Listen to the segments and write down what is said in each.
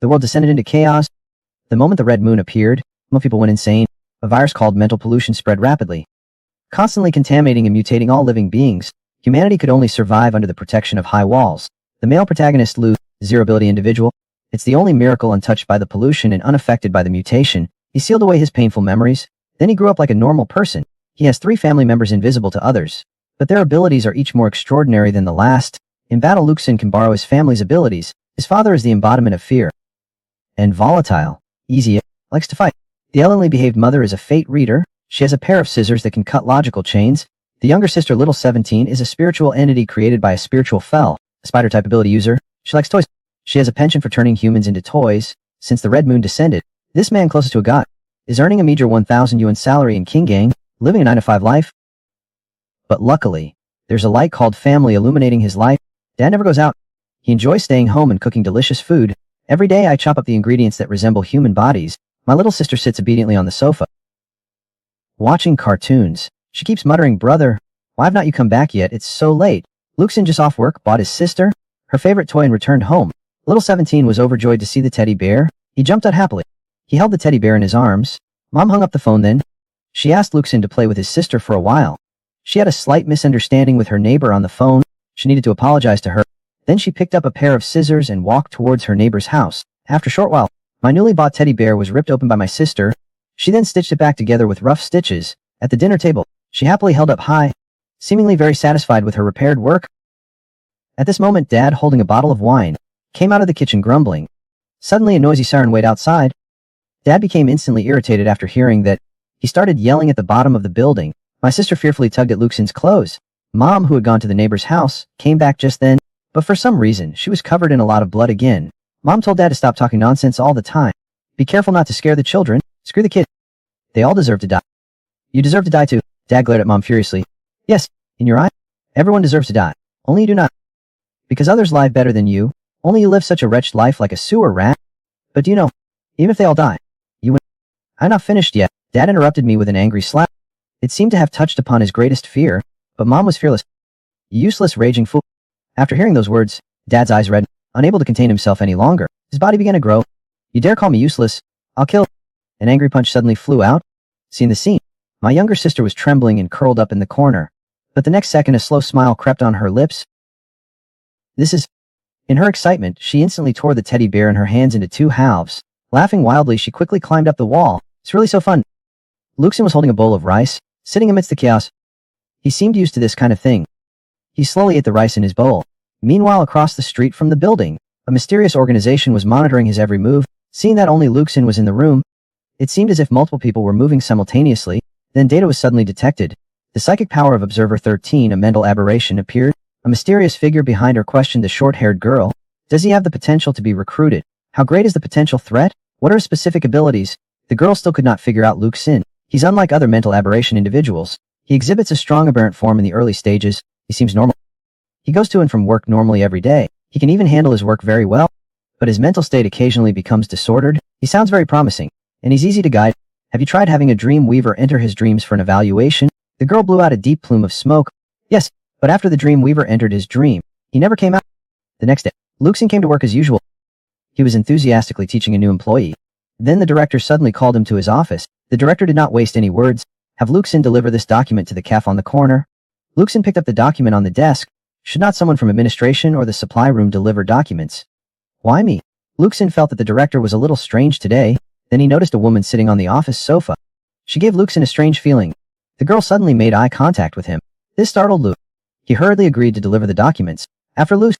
The world descended into chaos. The moment the red moon appeared, most people went insane. A virus called mental pollution spread rapidly, constantly contaminating and mutating all living beings. Humanity could only survive under the protection of high walls. The male protagonist, Lu, zero-ability individual. It's the only miracle untouched by the pollution and unaffected by the mutation. He sealed away his painful memories. Then he grew up like a normal person. He has 3 family members invisible to others, but their abilities are each more extraordinary than the last. In battle, Luxin can borrow his family's abilities. His father is the embodiment of fear and volatile. Easy, likes to fight. The elegantly behaved mother is a fate reader. She has a pair of scissors that can cut logical chains. The younger sister, Little 17, is a spiritual entity created by a spiritual fell, a spider-type ability user. She likes toys. She has a penchant for turning humans into toys. Since the red moon descended, this man, closest to a god, is earning a meager 1,000 yuan salary in King Gang, living a 9-to-5 life. But luckily, there's a light called family illuminating his life. Dad never goes out. He enjoys staying home and cooking delicious food. Every day I chop up the ingredients that resemble human bodies. My little sister sits obediently on the sofa, watching cartoons. She keeps muttering, "Brother, why have not you come back yet? It's so late." Luxin, just off work, bought his sister her favorite toy and returned home. Little 17 was overjoyed to see the teddy bear. He jumped out happily. He held the teddy bear in his arms. Mom hung up the phone then. She asked Luxin to play with his sister for a while. She had a slight misunderstanding with her neighbor on the phone. She needed to apologize to her. Then she picked up a pair of scissors and walked towards her neighbor's house. After a short while, my newly bought teddy bear was ripped open by my sister. She then stitched it back together with rough stitches. At the dinner table, she happily held up high, seemingly very satisfied with her repaired work. At this moment, Dad, holding a bottle of wine, came out of the kitchen grumbling. Suddenly, a noisy siren waited outside. Dad became instantly irritated after hearing that. He started yelling at the bottom of the building. My sister fearfully tugged at Luxin's clothes. Mom, who had gone to the neighbor's house, came back just then, but for some reason, she was covered in a lot of blood again. Mom told Dad to stop talking nonsense all the time. Be careful not to scare the children. Screw the kid. They all deserve to die. You deserve to die too. Dad glared at Mom furiously. Yes, in your eye? Everyone deserves to die. Only you do not. Because others live better than you. Only you live such a wretched life like a sewer rat. But do you know, even if they all die, you win. I'm not finished yet. Dad interrupted me with an angry slap. It seemed to have touched upon his greatest fear, but Mom was fearless. You useless, raging fool. After hearing those words, Dad's eyes reddened, unable to contain himself any longer. His body began to grow. You dare call me useless? I'll kill. An angry punch suddenly flew out. Seeing the scene, my younger sister was trembling and curled up in the corner. But the next second, a slow smile crept on her lips. This is... In her excitement, she instantly tore the teddy bear in her hands into 2 halves. Laughing wildly, she quickly climbed up the wall. It's really so fun. Luxin was holding a bowl of rice, sitting amidst the chaos. He seemed used to this kind of thing. He slowly ate the rice in his bowl. Meanwhile, across the street from the building, a mysterious organization was monitoring his every move. Seeing that only Luxin was in the room, it seemed as if multiple people were moving simultaneously. Then data was suddenly detected. The psychic power of Observer 13, a mental aberration, appeared. A mysterious figure behind her questioned the short-haired girl. Does he have the potential to be recruited? How great is the potential threat? What are his specific abilities? The girl still could not figure out Luxin. He's unlike other mental aberration individuals. He exhibits a strong aberrant form in the early stages. He seems normal. He goes to and from work normally every day. He can even handle his work very well. But his mental state occasionally becomes disordered. He sounds very promising, and he's easy to guide. Have you tried having a dream weaver enter his dreams for an evaluation? The girl blew out a deep plume of smoke. Yes, but after the dream weaver entered his dream, he never came out. The next day, Luxin came to work as usual. He was enthusiastically teaching a new employee. Then the director suddenly called him to his office. The director did not waste any words. Have Luxin deliver this document to the cafe on the corner. Luxin picked up the document on the desk. Should not someone from administration or the supply room deliver documents? Why me? Luxin felt that the director was a little strange today. Then he noticed a woman sitting on the office sofa. She gave Luxin a strange feeling. The girl suddenly made eye contact with him. This startled Luxin. He hurriedly agreed to deliver the documents. After Luxin,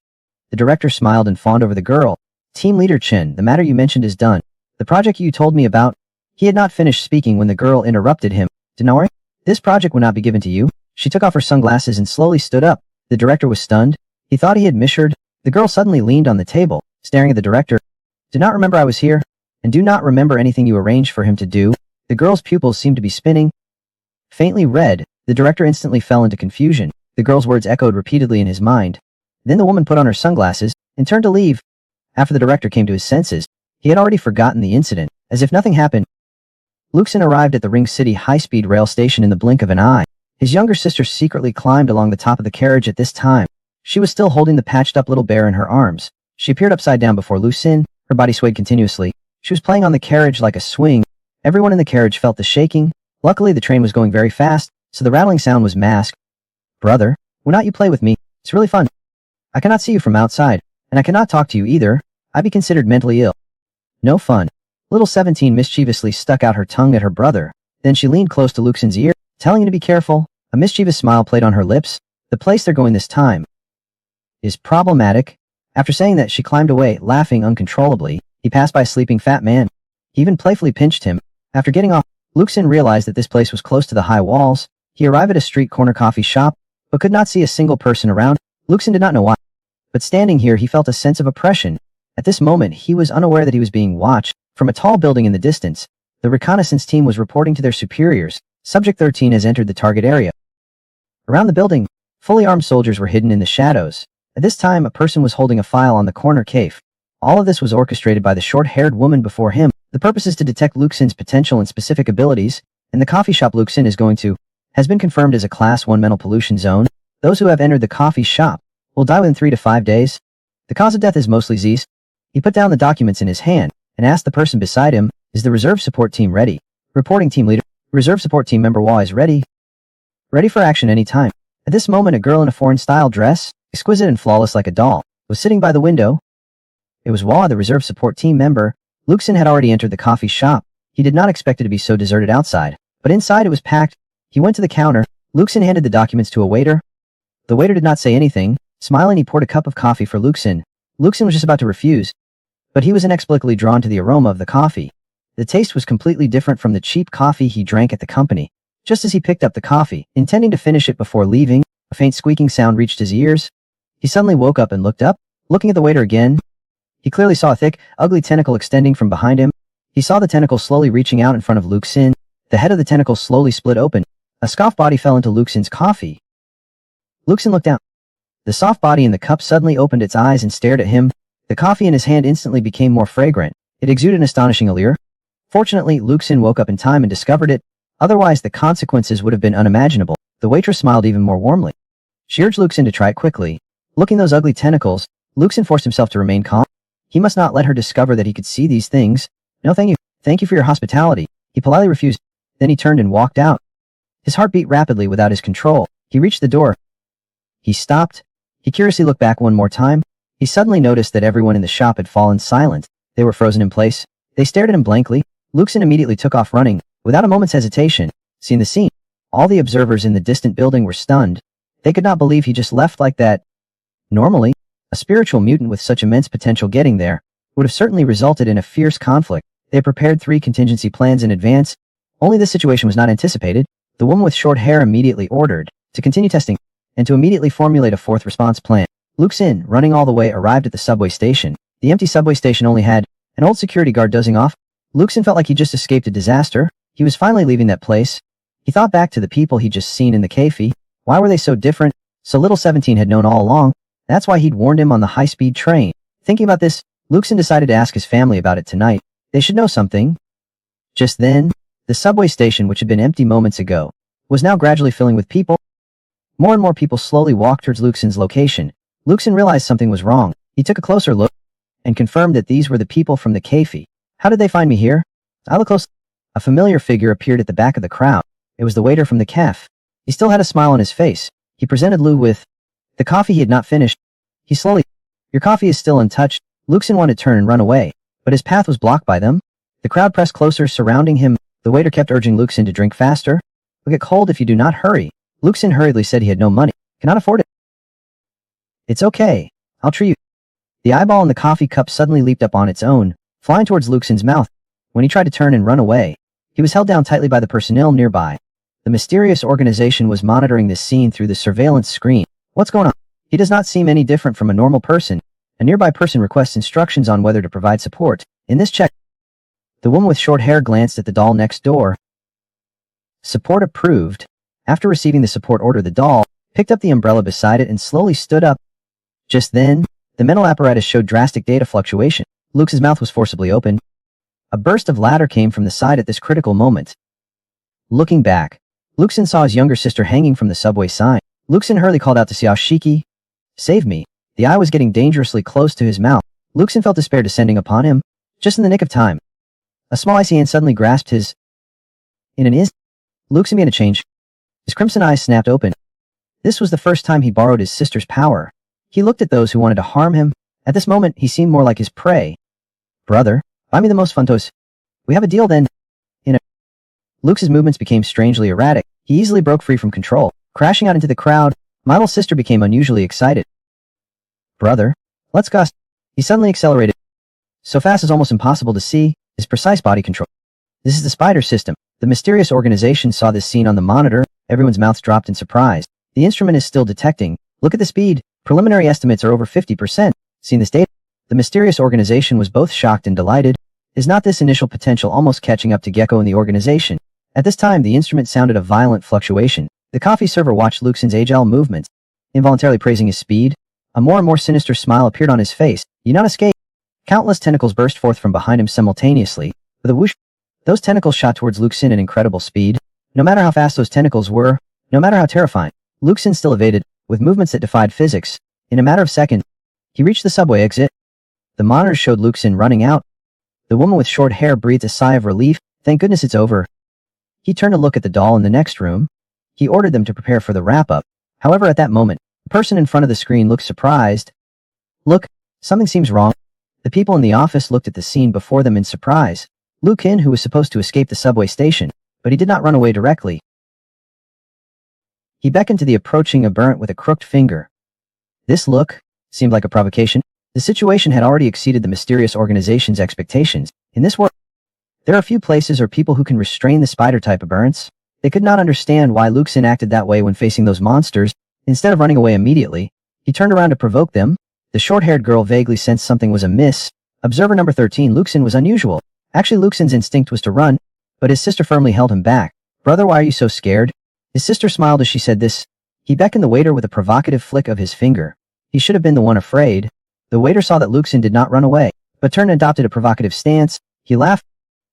the director smiled and fawned over the girl. Team leader Chen, the matter you mentioned is done. The project you told me about. He had not finished speaking when the girl interrupted him. Denari, this project will not be given to you. She took off her sunglasses and slowly stood up. The director was stunned. He thought he had misheard. The girl suddenly leaned on the table, staring at the director. Do not remember I was here, and do not remember anything you arranged for him to do. The girl's pupils seemed to be spinning. Faintly red, the director instantly fell into confusion. The girl's words echoed repeatedly in his mind. Then the woman put on her sunglasses and turned to leave. After the director came to his senses, he had already forgotten the incident, as if nothing happened. Luxin arrived at the Ring City high-speed rail station in the blink of an eye. His younger sister secretly climbed along the top of the carriage at this time. She was still holding the patched-up little bear in her arms. She appeared upside down before Luxin. Her body swayed continuously. She was playing on the carriage like a swing. Everyone in the carriage felt the shaking. Luckily, the train was going very fast, so the rattling sound was masked. Brother, will not you play with me? It's really fun. I cannot see you from outside, and I cannot talk to you either. I'd be considered mentally ill. No fun. Little 17 mischievously stuck out her tongue at her brother. Then she leaned close to Luxin's ear, telling him to be careful. A mischievous smile played on her lips. The place they're going this time is problematic. After saying that, she climbed away, laughing uncontrollably. He passed by a sleeping fat man. He even playfully pinched him. After getting off, Luxin realized that this place was close to the high walls. He arrived at a street corner coffee shop, but could not see a single person around. Luxin did not know why. But standing here, he felt a sense of oppression. At this moment, he was unaware that he was being watched. From a tall building in the distance, the reconnaissance team was reporting to their superiors. Subject 13 has entered the target area. Around the building, fully armed soldiers were hidden in the shadows. At this time, a person was holding a file on the corner cave. All of this was orchestrated by the short-haired woman before him. The purpose is to detect Luxin's potential and specific abilities, and the coffee shop Luxin is going to has been confirmed as a Class 1 mental pollution zone. Those who have entered the coffee shop will die within 3 to 5 days. The cause of death is mostly disease. He put down the documents in his hand and asked the person beside him, is the reserve support team ready? Reporting team leader, reserve support team member Hua is ready. Ready for action any time. At this moment, a girl in a foreign-style dress, exquisite and flawless like a doll, was sitting by the window. It was Hua, the reserve support team member. Luxin had already entered the coffee shop. He did not expect it to be so deserted outside, but inside it was packed. He went to the counter. Luxin handed the documents to a waiter. The waiter did not say anything. Smiling, he poured a cup of coffee for Luxin. Luxin was just about to refuse, but he was inexplicably drawn to the aroma of the coffee. The taste was completely different from the cheap coffee he drank at the company. Just as he picked up the coffee, intending to finish it before leaving, a faint squeaking sound reached his ears. He suddenly woke up and looked up, looking at the waiter again. He clearly saw a thick, ugly tentacle extending from behind him. He saw the tentacle slowly reaching out in front of Luxin. The head of the tentacle slowly split open. A soft body fell into Luxin's coffee. Luxin looked down. The soft body in the cup suddenly opened its eyes and stared at him. The coffee in his hand instantly became more fragrant. It exuded an astonishing allure. Fortunately, Luxin woke up in time and discovered it. Otherwise, the consequences would have been unimaginable. The waitress smiled even more warmly. She urged Luxin to try it quickly. Looking those ugly tentacles, Luxin forced himself to remain calm. He must not let her discover that he could see these things. No, thank you. Thank you for your hospitality. He politely refused. Then he turned and walked out. His heart beat rapidly without his control. He reached the door. He stopped. He curiously looked back one more time. He suddenly noticed that everyone in the shop had fallen silent. They were frozen in place. They stared at him blankly. Luxin immediately took off running, without a moment's hesitation. Seeing the scene, all the observers in the distant building were stunned. They could not believe he just left like that. Normally, a spiritual mutant with such immense potential getting there would have certainly resulted in a fierce conflict. They had prepared 3 contingency plans in advance. Only this situation was not anticipated. The woman with short hair immediately ordered to continue testing and to immediately formulate a 4th response plan. Luxin, running all the way, arrived at the subway station. The empty subway station only had an old security guard dozing off. Luxin felt like he just escaped a disaster. He was finally leaving that place. He thought back to the people he'd just seen in the cafe. Why were they so different? So little 17 had known all along. That's why he'd warned him on the high-speed train. Thinking about this, Luxin decided to ask his family about it tonight. They should know something. Just then, the subway station, which had been empty moments ago, was now gradually filling with people. More and more people slowly walked towards Luxin's location. Luxin realized something was wrong. He took a closer look and confirmed that these were the people from the cafe. How did they find me here? I looked close. A familiar figure appeared at the back of the crowd. It was the waiter from the cafe. He still had a smile on his face. He presented Lu with the coffee he had not finished. He slowly, your coffee is still untouched. Luxin wanted to turn and run away, but his path was blocked by them. The crowd pressed closer, surrounding him. The waiter kept urging Luxin to drink faster. You'll get cold if you do not hurry. Luxin hurriedly said he had no money, cannot afford it. It's okay. I'll treat you. The eyeball in the coffee cup suddenly leaped up on its own, flying towards Luxin's mouth. When he tried to turn and run away, he was held down tightly by the personnel nearby. The mysterious organization was monitoring this scene through the surveillance screen. What's going on? He does not seem any different from a normal person. A nearby person requests instructions on whether to provide support. In this check, the woman with short hair glanced at the doll next door. Support approved. After receiving the support order, the doll picked up the umbrella beside it and slowly stood up. Just then, the mental apparatus showed drastic data fluctuation. Lux's mouth was forcibly opened. A burst of laughter came from the side at this critical moment. Looking back, Luxin saw his younger sister hanging from the subway sign. Luxin hurriedly called out to Xiao Shiki. Save me. The eye was getting dangerously close to his mouth. Luxin felt despair descending upon him, just in the nick of time. A small icy hand suddenly grasped his. In an instant, Luxin began to change. His crimson eyes snapped open. This was the first time he borrowed his sister's power. He looked at those who wanted to harm him. At this moment, he seemed more like his prey. Brother, buy me the most funtos. We have a deal then. Lux's movements became strangely erratic. He easily broke free from control. Crashing out into the crowd, my little sister became unusually excited. Brother, let's go. He suddenly accelerated. So fast it's almost impossible to see, his precise body control. This is the spider system. The mysterious organization saw this scene on the monitor. Everyone's mouths dropped in surprise. The instrument is still detecting. Look at the speed. Preliminary estimates are over 50%. Seeing this data, the mysterious organization was both shocked and delighted. Is not this initial potential almost catching up to Gecko and the organization? At this time, the instrument sounded a violent fluctuation. The coffee server watched Luxin's agile movements, involuntarily praising his speed. A more and more sinister smile appeared on his face. You not escape. Countless tentacles burst forth from behind him simultaneously. With a whoosh, those tentacles shot towards Luxin at incredible speed. No matter how fast those tentacles were, no matter how terrifying, Luxin still evaded, with movements that defied physics. In a matter of seconds, he reached the subway exit. The monitors showed Luxin running out. The woman with short hair breathed a sigh of relief. Thank goodness it's over. He turned to look at the doll in the next room. He ordered them to prepare for the wrap-up. However, at that moment, the person in front of the screen looked surprised. Look, something seems wrong. The people in the office looked at the scene before them in surprise. Luxin, who was supposed to escape the subway station, but he did not run away directly. He beckoned to the approaching aberrant with a crooked finger. This look seemed like a provocation. The situation had already exceeded the mysterious organization's expectations. In this world, there are few places or people who can restrain the spider-type aberrants. They could not understand why Luxin acted that way when facing those monsters. Instead of running away immediately, he turned around to provoke them. The short-haired girl vaguely sensed something was amiss. Observer number 13, Luxin was unusual. Actually, Luxin's instinct was to run, but his sister firmly held him back. Brother, why are you so scared? His sister smiled as she said this. He beckoned the waiter with a provocative flick of his finger. He should have been the one afraid. The waiter saw that Luxin did not run away, but turned and adopted a provocative stance. He laughed.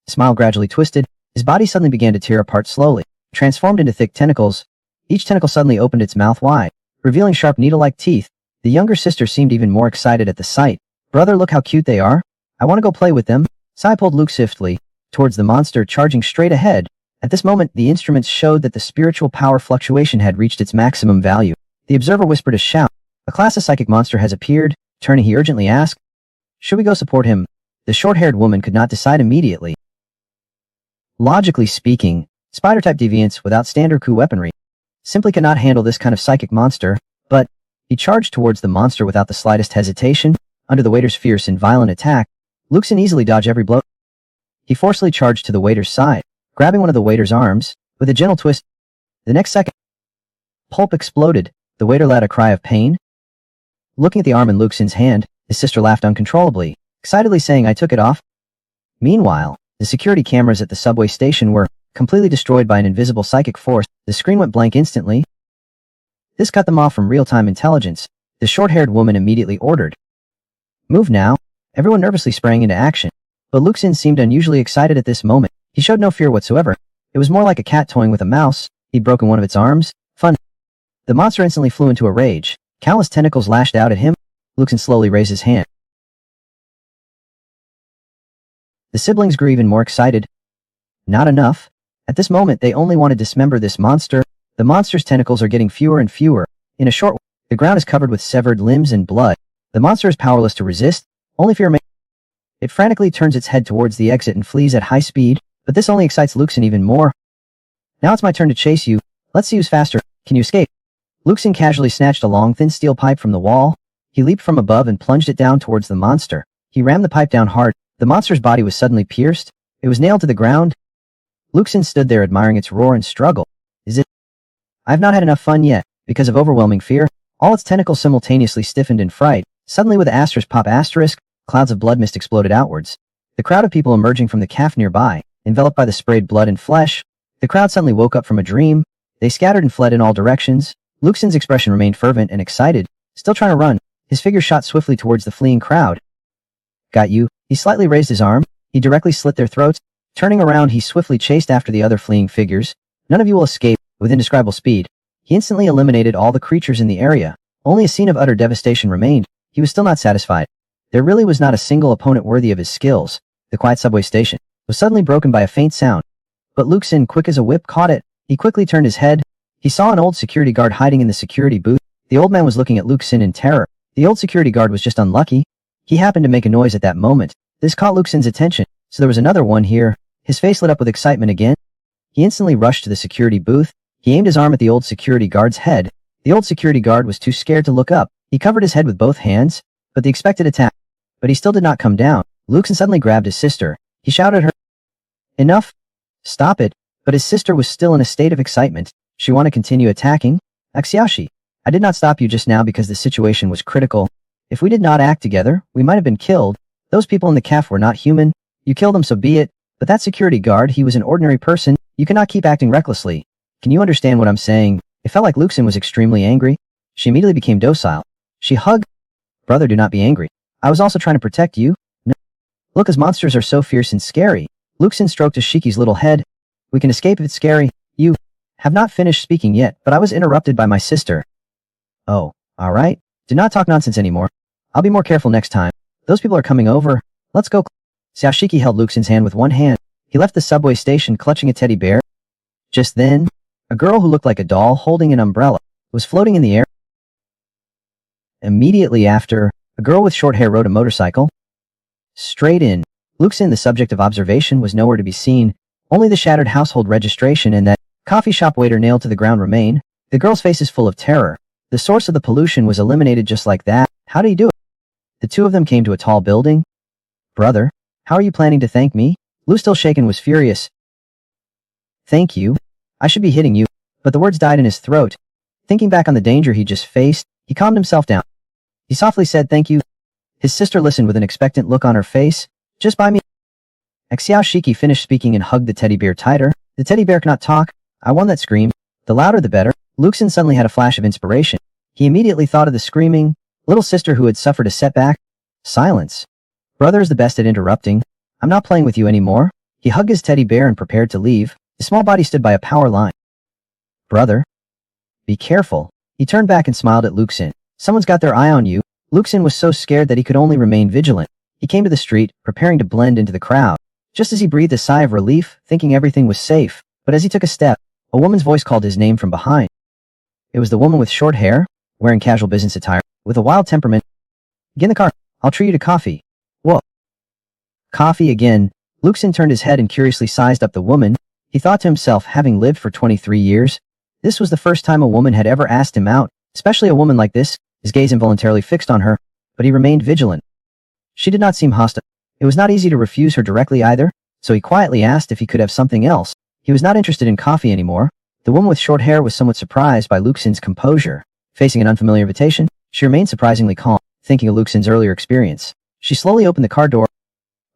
His smile gradually twisted. His body suddenly began to tear apart slowly, transformed into thick tentacles. Each tentacle suddenly opened its mouth wide, revealing sharp needle-like teeth. The younger sister seemed even more excited at the sight. Brother, look how cute they are. I want to go play with them. Sai pulled Luke swiftly towards the monster, charging straight ahead. At this moment, the instruments showed that the spiritual power fluctuation had reached its maximum value. The observer whispered a shout. A class of psychic monster has appeared. Turning, he urgently asked, should we go support him? The short-haired woman could not decide immediately. Logically speaking, spider-type deviants without standard coup weaponry simply cannot handle this kind of psychic monster, but he charged towards the monster without the slightest hesitation. Under the waiter's fierce and violent attack, Luxin easily dodged every blow. He forcefully charged to the waiter's side, grabbing one of the waiter's arms. With a gentle twist, the next second, pulp exploded. The waiter let a cry of pain. Looking at the arm in Luxin's hand, his sister laughed uncontrollably, excitedly saying, I took it off. Meanwhile, the security cameras at the subway station were completely destroyed by an invisible psychic force. The screen went blank instantly. This cut them off from real-time intelligence. The short-haired woman immediately ordered, move now. Everyone nervously sprang into action. But Luxin seemed unusually excited at this moment. He showed no fear whatsoever. It was more like a cat toying with a mouse. He'd broken one of its arms. Fun. The monster instantly flew into a rage. Countless tentacles lashed out at him. Luxin slowly raised his hand. The siblings grew even more excited. Not enough. At this moment, they only want to dismember this monster. The monster's tentacles are getting fewer and fewer. In a short while, the ground is covered with severed limbs and blood. The monster is powerless to resist. Only fear makes it frantically turns its head towards the exit and flees at high speed, but this only excites Luxin even more. Now it's my turn to chase you. Let's see who's faster. Can you escape? Luxin casually snatched a long, thin steel pipe from the wall. He leaped from above and plunged it down towards the monster. He rammed the pipe down hard. The monster's body was suddenly pierced. It was nailed to the ground. Luxin stood there admiring its roar and struggle. Is it? I've not had enough fun yet. Because of overwhelming fear, all its tentacles simultaneously stiffened in fright. Suddenly with asterisk pop asterisk, clouds of blood mist exploded outwards. The crowd of people emerging from the calf nearby, enveloped by the sprayed blood and flesh. The crowd suddenly woke up from a dream. They scattered and fled in all directions. Luxin's expression remained fervent and excited, still trying to run. His figure shot swiftly towards the fleeing crowd. Got you. He slightly raised his arm. He directly slit their throats. Turning around, he swiftly chased after the other fleeing figures. None of you will escape. With indescribable speed, he instantly eliminated all the creatures in the area. Only a scene of utter devastation remained. He was still not satisfied. There really was not a single opponent worthy of his skills. The quiet subway station was suddenly broken by a faint sound. But Luke Sin, quick as a whip, caught it. He quickly turned his head. He saw an old security guard hiding in the security booth. The old man was looking at Luke Sin in terror. The old security guard was just unlucky. He happened to make a noise at that moment. This caught Luke Sin's attention, so there was another one here. His face lit up with excitement again. He instantly rushed to the security booth. He aimed his arm at the old security guard's head. The old security guard was too scared to look up. He covered his head with both hands, but the expected attack. But he still did not come down. Luke Sin suddenly grabbed his sister. He shouted at her, "Enough! Stop it!" But his sister was still in a state of excitement. She wanted to continue attacking. "Axiashi, I did not stop you just now because the situation was critical. If we did not act together, we might have been killed. Those people in the cafe were not human. You killed them, so be it. But that security guard, he was an ordinary person. You cannot keep acting recklessly. Can you understand what I'm saying?" It felt like Luke Sin was extremely angry. She immediately became docile. She hugged. "Brother, do not be angry. I was also trying to protect you. No. Look, as monsters are so fierce and scary." Luke Sin stroked Ashiki's little head. "We can escape if it's scary. You have not finished speaking yet, but I was interrupted by my sister." "Oh, alright. Do not talk nonsense anymore. I'll be more careful next time. Those people are coming over. Let's go." Ashiki held Luke Sin's hand with one hand. He left the subway station clutching a teddy bear. Just then, a girl who looked like a doll holding an umbrella was floating in the air. Immediately after, a girl with short hair rode a motorcycle. Straight in. Luke Sin, the subject of observation, was nowhere to be seen. Only the shattered household registration and that coffee shop waiter nailed to the ground remain. The girl's face is full of terror. The source of the pollution was eliminated just like that. How do you do it? The two of them came to a tall building. "Brother, how are you planning to thank me?" Lou, still shaken, was furious. "Thank you? I should be hitting you." But the words died in his throat. Thinking back on the danger he just faced, he calmed himself down. He softly said, "Thank you." His sister listened with an expectant look on her face. "Just buy me." Xiao Shiki finished speaking and hugged the teddy bear tighter. "The teddy bear cannot talk. I won that scream. The louder the better." Luke Sin suddenly had a flash of inspiration. He immediately thought of the screaming little sister who had suffered a setback. Silence. Brother is the best at interrupting. "I'm not playing with you anymore." He hugged his teddy bear and prepared to leave. His small body stood by a power line. "Brother, be careful." He turned back and smiled at Luke Sin. "Someone's got their eye on you." Luke Sin was so scared that he could only remain vigilant. He came to the street, preparing to blend into the crowd. Just as he breathed a sigh of relief, thinking everything was safe, but as he took a step, a woman's voice called his name from behind. It was the woman with short hair, wearing casual business attire, with a wild temperament. "Get in the car. I'll treat you to coffee." "Whoa. Coffee again?" Luke Sin turned his head and curiously sized up the woman. He thought to himself, having lived for 23 years, this was the first time a woman had ever asked him out, especially a woman like this. His gaze involuntarily fixed on her, but he remained vigilant. She did not seem hostile. It was not easy to refuse her directly either, so he quietly asked if he could have something else. He was not interested in coffee anymore. The woman with short hair was somewhat surprised by Luke Sin's composure. Facing an unfamiliar invitation, she remained surprisingly calm, thinking of Luke Sin's earlier experience. She slowly opened the car door.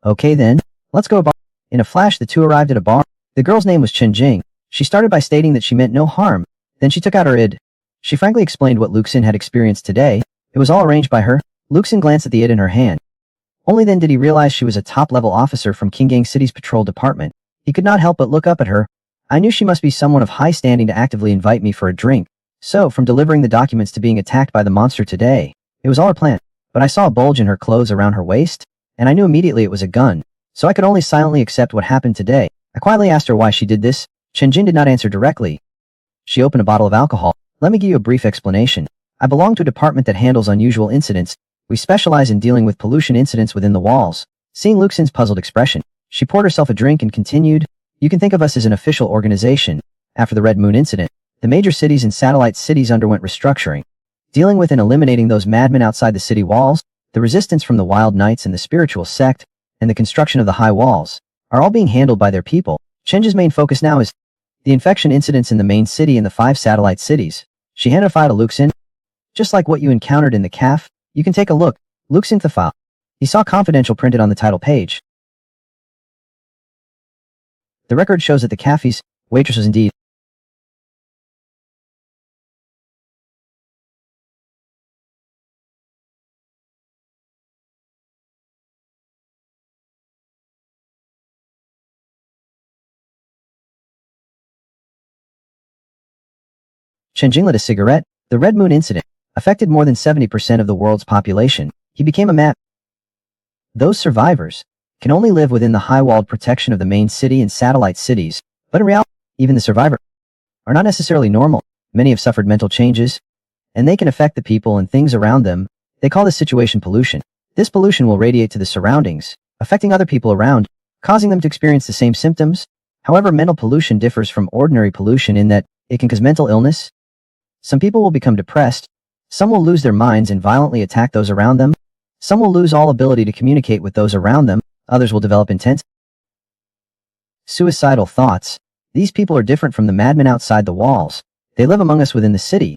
"Okay then, let's go to a bar." In a flash, the two arrived at a bar. The girl's name was Chen Jing. She started by stating that she meant no harm. Then she took out her id. She frankly explained what Luke Sin had experienced today. It was all arranged by her. Luke Sin glanced at the id in her hand. Only then did he realize she was a top-level officer from Qingang City's patrol department. He could not help but look up at her. "I knew she must be someone of high standing to actively invite me for a drink. So, from delivering the documents to being attacked by the monster today, it was all her plan. But I saw a bulge in her clothes around her waist, and I knew immediately it was a gun. So I could only silently accept what happened today." I quietly asked her why she did this. Chen Jin did not answer directly. She opened a bottle of alcohol. "Let me give you a brief explanation. I belong to a department that handles unusual incidents. We specialize in dealing with pollution incidents within the walls." Seeing Luke Sin's puzzled expression, she poured herself a drink and continued, "You can think of us as an official organization. After the Red Moon incident, the major cities and satellite cities underwent restructuring. Dealing with and eliminating those madmen outside the city walls, the resistance from the Wild Knights and the spiritual sect, and the construction of the high walls, are all being handled by their people. Chen's main focus now is the infection incidents in the main city and the 5 satellite cities." She handed a file to Luke Sin. "Just like what you encountered in the cafe, you can take a look." Luke Sin the file. He saw confidential printed on the title page. The record shows that the cafe's waitress was indeed Chen Jing lit a cigarette. The Red Moon incident affected more than 70% of the world's population. He became a mad Those survivors can only live within the high-walled protection of the main city and satellite cities, but in reality, even the survivors are not necessarily normal. Many have suffered mental changes, and they can affect the people and things around them. They call this situation pollution. This pollution will radiate to the surroundings, affecting other people around, causing them to experience the same symptoms. However, mental pollution differs from ordinary pollution in that it can cause mental illness. Some people will become depressed, some will lose their minds and violently attack those around them, some will lose all ability to communicate with those around them, others will develop intense suicidal thoughts. These people are different from the madmen outside the walls. They live among us within the city.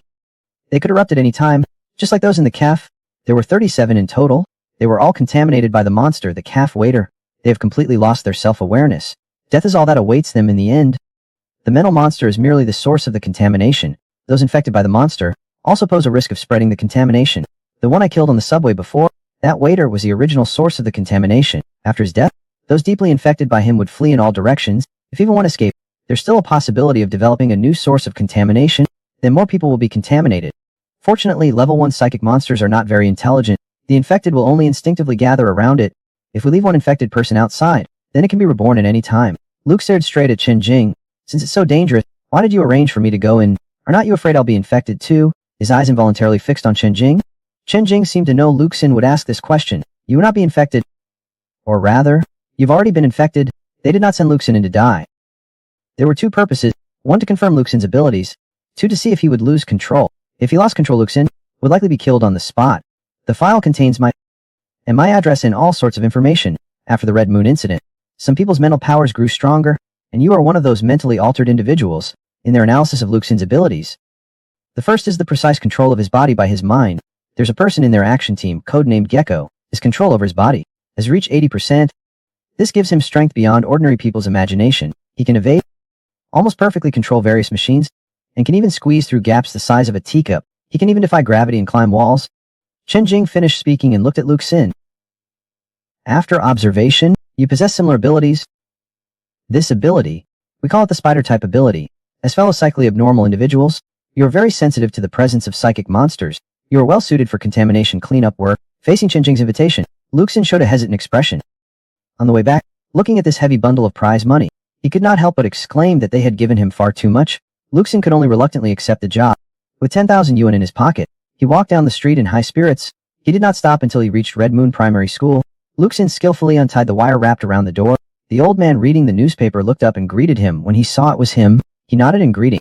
They could erupt at any time, just like those in the caf. There were 37 in total. They were all contaminated by the monster, the caf waiter. They have completely lost their self-awareness. Death is all that awaits them in the end. The mental monster is merely the source of the contamination. Those infected by the monster also pose a risk of spreading the contamination. The one I killed on the subway before, that waiter was the original source of the contamination. After his death, those deeply infected by him would flee in all directions. If even one escaped, there's still a possibility of developing a new source of contamination. Then more people will be contaminated. Fortunately, level 1 psychic monsters are not very intelligent. The infected will only instinctively gather around it. If we leave one infected person outside, then it can be reborn at any time. Luke stared straight at Chen Jing. Since it's so dangerous, why did you arrange for me to go in? Are not you afraid I'll be infected too? His eyes involuntarily fixed on Chen Jing. Chen Jing seemed to know Luke Xin would ask this question. You will not be infected. Or rather, you've already been infected. They did not send Luke Xin in to die. There were two purposes. One, to confirm Luke Xin's abilities. Two, to see if he would lose control. If he lost control, Luke Xin would likely be killed on the spot. The file contains my address and all sorts of information. After the Red Moon incident, some people's mental powers grew stronger, and you are one of those mentally altered individuals. In their analysis of Luke Xin's abilities, the first is the precise control of his body by his mind. There's a person in their action team, codenamed Gecko. His control over his body has reached 80%. This gives him strength beyond ordinary people's imagination. He can evade, almost perfectly control various machines, and can even squeeze through gaps the size of a teacup. He can even defy gravity and climb walls. Chen Jing finished speaking and looked at Luke Xin. After observation, you possess similar abilities. This ability, we call it the spider-type ability. As fellow psychically abnormal individuals, you are very sensitive to the presence of psychic monsters. You are well suited for contamination cleanup work. Facing Chen Jing's invitation, Luke Xin showed a hesitant expression. On the way back, looking at this heavy bundle of prize money, he could not help but exclaim that they had given him far too much. Luke Xin could only reluctantly accept the job. With 10,000 yuan in his pocket, he walked down the street in high spirits. He did not stop until he reached Red Moon Primary School. Luke Xin skillfully untied the wire wrapped around the door. The old man reading the newspaper looked up and greeted him. When he saw it was him, he nodded in greeting.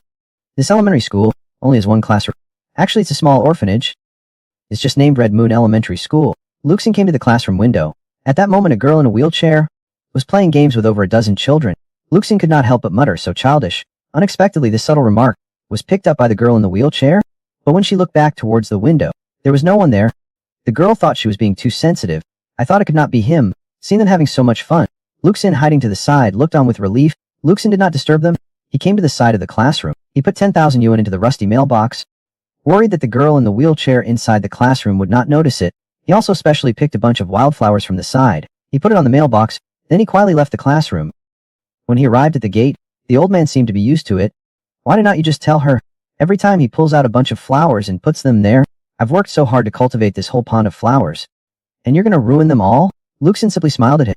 This elementary school only has one classroom. Actually, it's a small orphanage. It's just named Red Moon Elementary School. Luke Xin came to the classroom window. At that moment, a girl in a wheelchair was playing games with over a dozen children. Luke Xin could not help but mutter, so childish. Unexpectedly, this subtle remark was picked up by the girl in the wheelchair, but when she looked back towards the window, there was no one there. The girl thought she was being too sensitive. I thought it could not be him. Seeing them having so much fun, Luke Xin, hiding to the side, looked on with relief. Luke Xin did not disturb them. He came to the side of the classroom. He put 10,000 yuan into the rusty mailbox. Worried that the girl in the wheelchair inside the classroom would not notice it, he also specially picked a bunch of wildflowers from the side. He put it on the mailbox, then he quietly left the classroom. When he arrived at the gate, the old man seemed to be used to it. Why did not you just tell her? Every time he pulls out a bunch of flowers and puts them there. I've worked so hard to cultivate this whole pond of flowers. And you're gonna ruin them all? Luke Xin simply smiled at him.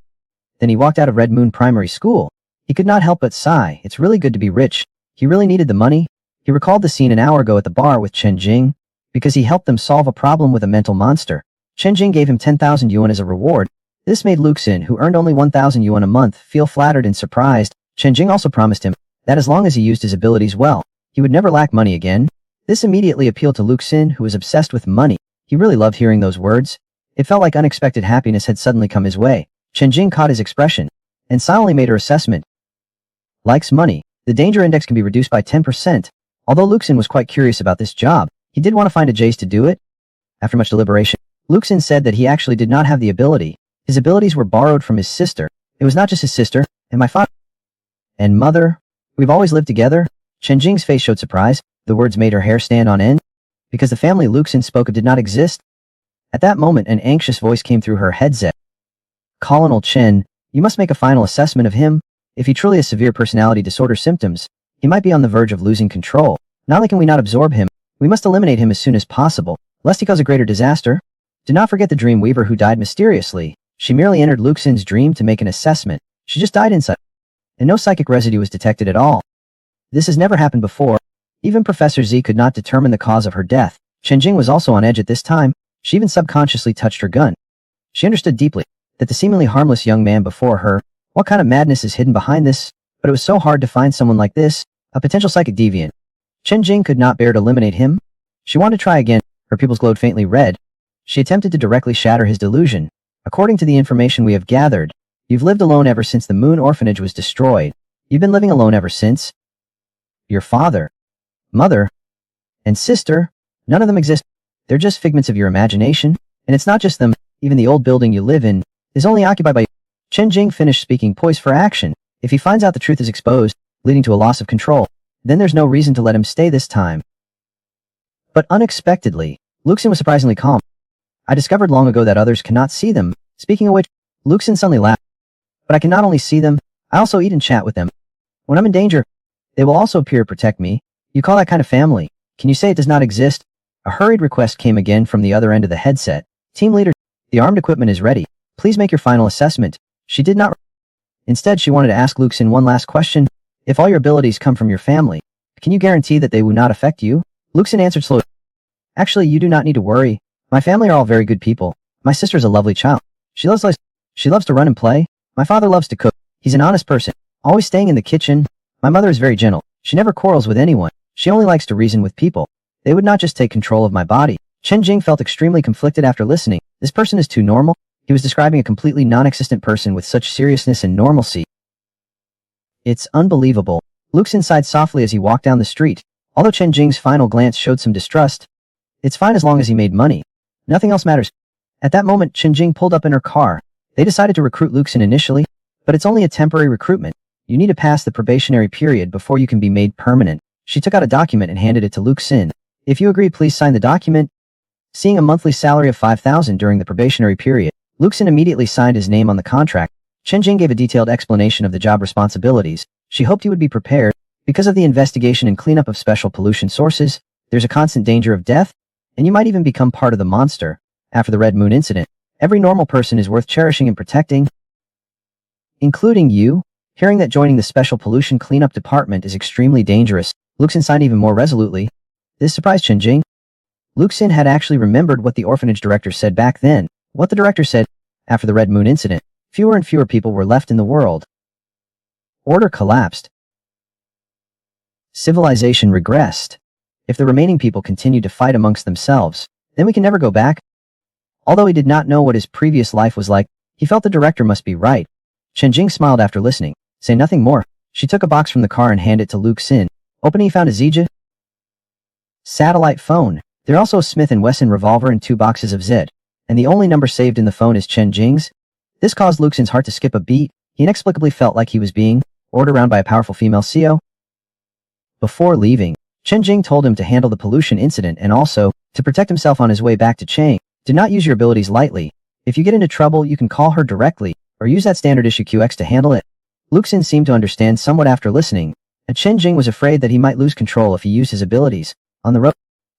Then he walked out of Red Moon Primary School. He could not help but sigh. It's really good to be rich. He really needed the money. He recalled the scene an hour ago at the bar with Chen Jing, because he helped them solve a problem with a mental monster. Chen Jing gave him 10,000 yuan as a reward. This made Luke Xin, who earned only 1,000 yuan a month, feel flattered and surprised. Chen Jing also promised him that as long as he used his abilities well, he would never lack money again. This immediately appealed to Luke Xin, who was obsessed with money. He really loved hearing those words. It felt like unexpected happiness had suddenly come his way. Chen Jing caught his expression and silently made her assessment. Likes money. The danger index can be reduced by 10%. Although Luke Xin was quite curious about this job, he did want to find a Jace to do it. After much deliberation, Luke Xin said that he actually did not have the ability. His abilities were borrowed from his sister. It was not just his sister, and my father and mother. We've always lived together. Chen Jing's face showed surprise. The words made her hair stand on end, because the family Luke Xin spoke of did not exist. At that moment, an anxious voice came through her headset. Colonel Chen, you must make a final assessment of him. If he truly has severe personality disorder symptoms, he might be on the verge of losing control. Not only can we not absorb him, we must eliminate him as soon as possible, lest he cause a greater disaster. Do not forget the dream weaver who died mysteriously. She merely entered Luxin's dream to make an assessment. She just died inside, and no psychic residue was detected at all. This has never happened before. Even Professor Z could not determine the cause of her death. Chen Jing was also on edge at this time. She even subconsciously touched her gun. She understood deeply that the seemingly harmless young man before her, what kind of madness is hidden behind this, but it was so hard to find someone like this, a potential psychic deviant. Chen Jing could not bear to eliminate him. She wanted to try again. Her pupils glowed faintly red. She attempted to directly shatter his delusion. According to the information we have gathered, you've lived alone ever since the Moon Orphanage was destroyed. You've been living alone ever since. Your father, mother, and sister, none of them exist. They're just figments of your imagination, and it's not just them. Even the old building you live in is only occupied by you. Chen Jing finished speaking, poised for action. If he finds out the truth is exposed, leading to a loss of control, then there's no reason to let him stay this time. But unexpectedly, Luxin was surprisingly calm. I discovered long ago that others cannot see them. Speaking of which, Luxin suddenly laughed. But I can not only see them, I also eat and chat with them. When I'm in danger, they will also appear to protect me. You call that kind of family? Can you say it does not exist? A hurried request came again from the other end of the headset. Team leader, the armed equipment is ready. Please make your final assessment. She did not. Instead, she wanted to ask Luxin one last question. If all your abilities come from your family, can you guarantee that they will not affect you? Luxin answered slowly. Actually, you do not need to worry. My family are all very good people. My sister is a lovely child. She loves to run and play. My father loves to cook. He's an honest person, always staying in the kitchen. My mother is very gentle. She never quarrels with anyone. She only likes to reason with people. They would not just take control of my body. Chen Jing felt extremely conflicted after listening. This person is too normal. He was describing a completely non-existent person with such seriousness and normalcy. It's unbelievable. Luxin sighed softly as he walked down the street. Although Chen Jing's final glance showed some distrust, it's fine as long as he made money. Nothing else matters. At that moment, Chen Jing pulled up in her car. They decided to recruit Luxin initially, but it's only a temporary recruitment. You need to pass the probationary period before you can be made permanent. She took out a document and handed it to Luxin. If you agree, please sign the document. Seeing a monthly salary of 5,000 during the probationary period, Luxin immediately signed his name on the contract. Chen Jing gave a detailed explanation of the job responsibilities. She hoped he would be prepared. Because of the investigation and cleanup of special pollution sources, there's a constant danger of death, and you might even become part of the monster. After the Red Moon incident, every normal person is worth cherishing and protecting, including you. Hearing that joining the special pollution cleanup department is extremely dangerous, Luxin signed even more resolutely. This surprised Chen Jing. Luxin had actually remembered what the orphanage director said back then. What the director said, after the Red Moon incident, fewer and fewer people were left in the world. Order collapsed. Civilization regressed. If the remaining people continued to fight amongst themselves, then we can never go back. Although he did not know what his previous life was like, he felt the director must be right. Chen Jing smiled after listening. Say nothing more. She took a box from the car and handed it to Luxin. Opening, he found a Zija satellite phone. There are also a Smith & Wesson revolver and 2 boxes of Z, and the only number saved in the phone is Chen Jing's. This caused Luxin's heart to skip a beat. He inexplicably felt like he was being ordered around by a powerful female CEO. Before leaving, Chen Jing told him to handle the pollution incident and also to protect himself on his way back to Chang. Do not use your abilities lightly. If you get into trouble, you can call her directly, or use that standard issue QX to handle it. Luxin seemed to understand somewhat after listening, and Chen Jing was afraid that he might lose control if he used his abilities. On the road,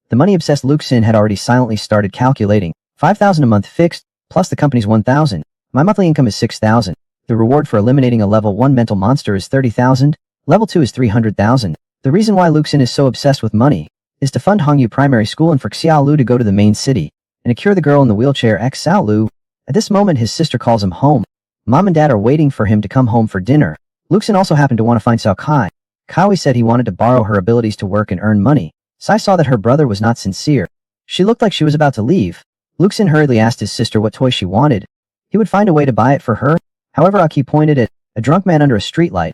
the money-obsessed Luxin had already silently started calculating. 5,000 a month fixed, plus the company's 1,000. My monthly income is 6,000. The reward for eliminating a level 1 mental monster is 30,000. Level 2 is 300,000. The reason why Luxin is so obsessed with money is to fund Hongyu Primary School and for Xiaolu to go to the main city and to cure the girl in the wheelchair ex Xiaolu. At this moment, his sister calls him home. Mom and Dad are waiting for him to come home for dinner. Luxin also happened to want to find Cao Kai. Kawi said he wanted to borrow her abilities to work and earn money. Sai saw that her brother was not sincere. She looked like she was about to leave. Luxin hurriedly asked his sister what toy she wanted. He would find a way to buy it for her. However, Aki pointed at a drunk man under a streetlight.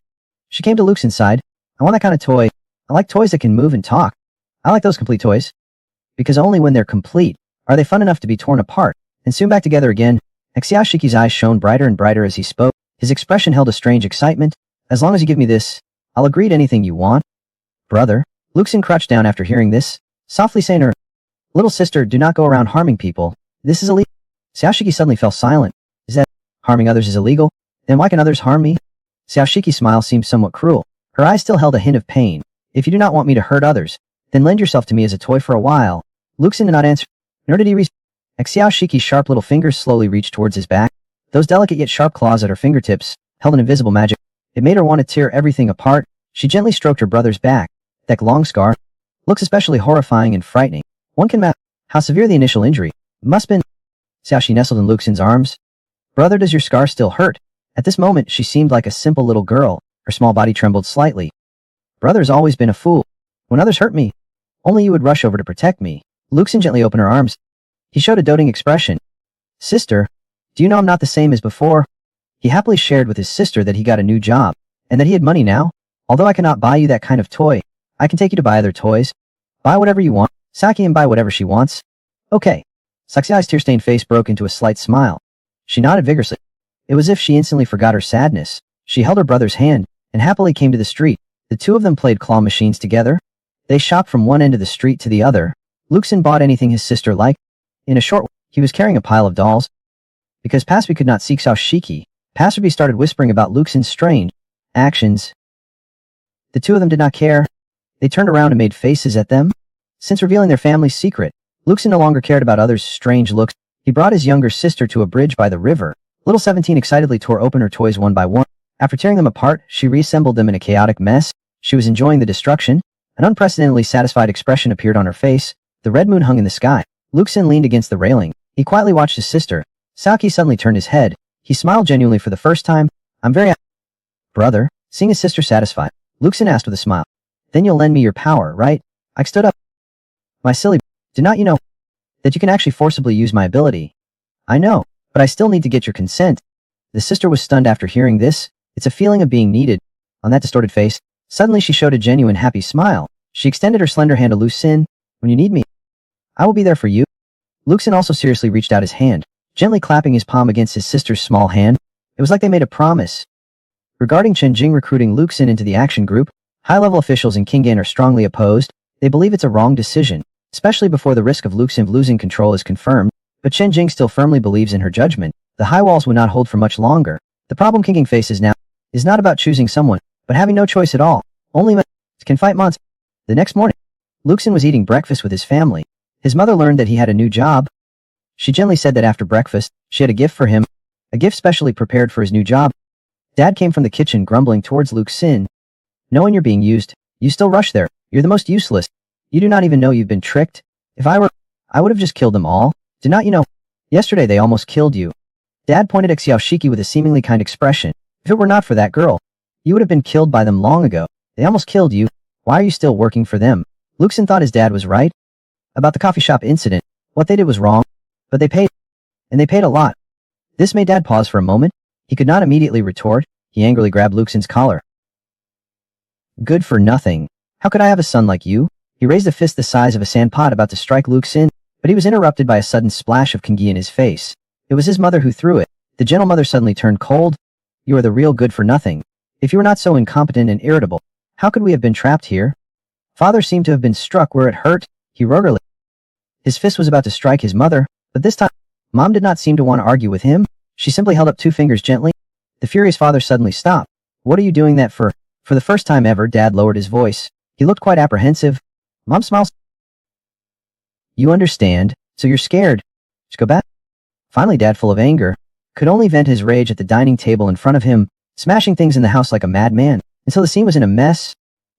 She came to Luxin's side. I want that kind of toy. I like toys that can move and talk. I like those complete toys. Because only when they're complete are they fun enough to be torn apart and soon back together again. Xiaoshiki's eyes shone brighter and brighter as he spoke. His expression held a strange excitement. As long as you give me this, I'll agree to anything you want. Brother. Luxin crouched down after hearing this, softly saying to her, little sister, do not go around harming people. This is illegal. Xiaoshiki suddenly fell silent. Is that harming others is illegal? Then why can others harm me? Xiaoshiki's smile seemed somewhat cruel. Her eyes still held a hint of pain. If you do not want me to hurt others, then lend yourself to me as a toy for a while. Luxin did not answer, nor did he Xiaoshiki's sharp little fingers slowly reached towards his back. Those delicate yet sharp claws at her fingertips held an invisible magic. It made her want to tear everything apart. She gently stroked her brother's back. That long scar looks especially horrifying and frightening. One can imagine how severe the initial injury must have been. See how she nestled in Luxin's arms? Brother, does your scar still hurt? At this moment, she seemed like a simple little girl. Her small body trembled slightly. Brother's always been a fool. When others hurt me, only you would rush over to protect me. Luxin gently opened her arms. He showed a doting expression. Sister, do you know I'm not the same as before? He happily shared with his sister that he got a new job, and that he had money now. Although I cannot buy you that kind of toy, I can take you to buy other toys. Buy whatever you want. Saki and buy whatever she wants. Okay. Sakuai's tear-stained face broke into a slight smile. She nodded vigorously. It was as if she instantly forgot her sadness. She held her brother's hand, and happily came to the street. The two of them played claw machines together. They shopped from one end of the street to the other. Luxin bought anything his sister liked. In a short while, he was carrying a pile of dolls. Because Pasby could not see Xiao Shiki, Pasby started whispering about Luxin's strange actions. The two of them did not care. They turned around and made faces at them. Since revealing their family's secret, Luxin no longer cared about others' strange looks. He brought his younger sister to a bridge by the river. Little 17 excitedly tore open her toys one by one. After tearing them apart, she reassembled them in a chaotic mess. She was enjoying the destruction. An unprecedentedly satisfied expression appeared on her face. The red moon hung in the sky. Luxin leaned against the railing. He quietly watched his sister. Saki suddenly turned his head. He smiled genuinely for the first time. I'm very happy. Brother, seeing his sister satisfied, Luxin asked with a smile. Then you'll lend me your power, right? I stood up. My silly, did not you know that you can actually forcibly use my ability? I know, but I still need to get your consent. The sister was stunned after hearing this. It's a feeling of being needed. On that distorted face, suddenly she showed a genuine happy smile. She extended her slender hand to Luxin. When you need me, I will be there for you. Luxin also seriously reached out his hand, gently clapping his palm against his sister's small hand. It was like they made a promise. Regarding Chen Jing recruiting Luxin into the action group, high-level officials in Qinggan are strongly opposed. They believe it's a wrong decision, especially before the risk of Luxin losing control is confirmed. But Chen Jing still firmly believes in her judgment. The high walls would not hold for much longer. The problem Qinggan faces now is not about choosing someone, but having no choice at all. Only men can fight monsters. The next morning, Luxin was eating breakfast with his family. His mother learned that he had a new job. She gently said that after breakfast, she had a gift for him, a gift specially prepared for his new job. Dad came from the kitchen grumbling towards Luxin. Knowing you're being used, you still rush there. You're the most useless. You do not even know you've been tricked. If I were, I would have just killed them all. Do not you know? Yesterday they almost killed you. Dad pointed at Xiao Shiki with a seemingly kind expression. If it were not for that girl, you would have been killed by them long ago. They almost killed you. Why are you still working for them? Luxin thought his dad was right about the coffee shop incident. What they did was wrong, but they paid, and they paid a lot. This made Dad pause for a moment. He could not immediately retort. He angrily grabbed Luxin's collar. Good for nothing. How could I have a son like you? He raised a fist the size of a sandpot about to strike Luxin, but he was interrupted by a sudden splash of Qingyi in his face. It was his mother who threw it. The gentle mother suddenly turned cold. You are the real good for nothing. If you were not so incompetent and irritable, how could we have been trapped here? Father seemed to have been struck where it hurt. He roared. His fist was about to strike his mother, but this time, Mom did not seem to want to argue with him. She simply held up two fingers gently. The furious father suddenly stopped. What are you doing that for? For the first time ever, Dad lowered his voice. He looked quite apprehensive. Mom smiled. You understand, so you're scared. Just go back. Finally, Dad, full of anger, could only vent his rage at the dining table in front of him, smashing things in the house like a madman, until the scene was in a mess.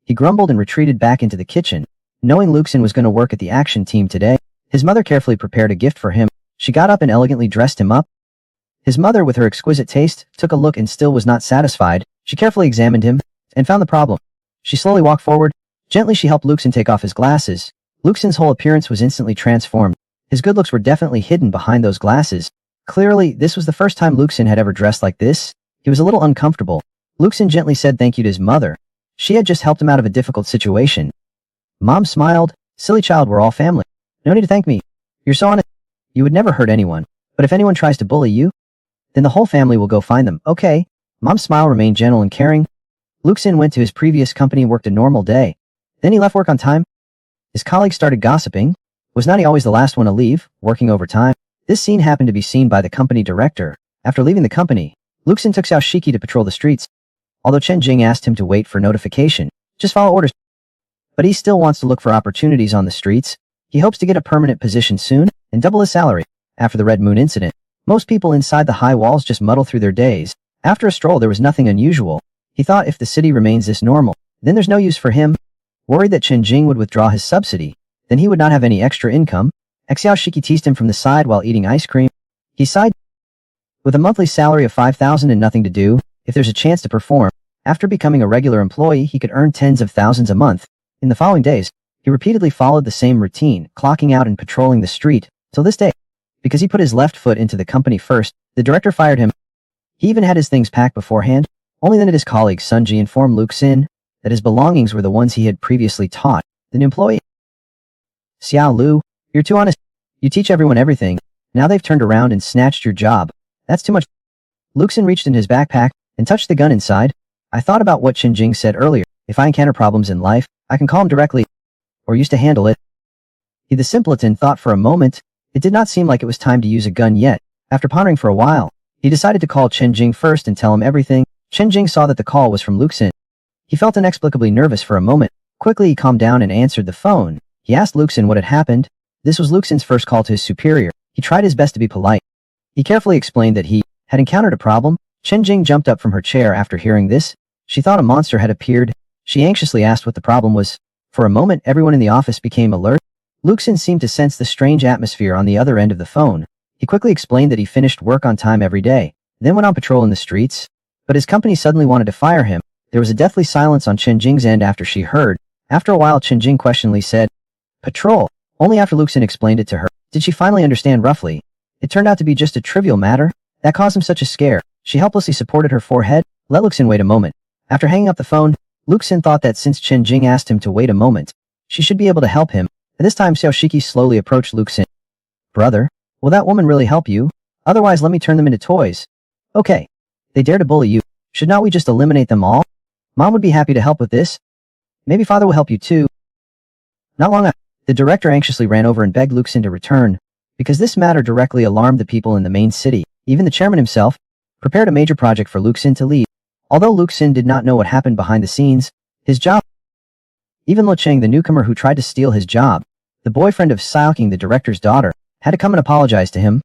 He grumbled and retreated back into the kitchen. Knowing Luxin was going to work at the action team today, his mother carefully prepared a gift for him. She got up and elegantly dressed him up. His mother, with her exquisite taste, took a look and still was not satisfied. She carefully examined him and found the problem. She slowly walked forward. Gently she helped Luxin take off his glasses. Luxin's whole appearance was instantly transformed. His good looks were definitely hidden behind those glasses. Clearly, this was the first time Luxin had ever dressed like this. He was a little uncomfortable. Luxin gently said thank you to his mother. She had just helped him out of a difficult situation. Mom smiled. Silly child, we're all family. No need to thank me. You're so honest. You would never hurt anyone. But if anyone tries to bully you, then the whole family will go find them. Okay. Mom's smile remained gentle and caring. Luxin went to his previous company and worked a normal day. Then he left work on time. His colleagues started gossiping. Was not he always the last one to leave, working overtime? This scene happened to be seen by the company director. After leaving the company, Luxin took Xiao Shiki to patrol the streets. Although Chen Jing asked him to wait for notification, just follow orders. But he still wants to look for opportunities on the streets. He hopes to get a permanent position soon and double his salary. After the Red Moon incident, Most people inside the high walls just muddle through their days. After a stroll, there was nothing unusual. He thought if the city remains this normal, then there's no use for him. Worried that Chen Jing would withdraw his subsidy, then he would not have any extra income. Xiao Shiki teased him from the side while eating ice cream. He sighed. With a monthly salary of 5,000 and nothing to do, if there's a chance to perform, after becoming a regular employee, he could earn tens of thousands a month. In the following days, he repeatedly followed the same routine, clocking out and patrolling the street, till this day. Because he put his left foot into the company first, the director fired him. He even had his things packed beforehand. Only then did his colleague Sunji inform Luke Xin that his belongings were the ones he had previously taught. The new employee. Xiao Lu, you're too honest. You teach everyone everything. Now they've turned around and snatched your job. That's too much. Luke Xin reached in his backpack and touched the gun inside. I thought about what Chen Jing said earlier. If I encounter problems in life, I can call him directly. Or used to handle it. He the simpleton thought for a moment. It did not seem like it was time to use a gun yet. After pondering for a while, he decided to call Chen Jing first and tell him everything. Chen Jing saw that the call was from Luke Xin. He felt inexplicably nervous for a moment. Quickly he calmed down and answered the phone. He asked Luke Xin what had happened. This was Luke Xin's first call to his superior. He tried his best to be polite. He carefully explained that he had encountered a problem. Chen Jing jumped up from her chair after hearing this. She thought a monster had appeared. She anxiously asked what the problem was. For a moment, everyone in the office became alert. Luke Xin seemed to sense the strange atmosphere on the other end of the phone. He quickly explained that he finished work on time every day, then went on patrol in the streets. But his company suddenly wanted to fire him. There was a deathly silence on Chen Jing's end after she heard. After a while, Chen Jing questioningly said, "Patrol." Only after Luke Xin explained it to her did she finally understand roughly. It turned out to be just a trivial matter that caused him such a scare. She helplessly supported her forehead. Let Luke Xin wait a moment. After hanging up the phone, Luke Xin thought that since Chen Jing asked him to wait a moment, she should be able to help him. At this time, Xiao Shiki slowly approached Luke Xin. "Brother, will that woman really help you? Otherwise, let me turn them into toys." "Okay. They dare to bully you. Should not we just eliminate them all? Mom would be happy to help with this. Maybe father will help you too." Not long after, the director anxiously ran over and begged Luke Xin to return, because this matter directly alarmed the people in the main city. Even the chairman himself prepared a major project for Luke Xin to lead. Although Luke Xin did not know what happened behind the scenes, his job. Even Lo Cheng, the newcomer who tried to steal his job, the boyfriend of Xiaoqing, the director's daughter, had to come and apologize to him.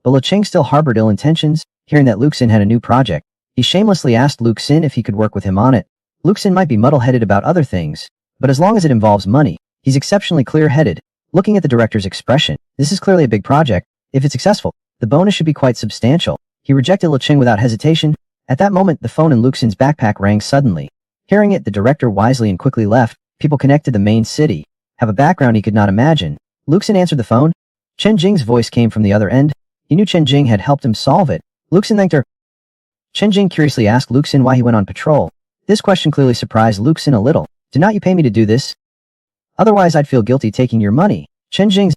But Lo Cheng still harbored ill intentions. Hearing that Luke Xin had a new project, he shamelessly asked Luke Xin if he could work with him on it. Luke Xin might be muddle-headed about other things, but as long as it involves money, he's exceptionally clear-headed. Looking at the director's expression, this is clearly a big project. If it's successful, the bonus should be quite substantial. He rejected Lo Cheng without hesitation. At that moment, the phone in Luke Xin's backpack rang suddenly. Hearing it, the director wisely and quickly left. People connected to the main city have a background he could not imagine. Luke Xin answered the phone. Chen Jing's voice came from the other end. He knew Chen Jing had helped him solve it. Luke Xin thanked her. Chen Jing curiously asked Luke Xin why he went on patrol. This question clearly surprised Luke Xin a little. "Do not you pay me to do this? Otherwise I'd feel guilty taking your money." Chen Jing,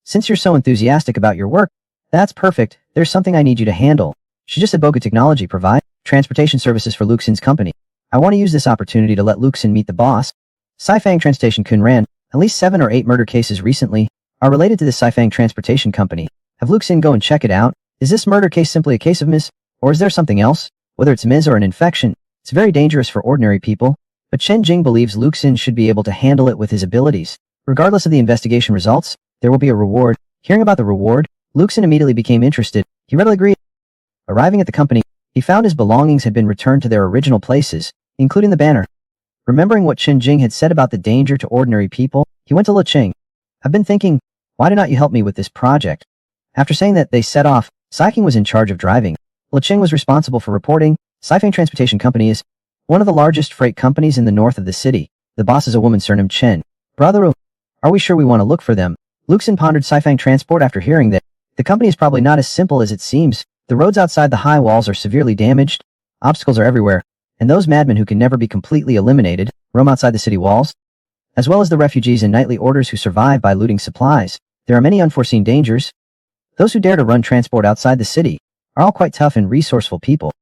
"Since you're so enthusiastic about your work, that's perfect. There's something I need you to handle." She just said Boga Technology provide transportation services for Luke Xin's company. I want to use this opportunity to let Luke Xin meet the boss. Saifang Transportation Kun ran at least 7 or 8 murder cases recently are related to the Saifang Transportation Company. Have Luke Xin go and check it out. Is this murder case simply a case of mis, or is there something else? Whether it's mis or an infection, it's very dangerous for ordinary people. But Chen Jing believes Luke Xin should be able to handle it with his abilities. Regardless of the investigation results, there will be a reward. Hearing about the reward, Luke Xin immediately became interested. He readily agreed. Arriving at the company, he found his belongings had been returned to their original places, including the banner. Remembering what Chen Jing had said about the danger to ordinary people, he went to Le Cheng. "I've been thinking, why do not you help me with this project?" After saying that, they set off. Saiking was in charge of driving. Le Cheng was responsible for reporting. Saifang Transportation Company is one of the largest freight companies in the north of the city. The boss is a woman surnamed Chen. "Brother, are we sure we want to look for them?" Luke Xin pondered Saifang Transport after hearing that. The company is probably not as simple as it seems. The roads outside the high walls are severely damaged. Obstacles are everywhere. And those madmen who can never be completely eliminated roam outside the city walls, as well as the refugees and nightly orders who survive by looting supplies. There are many unforeseen dangers. Those who dare to run transport outside the city are all quite tough and resourceful people.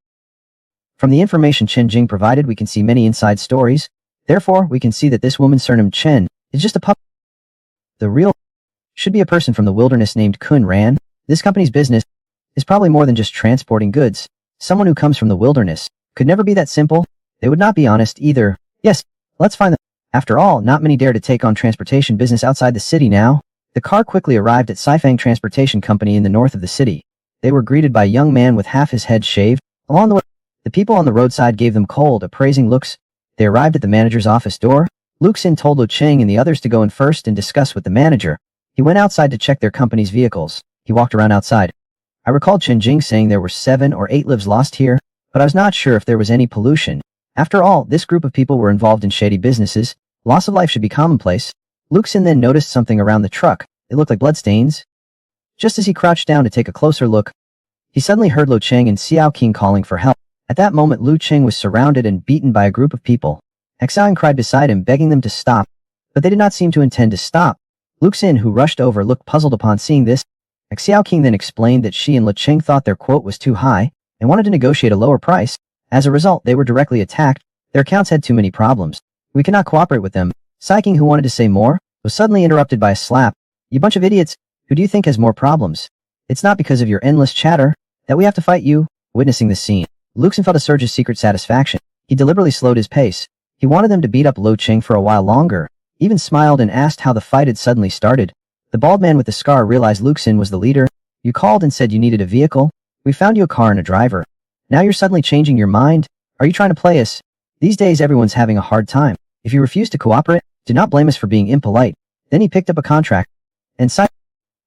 From the information Chen Jing provided, we can see many inside stories. Therefore, we can see that this woman surnamed Chen is just a pup. The real should be a person from the wilderness named Kun Ran. This company's business is probably more than just transporting goods. Someone who comes from the wilderness could never be that simple. They would not be honest either. Yes, let's find them. After all, not many dare to take on transportation business outside the city now. The car quickly arrived at Saifang Transportation Company in the north of the city. They were greeted by a young man with half his head shaved. Along the way, the people on the roadside gave them cold, appraising looks. They arrived at the manager's office door. Luke Sin told Lo Cheng and the others to go in first and discuss with the manager. He went outside to check their company's vehicles. He walked around outside. I recalled Chen Jing saying there were 7 or 8 lives lost here, but I was not sure if there was any pollution. After all, this group of people were involved in shady businesses. Loss of life should be commonplace. Luke Sin then noticed something around the truck. It looked like bloodstains. Just as he crouched down to take a closer look, he suddenly heard Lo Cheng and Xiao Qing calling for help. At that moment, Lu Cheng was surrounded and beaten by a group of people. Xiao Qing cried beside him, begging them to stop, but they did not seem to intend to stop. Luke Sin, who rushed over, looked puzzled upon seeing this. Xiao Qing then explained that she and Lo Cheng thought their quote was too high and wanted to negotiate a lower price. As a result, they were directly attacked. Their accounts had too many problems. We cannot cooperate with them. Sai Qing, who wanted to say more, was suddenly interrupted by a slap. You bunch of idiots. Who do you think has more problems? It's not because of your endless chatter that we have to fight you. Witnessing this scene, Luke Sin felt a surge of secret satisfaction. He deliberately slowed his pace. He wanted them to beat up Lo Cheng for a while longer, even smiled and asked how the fight had suddenly started. The bald man with the scar realized Luke Sin was the leader. You called and said you needed a vehicle. We found you a car and a driver. Now you're suddenly changing your mind. Are you trying to play us? These days everyone's having a hard time. If you refuse to cooperate, do not blame us for being impolite. Then he picked up a contract and signed.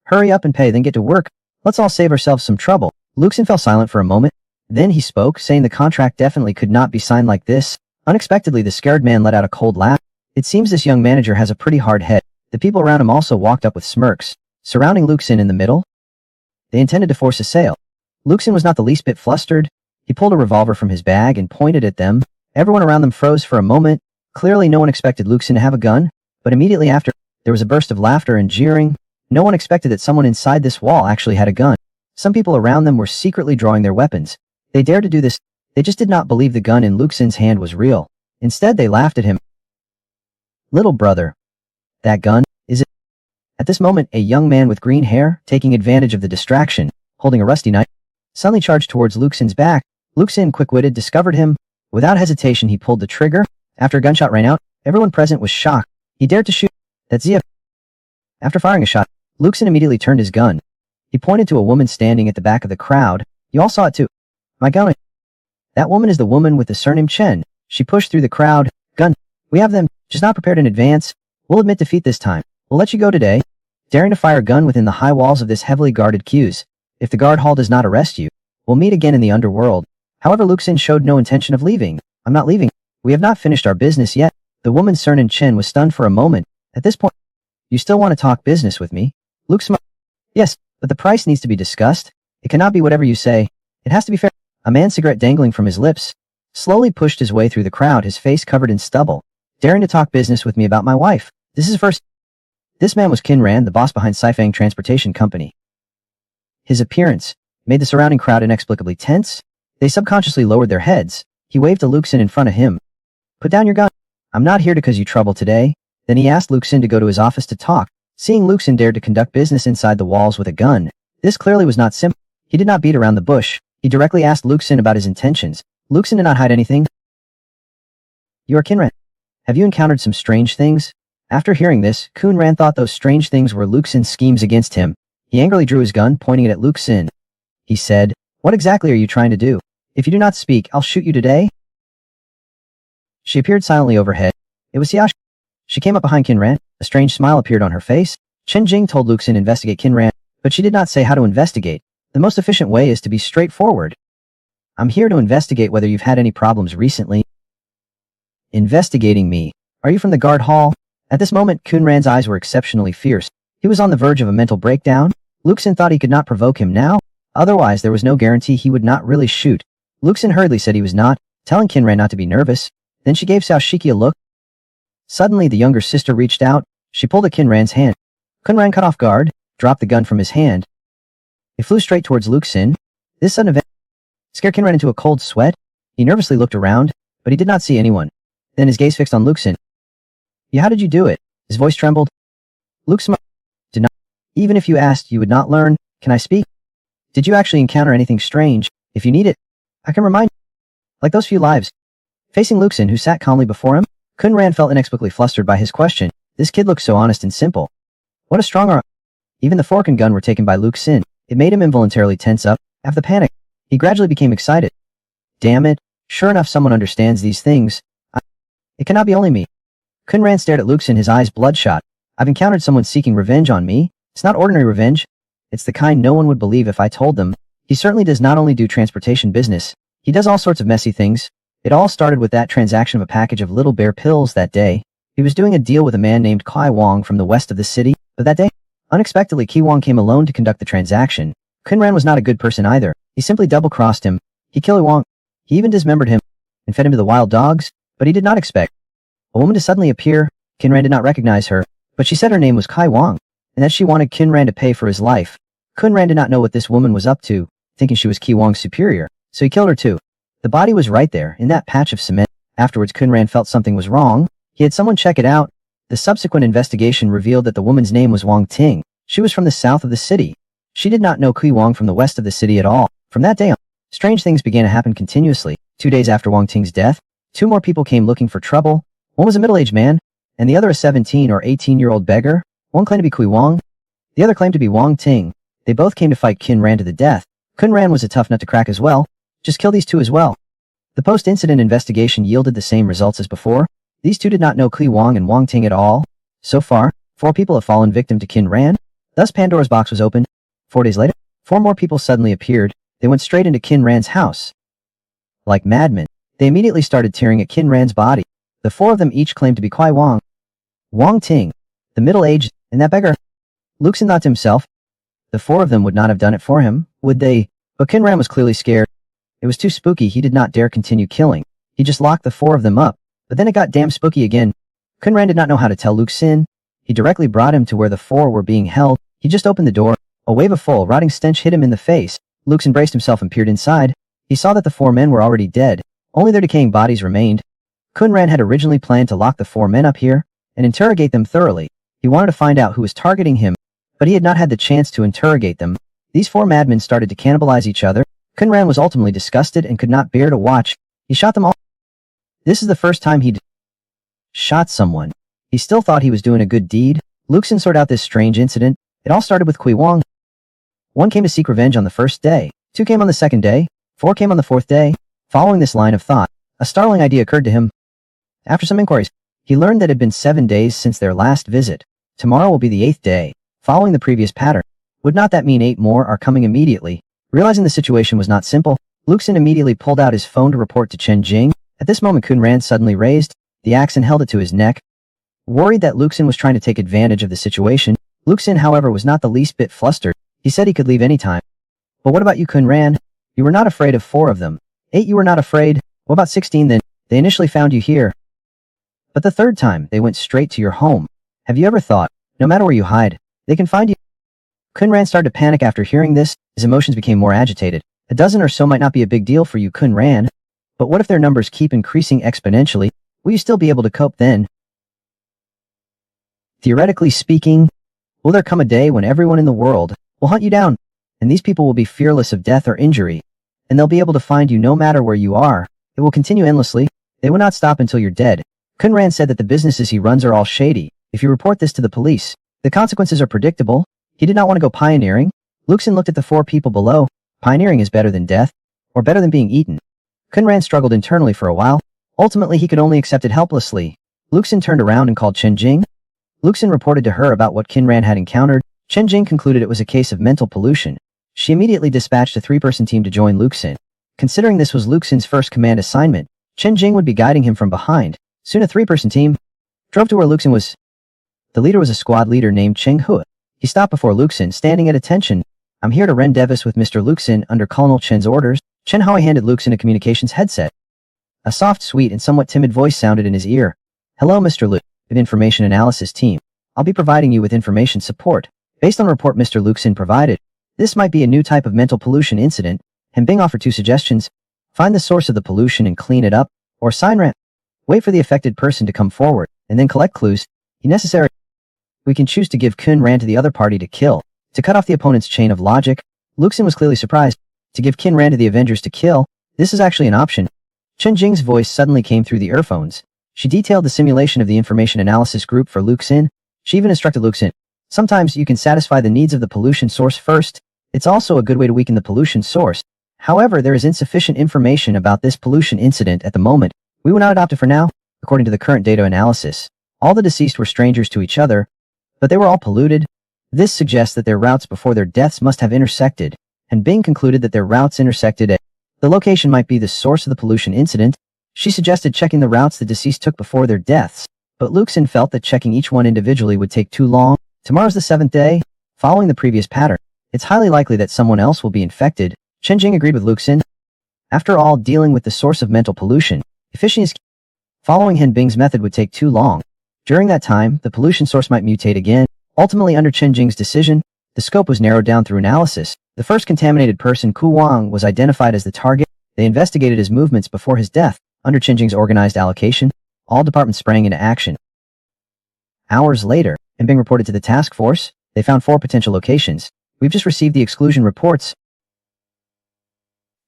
Hurry up and pay, then get to work. Let's all save ourselves some trouble. Luke Sin fell silent for a moment. Then he spoke, saying the contract definitely could not be signed like this. Unexpectedly, the scared man let out a cold laugh. It seems this young manager has a pretty hard head. The people around him also walked up with smirks, surrounding Luke Sin in the middle. They intended to force a sale. Luke Sin was not the least bit flustered. He pulled a revolver from his bag and pointed at them. Everyone around them froze for a moment. Clearly no one expected Luke Sin to have a gun, but immediately after, there was a burst of laughter and jeering. No one expected that someone inside this wall actually had a gun. Some people around them were secretly drawing their weapons. They dared to do this. They just did not believe the gun in Luke Sin's hand was real. Instead, they laughed at him. Little brother. That gun, is it? At this moment, a young man with green hair, taking advantage of the distraction, holding a rusty knife, suddenly charged towards Luke Sin's back. Luke Sin, quick-witted, discovered him. Without hesitation, he pulled the trigger. After a gunshot rang out, everyone present was shocked. He dared to shoot. That's Zia. After firing a shot, Luke Sin immediately turned his gun. He pointed to a woman standing at the back of the crowd. You all saw it too. My gun. That woman is the woman with the surname Chen. She pushed through the crowd. Gun. We have them, just not prepared in advance. We'll admit defeat this time. We'll let you go today. Daring to fire a gun within the high walls of this heavily guarded queues. If the guard hall does not arrest you, we'll meet again in the underworld. However, Luke Sin showed no intention of leaving. I'm not leaving. We have not finished our business yet. The woman's surname Chen was stunned for a moment. At this point, you still want to talk business with me? Luke smiled. Yes, but the price needs to be discussed. It cannot be whatever you say. It has to be fair. A man, cigarette dangling from his lips, slowly pushed his way through the crowd, his face covered in stubble. Daring to talk business with me about my wife. This is first. This man was Qin Ran, the boss behind Saifang Transportation Company. His appearance made the surrounding crowd inexplicably tense. They subconsciously lowered their heads. He waved to Luke Sin in front of him. Put down your gun. I'm not here to cause you trouble today. Then he asked Luke Sin to go to his office to talk. Seeing Luke Sin dared to conduct business inside the walls with a gun, this clearly was not simple. He did not beat around the bush. He directly asked Luke Sin about his intentions. Luke Sin did not hide anything. You are Qin Ran. Have you encountered some strange things? After hearing this, Qin Ran thought those strange things were Luke Sin's schemes against him. He angrily drew his gun, pointing it at Luke Sin. He said, What exactly are you trying to do? If you do not speak, I'll shoot you today. She appeared silently overhead. It was Xiao. She came up behind Qin Ran. A strange smile appeared on her face. Chen Jing told Luke Sin to investigate Qin Ran, but she did not say how to investigate. The most efficient way is to be straightforward. I'm here to investigate whether you've had any problems recently. Investigating me. Are you from the guard hall? At this moment, Qin Ran's eyes were exceptionally fierce. He was on the verge of a mental breakdown. Luke Sin thought he could not provoke him now. Otherwise, there was no guarantee he would not really shoot. Luke Sin hurriedly said he was not, telling Qin Ran not to be nervous. Then she gave Xiao Shiki a look. Suddenly, the younger sister reached out. She pulled at Qin Ran's hand. Qin Ran, caught off guard, dropped the gun from his hand. It flew straight towards Luke Sin. This sudden event scared Qin Ran into a cold sweat. He nervously looked around, but he did not see anyone. Then his gaze fixed on Luke Sin. Yeah, how did you do it? His voice trembled. Luke smiled. Did not. Even if you asked, you would not learn. Can I speak? Did you actually encounter anything strange? If you need it, I can remind you. Like those few lives. Facing Luke Sin, who sat calmly before him, Qin Ran felt inexplicably flustered by his question. This kid looked so honest and simple. What a strong arm. Even the fork and gun were taken by Luke Sin. It made him involuntarily tense up. After the panic, he gradually became excited. Damn it, sure enough someone understands these things. It cannot be only me. Kunran stared at Luxin, his eyes bloodshot. I've encountered someone seeking revenge on me. It's not ordinary revenge. It's the kind no one would believe if I told them. He certainly does not only do transportation business. He does all sorts of messy things. It all started with that transaction of a package of Little Bear pills that day. He was doing a deal with a man named Kai Wong from the west of the city, but that day, unexpectedly Ki Wong came alone to conduct the transaction. Kunran was not a good person either. He simply double-crossed him. He killed Wong. He even dismembered him and fed him to the wild dogs, but he did not expect a woman to suddenly appear. Kunran did not recognize her, but she said her name was Kai Wong, and that she wanted Kunran to pay for his life. Kunran did not know what this woman was up to, thinking she was Ki Wong's superior, so he killed her too. The body was right there, in that patch of cement. Afterwards Kunran felt something was wrong. He had someone check it out. The subsequent investigation revealed that the woman's name was Wong Ting. She was from the south of the city. She did not know Ki Wong from the west of the city at all. From that day on, strange things began to happen continuously. 2 days after Wong Ting's death, 2 more people came looking for trouble. One was a middle-aged man, and the other a 17 or 18-year-old beggar. One claimed to be Ki Wong. The other claimed to be Wong Ting. They both came to fight Kunran to the death. Kunran was a tough nut to crack as well. Just kill these 2 as well. The post-incident investigation yielded the same results as before. These 2 did not know Ki Wong and Wong Ting at all. So far, 4 people have fallen victim to Kunran. Thus Pandora's box was opened. 4 days later, 4 more people suddenly appeared. They went straight into Kunran's house. Like madmen, they immediately started tearing at Kunran's body. The 4 of them each claimed to be Kai Wong, Wong Ting, the middle-aged, and that beggar. Luxin thought to himself, the 4 of them would not have done it for him, would they? But Kunran was clearly scared. It was too spooky. He did not dare continue killing. He just locked the 4 of them up. But then it got damn spooky again. Kunran did not know how to tell Luxin. He directly brought him to where the 4 were being held. He just opened the door. A wave of full, rotting stench hit him in the face. Luxin braced himself and peered inside. He saw that the 4 men were already dead. Only their decaying bodies remained. Kunran had originally planned to lock the 4 men up here and interrogate them thoroughly. He wanted to find out who was targeting him, but he had not had the chance to interrogate them. These 4 madmen started to cannibalize each other. Kunran was ultimately disgusted and could not bear to watch. He shot them all. This is the first time he'd shot someone. He still thought he was doing a good deed. Luxin sorted out this strange incident. It all started with Ki Wong. 1 came to seek revenge on the first day. 2 came on the second day. 4 came on the 4th day. Following this line of thought, a startling idea occurred to him. After some inquiries, he learned that it had been 7 days since their last visit. Tomorrow will be the 8th day, following the previous pattern. Would not that mean 8 more are coming immediately? Realizing the situation was not simple, Luxin immediately pulled out his phone to report to Chen Jing. At this moment Kunran suddenly raised the axe and held it to his neck. Worried that Luxin was trying to take advantage of the situation, Luxin however was not the least bit flustered. He said he could leave any time. But what about you, Kunran? You were not afraid of 4 of them. 8 you were not afraid. What about 16 then? They initially found you here. But the 3rd time, they went straight to your home. Have you ever thought, no matter where you hide, they can find you? Kunran started to panic after hearing this. His emotions became more agitated. A dozen or so might not be a big deal for you, Kunran. But what if their numbers keep increasing exponentially? Will you still be able to cope then? Theoretically speaking, will there come a day when everyone in the world will hunt you down, and these people will be fearless of death or injury, and they'll be able to find you no matter where you are? It will continue endlessly. They will not stop until you're dead. Kunran said that the businesses he runs are all shady. If you report this to the police, the consequences are predictable. He did not want to go pioneering. Luxin looked at the 4 people below. Pioneering is better than death, or better than being eaten. Kunran struggled internally for a while. Ultimately, he could only accept it helplessly. Luxin turned around and called Chen Jing. Luxin reported to her about what Kunran had encountered. Chen Jing concluded it was a case of mental pollution. She immediately dispatched a 3-person team to join Luxin. Considering this was Luxin's first command assignment, Chen Jing would be guiding him from behind. Soon a 3-person team drove to where Luxin was. The leader was a squad leader named Cheng Hu. He stopped before Luxin, standing at attention. I'm here to rendezvous with Mr. Luxin under Colonel Chen's orders. Chen Hui handed Luxin a communications headset. A soft, sweet, and somewhat timid voice sounded in his ear. Hello, Mr. Lu, of Information Analysis Team. I'll be providing you with information support. Based on the report Mr. Luxin provided, this might be a new type of mental pollution incident. Han Bing offered 2 suggestions. Find the source of the pollution and clean it up, or sign ran. Wait for the affected person to come forward, and then collect clues. If necessary, we can choose to give Kunran to the other party to kill, to cut off the opponent's chain of logic. Luxin was clearly surprised. To give Kunran to the Avengers to kill, this is actually an option. Chen Jing's voice suddenly came through the earphones. She detailed the simulation of the information analysis group for Luxin. She even instructed Luxin. Sometimes you can satisfy the needs of the pollution source first, It's also a good way to weaken the pollution source. However, there is insufficient information about this pollution incident at the moment. We will not adopt it for now. According to the current data analysis, all the deceased were strangers to each other, but they were all polluted. This suggests that their routes before their deaths must have intersected, and Bing concluded that their routes intersected at the location might be the source of the pollution incident. She suggested checking the routes the deceased took before their deaths, but Luxin felt that checking each one individually would take too long. Tomorrow's the 7th day. Following the previous pattern, it's highly likely that someone else will be infected. Chen Jing agreed with Luxin. After all, dealing with the source of mental pollution, efficiency is key. Following Han Bing's method would take too long. During that time, the pollution source might mutate again. Ultimately, under Chen Jing's decision, the scope was narrowed down through analysis. The first contaminated person, Ku Wang, was identified as the target. They investigated his movements before his death. Under Chen Jing's organized allocation, all departments sprang into action. Hours later, Han Bing reported to the task force. They found 4 potential locations. We've just received the exclusion reports.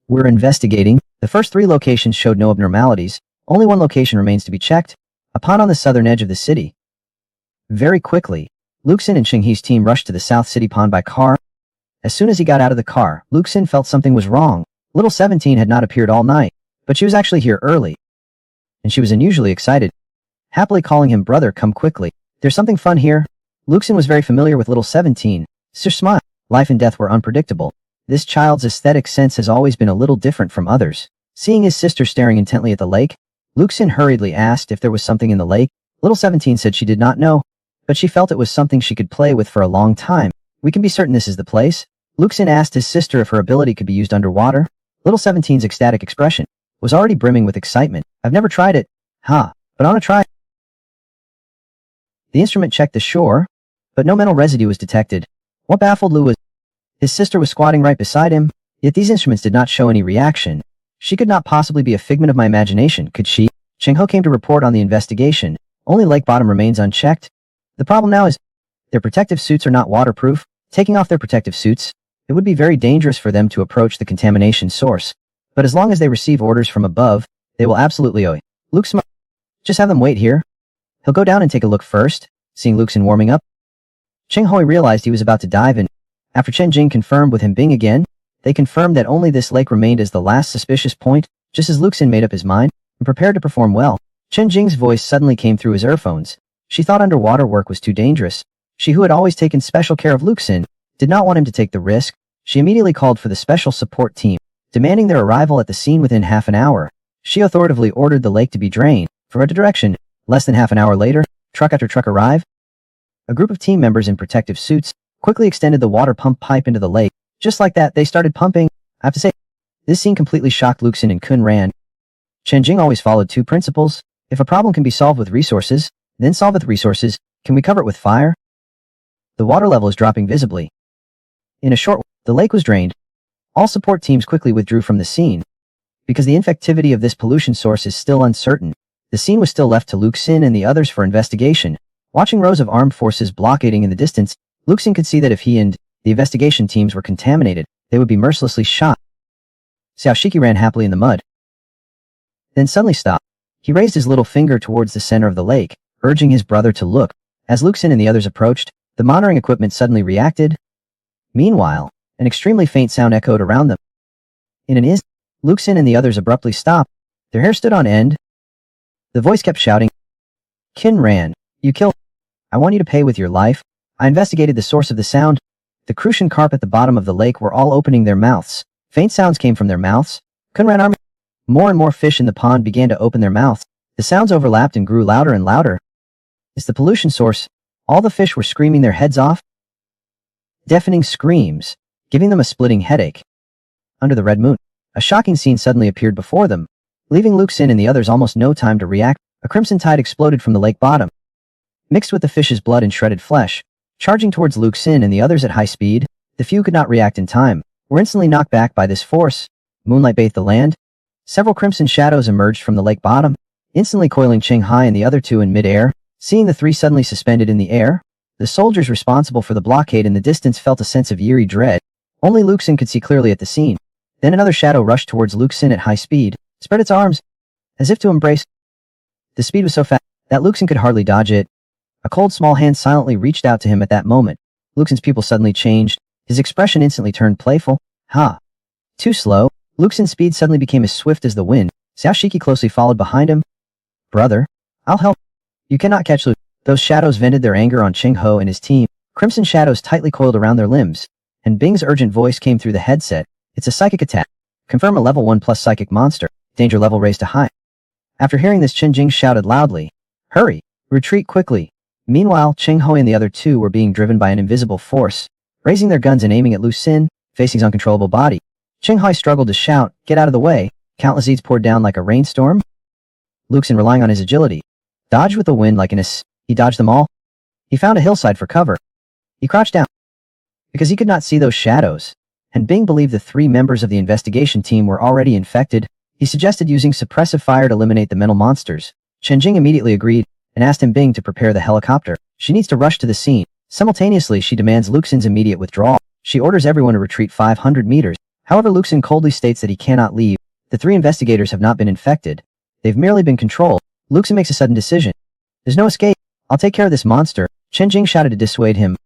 We're investigating. The first 3 locations showed no abnormalities. Only 1 location remains to be checked. A pond on the southern edge of the city. Very quickly, Luxin and Xinghe's team rushed to the South City pond by car. As soon as he got out of the car, Luxin felt something was wrong. Little 17 had not appeared all night, but she was actually here early. And she was unusually excited. Happily calling him brother, come quickly. There's something fun here. Luxin was very familiar with little 17. Sister smiled. Life and death were unpredictable. This child's aesthetic sense has always been a little different from others. Seeing his sister staring intently at the lake, Luxin hurriedly asked if there was something in the lake. Little 17 said she did not know, but she felt it was something she could play with for a long time. We can be certain this is the place. Luxin asked his sister if her ability could be used underwater. Little 17's ecstatic expression was already brimming with excitement. I've never tried it. But I want to try. The instrument checked the shore, but no mental residue was detected. What baffled Lu was his sister was squatting right beside him, yet these instruments did not show any reaction. She could not possibly be a figment of my imagination, could she? Cheng Ho came to report on the investigation. Only lake bottom remains unchecked. The problem now is their protective suits are not waterproof. Taking off their protective suits, it would be very dangerous for them to approach the contamination source. But as long as they receive orders from above, they will absolutely obey. Luke smiled. Just have them wait here. He'll go down and take a look first. Seeing Luxin warming up, Cheng Hui realized he was about to dive in. After Chen Jing confirmed with him Bing again, they confirmed that only this lake remained as the last suspicious point. Just as Luxin made up his mind and prepared to perform well, Chen Jing's voice suddenly came through his earphones. She thought underwater work was too dangerous. She, who had always taken special care of Luxin, did not want him to take the risk. She immediately called for the special support team, demanding their arrival at the scene within half an hour. She authoritatively ordered the lake to be drained from a direction. Less than half an hour later, truck after truck arrived. A group of team members in protective suits quickly extended the water pump pipe into the lake. Just like that, they started pumping. I have to say, this scene completely shocked Luxin and Kun Ran. Chen Jing always followed 2 principles. If a problem can be solved with resources, then solve with resources. Can we cover it with fire? The water level is dropping visibly. In a short while, the lake was drained. All support teams quickly withdrew from the scene. Because the infectivity of this pollution source is still uncertain, the scene was still left to Luxin and the others for investigation. Watching rows of armed forces blockading in the distance, Luxin could see that if he and the investigation teams were contaminated, they would be mercilessly shot. Xiao Shiki ran happily in the mud, then suddenly stopped. He raised his little finger towards the center of the lake, urging his brother to look. As Luxin and the others approached, the monitoring equipment suddenly reacted. Meanwhile, an extremely faint sound echoed around them. In an instant, Luxin and the others abruptly stopped. Their hair stood on end. The voice kept shouting, Qin Ran, you killed. I want you to pay with your life. I investigated the source of the sound. The crucian carp at the bottom of the lake were all opening their mouths. Faint sounds came from their mouths. Qin Ran army. More and more fish in the pond began to open their mouths. The sounds overlapped and grew louder and louder. It's the pollution source. All the fish were screaming their heads off. Deafening screams, giving them a splitting headache. Under the red moon, a shocking scene suddenly appeared before them, leaving Luxin and the others almost no time to react. A crimson tide exploded from the lake bottom, mixed with the fish's blood and shredded flesh. Charging towards Luxin and the others at high speed, the few could not react in time, were instantly knocked back by this force. Moonlight bathed the land. Several crimson shadows emerged from the lake bottom, instantly coiling Cheng Hai and the other 2 in mid-air. Seeing the 3 suddenly suspended in the air, the soldiers responsible for the blockade in the distance felt a sense of eerie dread. Only Luxin could see clearly at the scene. Then another shadow rushed towards Luxin at high speed, spread its arms, as if to embrace. The speed was so fast that Luxin could hardly dodge it. A cold small hand silently reached out to him at that moment. Luxin's pupil suddenly changed. His expression instantly turned playful. Ha! Too slow. Luxin's speed suddenly became as swift as the wind. Xiao Shiki closely followed behind him. Brother, I'll help. You cannot catch Luxin. Those shadows vented their anger on Ching Ho and his team. Crimson shadows tightly coiled around their limbs. And Bing's urgent voice came through the headset. It's a psychic attack. Confirm a level 1+ psychic monster. Danger level raised to high. After hearing this, Chen Jing shouted loudly. Hurry! Retreat quickly! Meanwhile, Ching Ho and the other two were being driven by an invisible force. Raising their guns and aiming at Lu Xin, facing his uncontrollable body. Ching Hai struggled to shout, get out of the way. Countless Z's poured down like a rainstorm. Luxin, relying on his agility, dodged with the wind like he dodged them all. He found a hillside for cover. He crouched down because he could not see those shadows. And Bing believed the 3 members of the investigation team were already infected. He suggested using suppressive fire to eliminate the mental monsters. Chen Jing immediately agreed and asked him Bing to prepare the helicopter. She needs to rush to the scene. Simultaneously, she demands Luxin's immediate withdrawal. She orders everyone to retreat 500 meters. However, Luxin coldly states that he cannot leave. The 3 investigators have not been infected. They've merely been controlled. Luxin makes a sudden decision. There's no escape. I'll take care of this monster. Chen Jing shouted to dissuade him.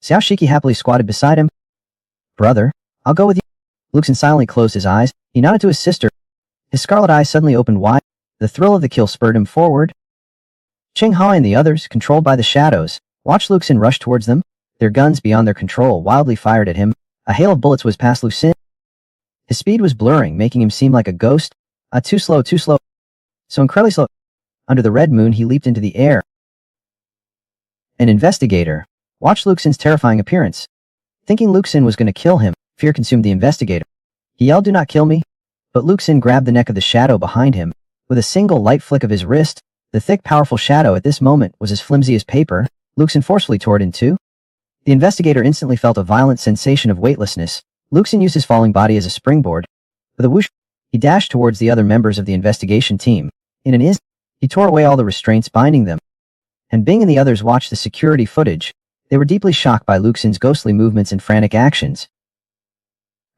Xiao Shiki happily squatted beside him. Brother, I'll go with you. Luxin silently closed his eyes. He nodded to his sister. His scarlet eyes suddenly opened wide. The thrill of the kill spurred him forward. Ching Hai and the others, controlled by the shadows, watched Luxin rush towards them. Their guns beyond their control wildly fired at him. A hail of bullets was past Luxin. His speed was blurring, making him seem like a ghost. Too slow. So incredibly slow. Under the red moon, he leaped into the air. An investigator watched Luxin's terrifying appearance. Thinking Luxin was going to kill him, fear consumed the investigator. He yelled, do not kill me. But Luxin grabbed the neck of the shadow behind him. With a single light flick of his wrist, the thick, powerful shadow at this moment was as flimsy as paper. Luxin forcefully tore it in two. The investigator instantly felt a violent sensation of weightlessness. Luxin used his falling body as a springboard. With a whoosh, he dashed towards the other members of the investigation team. In an instant, he tore away all the restraints binding them. And Bing and the others watched the security footage. They were deeply shocked by Luxin's ghostly movements and frantic actions.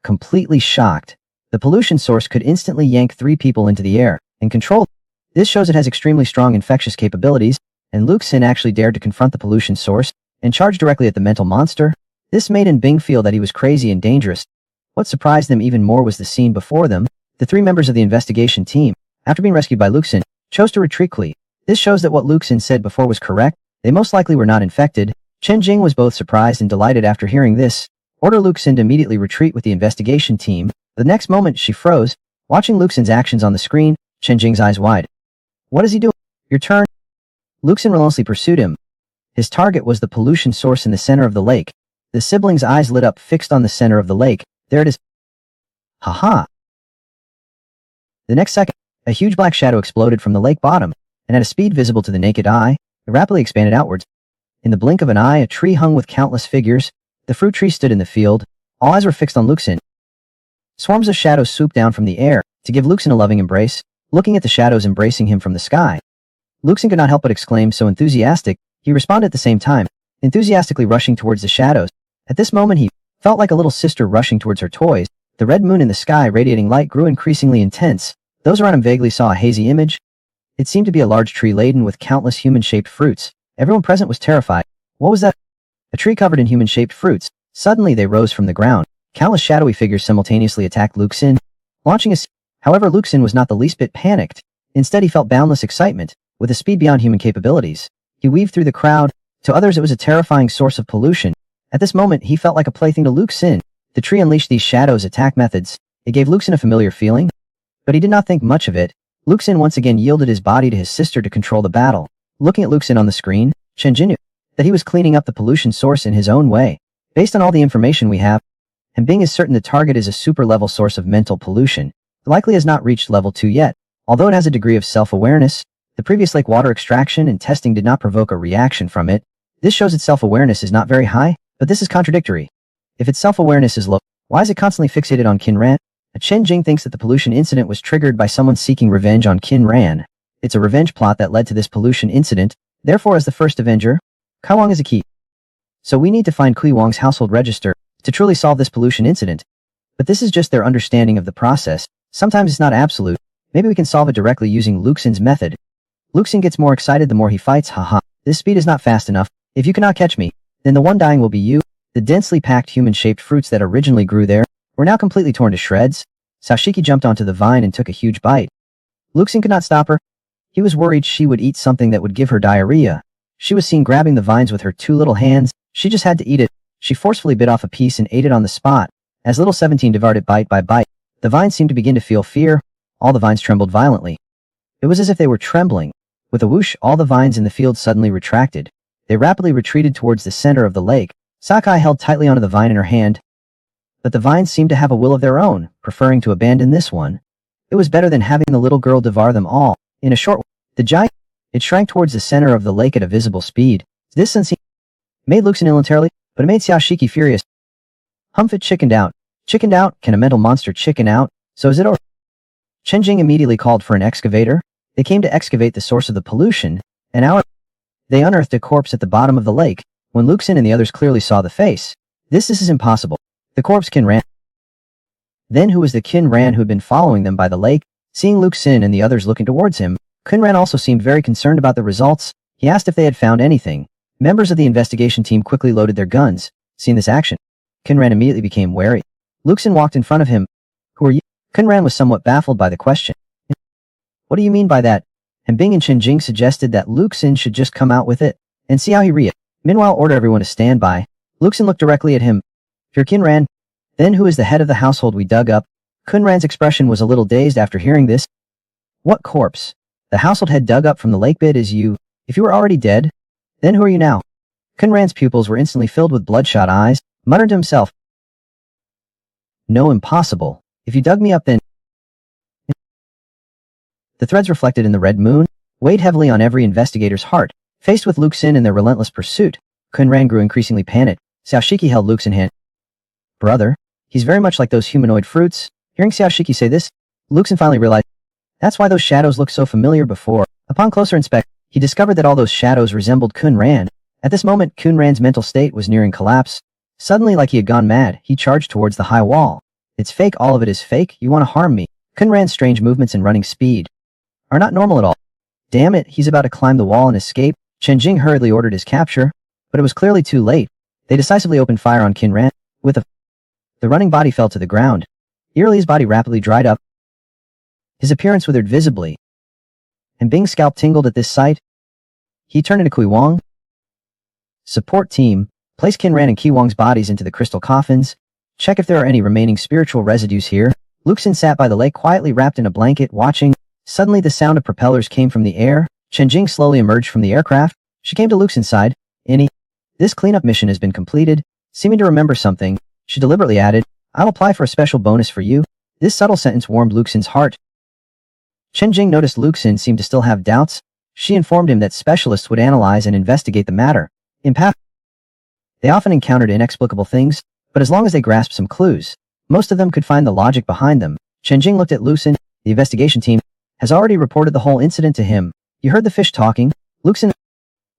Completely shocked. The pollution source could instantly yank 3 people into the air and control them. This shows it has extremely strong infectious capabilities, and Luxin actually dared to confront the pollution source and charge directly at the mental monster. This made Bing feel that he was crazy and dangerous. What surprised them even more was the scene before them. The 3 members of the investigation team, after being rescued by Luxin, chose to retreat quickly. This shows that what Luxin said before was correct. They most likely were not infected. Chen Jing was both surprised and delighted after hearing this. Order Luxin to immediately retreat with the investigation team. The next moment, she froze. Watching Luxin's actions on the screen, Chen Jing's eyes wide. What is he doing? Your turn. Luxin relentlessly pursued him. His target was the pollution source in the center of the lake. The siblings' eyes lit up, fixed on the center of the lake. There it is. Haha. The next second, a huge black shadow exploded from the lake bottom, and at a speed visible to the naked eye, it rapidly expanded outwards. In the blink of an eye, a tree hung with countless figures. The fruit tree stood in the field. All eyes were fixed on Luxin. Swarms of shadows swooped down from the air to give Luxin a loving embrace. Looking at the shadows embracing him from the sky, Luxin could not help but exclaim, so enthusiastic. He responded at the same time, enthusiastically rushing towards the shadows. At this moment, he felt like a little sister rushing towards her toys. The red moon in the sky radiating light grew increasingly intense. Those around him vaguely saw a hazy image. It seemed to be a large tree laden with countless human-shaped fruits. Everyone present was terrified. What was that? A tree covered in human-shaped fruits. Suddenly they rose from the ground. Countless shadowy figures simultaneously attacked Luxin, launching a... However, Luxin was not the least bit panicked. Instead, he felt boundless excitement. With a speed beyond human capabilities, he weaved through the crowd. To others, it was a terrifying source of pollution. At this moment, he felt like a plaything to Luxin. The tree unleashed these shadows' attack methods. It gave Luxin a familiar feeling, but he did not think much of it. Luxin once again yielded his body to his sister to control the battle. Looking at Luxin on the screen, Chen Jin knew that he was cleaning up the pollution source in his own way. Based on all the information we have, and Bing is certain the target is a super-level source of mental pollution. It likely has not reached level 2 yet. Although it has a degree of self-awareness, the previous lake water extraction and testing did not provoke a reaction from it. This shows its self-awareness is not very high, but this is contradictory. If its self-awareness is low, why is it constantly fixated on Qin Ran? Chen Jing thinks that the pollution incident was triggered by someone seeking revenge on Qin Ran. It's a revenge plot that led to this pollution incident. Therefore, as the first Avenger, Kai Wang is a key. So we need to find Kui Wang's household register to truly solve this pollution incident. But this is just their understanding of the process. Sometimes it's not absolute. Maybe we can solve it directly using Luxin's method. Luxin gets more excited the more he fights. Haha. This speed is not fast enough. If you cannot catch me, then the one dying will be you. The densely packed human-shaped fruits that originally grew there were now completely torn to shreds. Sashiki jumped onto the vine and took a huge bite. Luxin could not stop her. He was worried she would eat something that would give her diarrhea. She was seen grabbing the vines with her two little hands. She just had to eat it. She forcefully bit off a piece and ate it on the spot. As little 17 devoured it bite by bite, the vines seemed to begin to feel fear. All the vines trembled violently. It was as if they were trembling. With a whoosh, all the vines in the field suddenly retracted. They rapidly retreated towards the center of the lake. Sakai held tightly onto the vine in her hand, but the vines seemed to have a will of their own, preferring to abandon this one. It was better than having the little girl devour them all. In a short while, the giant, it shrank towards the center of the lake at a visible speed. This sensation made Luxin ill entirely, but it made Sashiki furious. Humfit chickened out. Chickened out? Can a mental monster chicken out? So is it over? Chenjing immediately called for an excavator. They came to excavate the source of the pollution. An hour they unearthed a corpse at the bottom of the lake. When Luxin and the others clearly saw the face, this is impossible. The corpse Qin ran. Then who was the Qin Ran who had been following them by the lake? Seeing Luxin and the others looking towards him, Qin Ran also seemed very concerned about the results. He asked if they had found anything. Members of the investigation team quickly loaded their guns. Seeing this action, Qin Ran immediately became wary. Luxin walked in front of him. Who are you? Qin Ran was somewhat baffled by the question. What do you mean by that? And Bing and Chenjing suggested that Luxin should just come out with it and see how he reacts. Meanwhile, order everyone to stand by. Luxin looked directly at him. If you're Qin Ran, then who is the head of the household we dug up? Qin Ran's expression was a little dazed after hearing this. What corpse? The household head dug up from the lake bed is you. If you were already dead, then who are you now? Qin Ran's pupils were instantly filled with bloodshot eyes, muttered to himself. No, impossible. If you dug me up then... The threads reflected in the red moon weighed heavily on every investigator's heart. Faced with Luxin and their relentless pursuit, Qin Ran grew increasingly panicked. Xiaoshiki held Luxin hand. Brother, he's very much like those humanoid fruits. Hearing Xiaoshiki say this, Luxin finally realized that's why those shadows looked so familiar before. Upon closer inspection, he discovered that all those shadows resembled Qin Ran. At this moment, Qin Ran's mental state was nearing collapse. Suddenly, like he had gone mad, he charged towards the high wall. It's fake, all of it is fake, you want to harm me. Qin Ran's strange movements and running speed are not normal at all. Damn it, he's about to climb the wall and escape. Chenjing hurriedly ordered his capture, but it was clearly too late. They decisively opened fire on Qin Ran. The running body fell to the ground. Eerily, his body rapidly dried up. His appearance withered visibly, and Bing's scalp tingled at this sight. He turned into Kui Wong. Support team, place Qin Ran and Ki Wong's bodies into the crystal coffins. Check if there are any remaining spiritual residues here. Luxin sat by the lake quietly wrapped in a blanket, watching. Suddenly the sound of propellers came from the air. Chenjing slowly emerged from the aircraft. She came to Luxin's side. This cleanup mission has been completed. Seeming to remember something, she deliberately added, I'll apply for a special bonus for you. This subtle sentence warmed Luxin's heart. Chenjing noticed Luxin seemed to still have doubts. She informed him that specialists would analyze and investigate the matter. In past, they often encountered inexplicable things, but as long as they grasped some clues, most of them could find the logic behind them. Chenjing looked at Luxin. The investigation team has already reported the whole incident to him. You heard the fish talking? Luxin.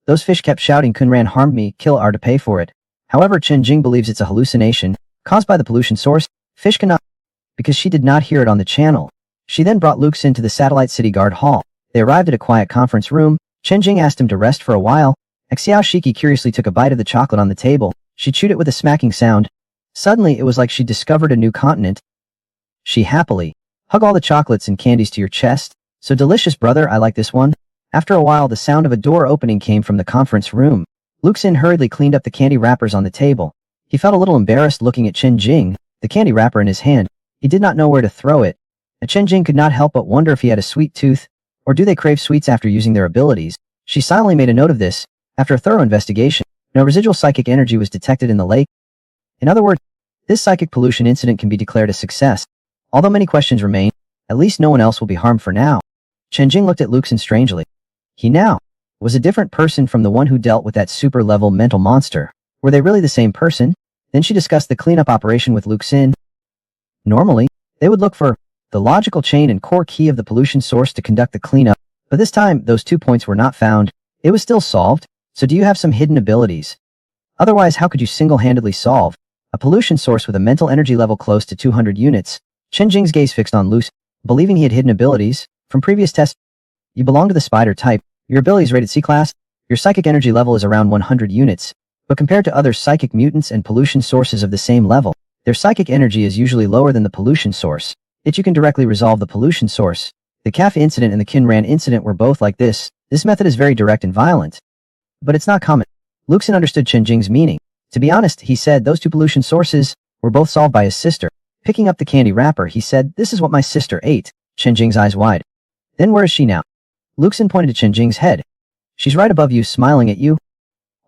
Those fish kept shouting, Qin Ran harmed me, kill R to pay for it. However, Chenjing believes it's a hallucination, caused by the pollution source. Fish cannot, because she did not hear it on the channel. She then brought Luxin to the satellite city guard hall. They arrived at a quiet conference room. Chenjing asked him to rest for a while. Xiaoshiki curiously took a bite of the chocolate on the table. She chewed it with a smacking sound. Suddenly, it was like she discovered a new continent. She happily hug all the chocolates and candies to your chest. So delicious, brother, I like this one. After a while, the sound of a door opening came from the conference room. Luxin hurriedly cleaned up the candy wrappers on the table. He felt a little embarrassed looking at Chenjing, the candy wrapper in his hand. He did not know where to throw it. And Chenjing could not help but wonder if he had a sweet tooth, or do they crave sweets after using their abilities. She silently made a note of this. After a thorough investigation, no residual psychic energy was detected in the lake. In other words, this psychic pollution incident can be declared a success. Although many questions remain, at least no one else will be harmed for now. Chenjing looked at Luxin strangely. He now was a different person from the one who dealt with that super-level mental monster. Were they really the same person? Then she discussed the cleanup operation with Luxin. Normally, they would look for the logical chain and core key of the pollution source to conduct the cleanup, but this time, those 2 points were not found. It was still solved. So do you have some hidden abilities? Otherwise, how could you single-handedly solve a pollution source with a mental energy level close to 200 units? Chenjing's gaze fixed on Luxin, believing he had hidden abilities. From previous tests, you belong to the spider type. Your ability is rated C class. Your psychic energy level is around 100 units. But but compared to other psychic mutants and pollution sources of the same level, their psychic energy is usually lower than the pollution source. Yet you can directly resolve the pollution source. The Cafe incident and the Kinran incident were both like this. This method is very direct and violent. But it's not common. Luxin understood Chen Jing's meaning. To be honest, he said those two pollution sources were both solved by his sister. Picking up the candy wrapper, he said, "This is what my sister ate." Chen Jing's eyes wide. "Then where is she now?" Luxin pointed to Chen Jing's head. "She's right above you, smiling at you."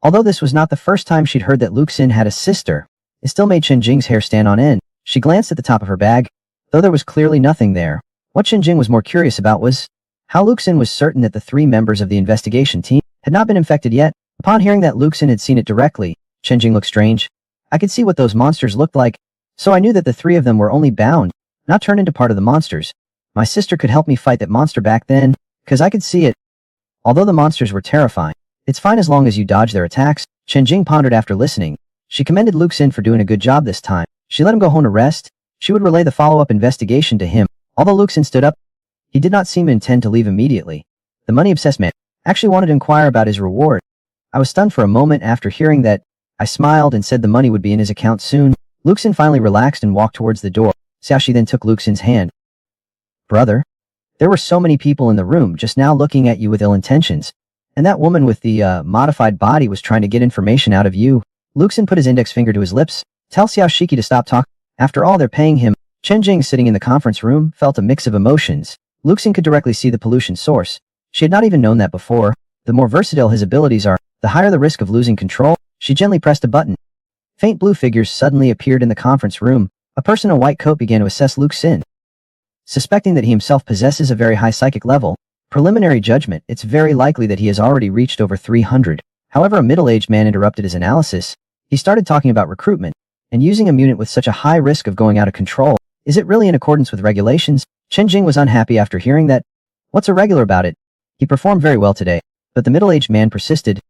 Although this was not the first time she'd heard that Luxin had a sister, it still made Chen Jing's hair stand on end. She glanced at the top of her bag, though there was clearly nothing there. What Chen Jing was more curious about was how Luxin was certain that the 3 members of the investigation team had not been infected yet. Upon hearing that Luxin had seen it directly, Chen Jing looked strange. "I could see what those monsters looked like, so I knew that the 3 of them were only bound, not turned into part of the monsters. My sister could help me fight that monster back then, 'cause I could see it. Although the monsters were terrifying, it's fine as long as you dodge their attacks." Chen Jing pondered after listening. She commended Luxin for doing a good job this time. She let him go home to rest. She would relay the follow-up investigation to him. Although Luxin stood up, he did not seem to intend to leave immediately. The money-obsessed man actually wanted to inquire about his reward. "I was stunned for a moment after hearing that. I smiled and said the money would be in his account soon." Luxin finally relaxed and walked towards the door. Xiaoxi then took Luxin's hand. "Brother, there were so many people in the room just now looking at you with ill intentions. And that woman with the modified body was trying to get information out of you." Luxin put his index finger to his lips. "Tell Xiaoxi to stop talking. After all, they're paying him." Chen Jing, sitting in the conference room, felt a mix of emotions. Luxin could directly see the pollution source. She had not even known that before. The more versatile his abilities are, the higher the risk of losing control. She gently pressed a button. Faint blue figures suddenly appeared in the conference room. A person in a white coat began to assess Luxin. Suspecting that he himself possesses a very high psychic level, preliminary judgment, it's very likely that he has already reached over 300. However, a middle-aged man interrupted his analysis. He started talking about recruitment, and using a mutant with such a high risk of going out of control. Is it really in accordance with regulations? Chen Jing was unhappy after hearing that. What's irregular about it? He performed very well today. But the middle-aged man persisted.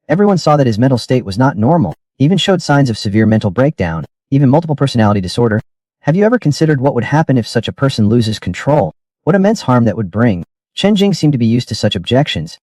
Everyone saw that his mental state was not normal. He even showed signs of severe mental breakdown, even multiple personality disorder. Have you ever considered what would happen if such a person loses control? What immense harm that would bring? Chen Jing seemed to be used to such objections.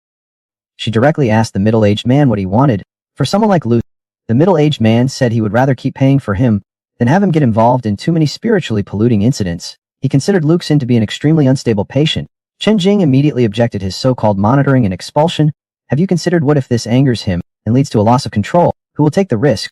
She directly asked the middle-aged man what he wanted. For someone like Lu, the middle-aged man said he would rather keep paying for him than have him get involved in too many spiritually polluting incidents. He considered Luxin to be an extremely unstable patient. Chen Jing immediately objected his so-called monitoring and expulsion. Have you considered what if this angers him and leads to a loss of control? Who will take the risk?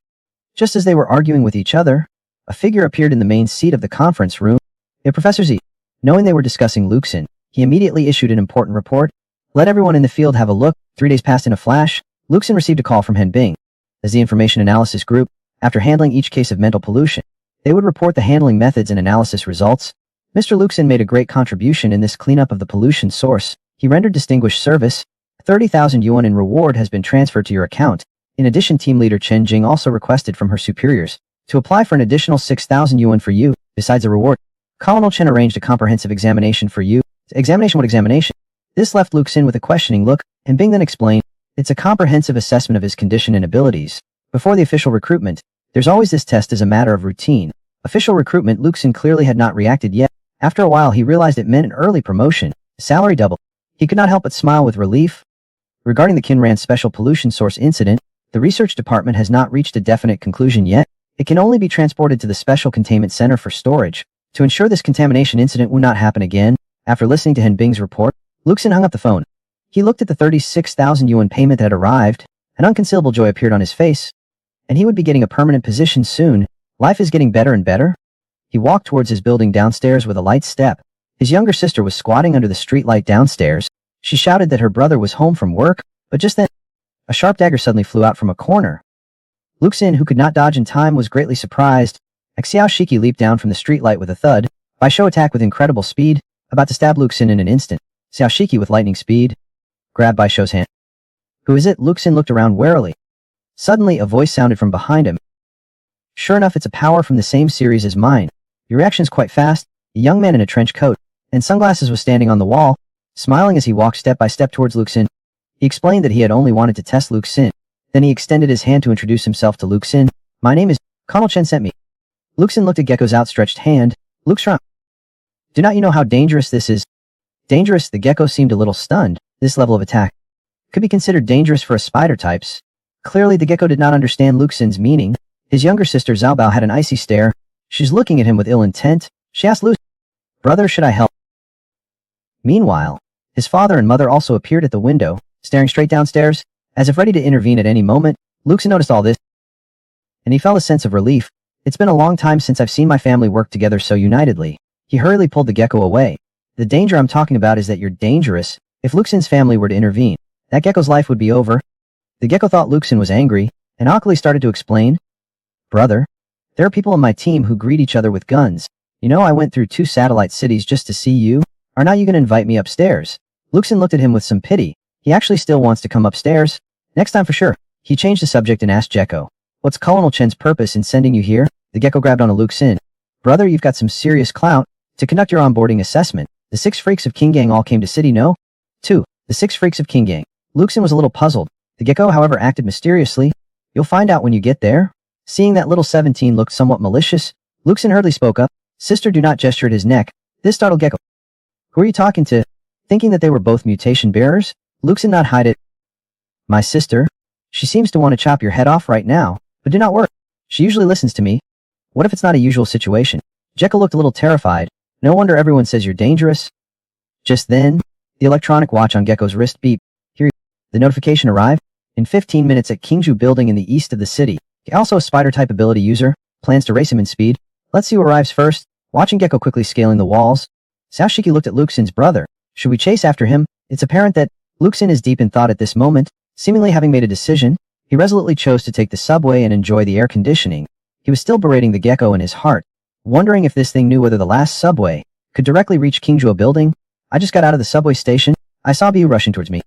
Just as they were arguing with each other, a figure appeared in the main seat of the conference room. Professor Z. Knowing they were discussing Luxin, he immediately issued an important report. Let everyone in the field have a look. 3 days passed in a flash. Luxin received a call from Hen Bing. As the information analysis group, after handling each case of mental pollution, they would report the handling methods and analysis results. Mr. Luxin made a great contribution in this cleanup of the pollution source. He rendered distinguished service. 30,000 yuan in reward has been transferred to your account. In addition, team leader Chen Jing also requested from her superiors to apply for an additional 6,000 yuan for you. Besides the reward, Colonel Chen arranged a comprehensive examination for you. Examination? What examination? This left Luxin with a questioning look, and Bing then explained, it's a comprehensive assessment of his condition and abilities. Before the official recruitment, there's always this test as a matter of routine. Official recruitment. Luxin clearly had not reacted yet. After a while, he realized it meant an early promotion, salary double. He could not help but smile with relief. Regarding the Kinran special pollution source incident, the research department has not reached a definite conclusion yet. It can only be transported to the Special Containment Center for storage, to ensure this contamination incident will not happen again. After listening to Hen Bing's report, Luxin hung up the phone. He looked at the 36,000 yuan payment that had arrived. An unconcealable joy appeared on his face. And he would be getting a permanent position soon. Life is getting better and better. He walked towards his building downstairs with a light step. His younger sister was squatting under the streetlight downstairs. She shouted that her brother was home from work, but just then, a sharp dagger suddenly flew out from a corner. Luxin, who could not dodge in time, was greatly surprised. Xiao Shiki leaped down from the streetlight with a thud. Bai Shou attacked with incredible speed, about to stab Luxin in an instant. Xiao Shiki with lightning speed grabbed Bai Shou's hand. Who is it? Luxin looked around warily. Suddenly, a voice sounded from behind him. Sure enough, it's a power from the same series as mine. Your reaction's quite fast. A young man in a trench coat and sunglasses was standing on the wall, smiling as he walked step by step towards Luxin. He explained that he had only wanted to test Luxin. Then he extended his hand to introduce himself to Luxin. My name is Colonel Chen sent me. Luxin looked at Gecko's outstretched hand. Luxin, do not you know how dangerous this is? Dangerous? The Gecko seemed a little stunned. This level of attack could be considered dangerous for a spider types. Clearly, the gecko did not understand Luxin's meaning. His younger sister Xiaobao had an icy stare. She's looking at him with ill intent. She asked Luxin, "Brother, should I help?" Meanwhile, his father and mother also appeared at the window, staring straight downstairs, as if ready to intervene at any moment. Luxin noticed all this, and he felt a sense of relief. It's been a long time since I've seen my family work together so unitedly. He hurriedly pulled the gecko away. The danger I'm talking about is that you're dangerous. If Luxin's family were to intervene, that gecko's life would be over. The gecko thought Luxin was angry, and awkwardly started to explain. "Brother, there are people on my team who greet each other with guns. You know, I went through 2 satellite cities just to see you. Are now you gonna invite me upstairs?" Luxin looked at him with some pity. He actually still wants to come upstairs. Next time for sure. He changed the subject and asked Gecko, "What's Colonel Chen's purpose in sending you here?" The gecko grabbed onto Luxin. "Brother, you've got some serious clout. To conduct your onboarding assessment, the 6 freaks of Qinggang all came to city, no?" 2. The 6 freaks of Qinggang. Luxin was a little puzzled. The gecko, however, acted mysteriously. "You'll find out when you get there." Seeing that little 17 looked somewhat malicious, Luxin hurriedly spoke up. Sister do not gesture at his neck. This startled Gecko. "Who are you talking to?" Thinking that they were both mutation bearers, Luxin not hide it. "My sister. She seems to want to chop your head off right now, but do not worry. She usually listens to me. What if it's not a usual situation?" Gecko looked a little terrified. No wonder everyone says you're dangerous. Just then, the electronic watch on Gecko's wrist beeped. Here, the notification arrived. In 15 minutes at Kingju building in the east of the city. Also a spider-type ability user. Plans to race him in speed. Let's see who arrives first. Watching Gecko quickly scaling the walls, Sao Shiki looked at Luxin's brother. Should we chase after him? It's apparent that Luxin is deep in thought at this moment. Seemingly having made a decision, he resolutely chose to take the subway and enjoy the air conditioning. He was still berating the gecko in his heart, wondering if this thing knew whether the last subway could directly reach Kingju building. "I just got out of the subway station. I saw Bu rushing towards me."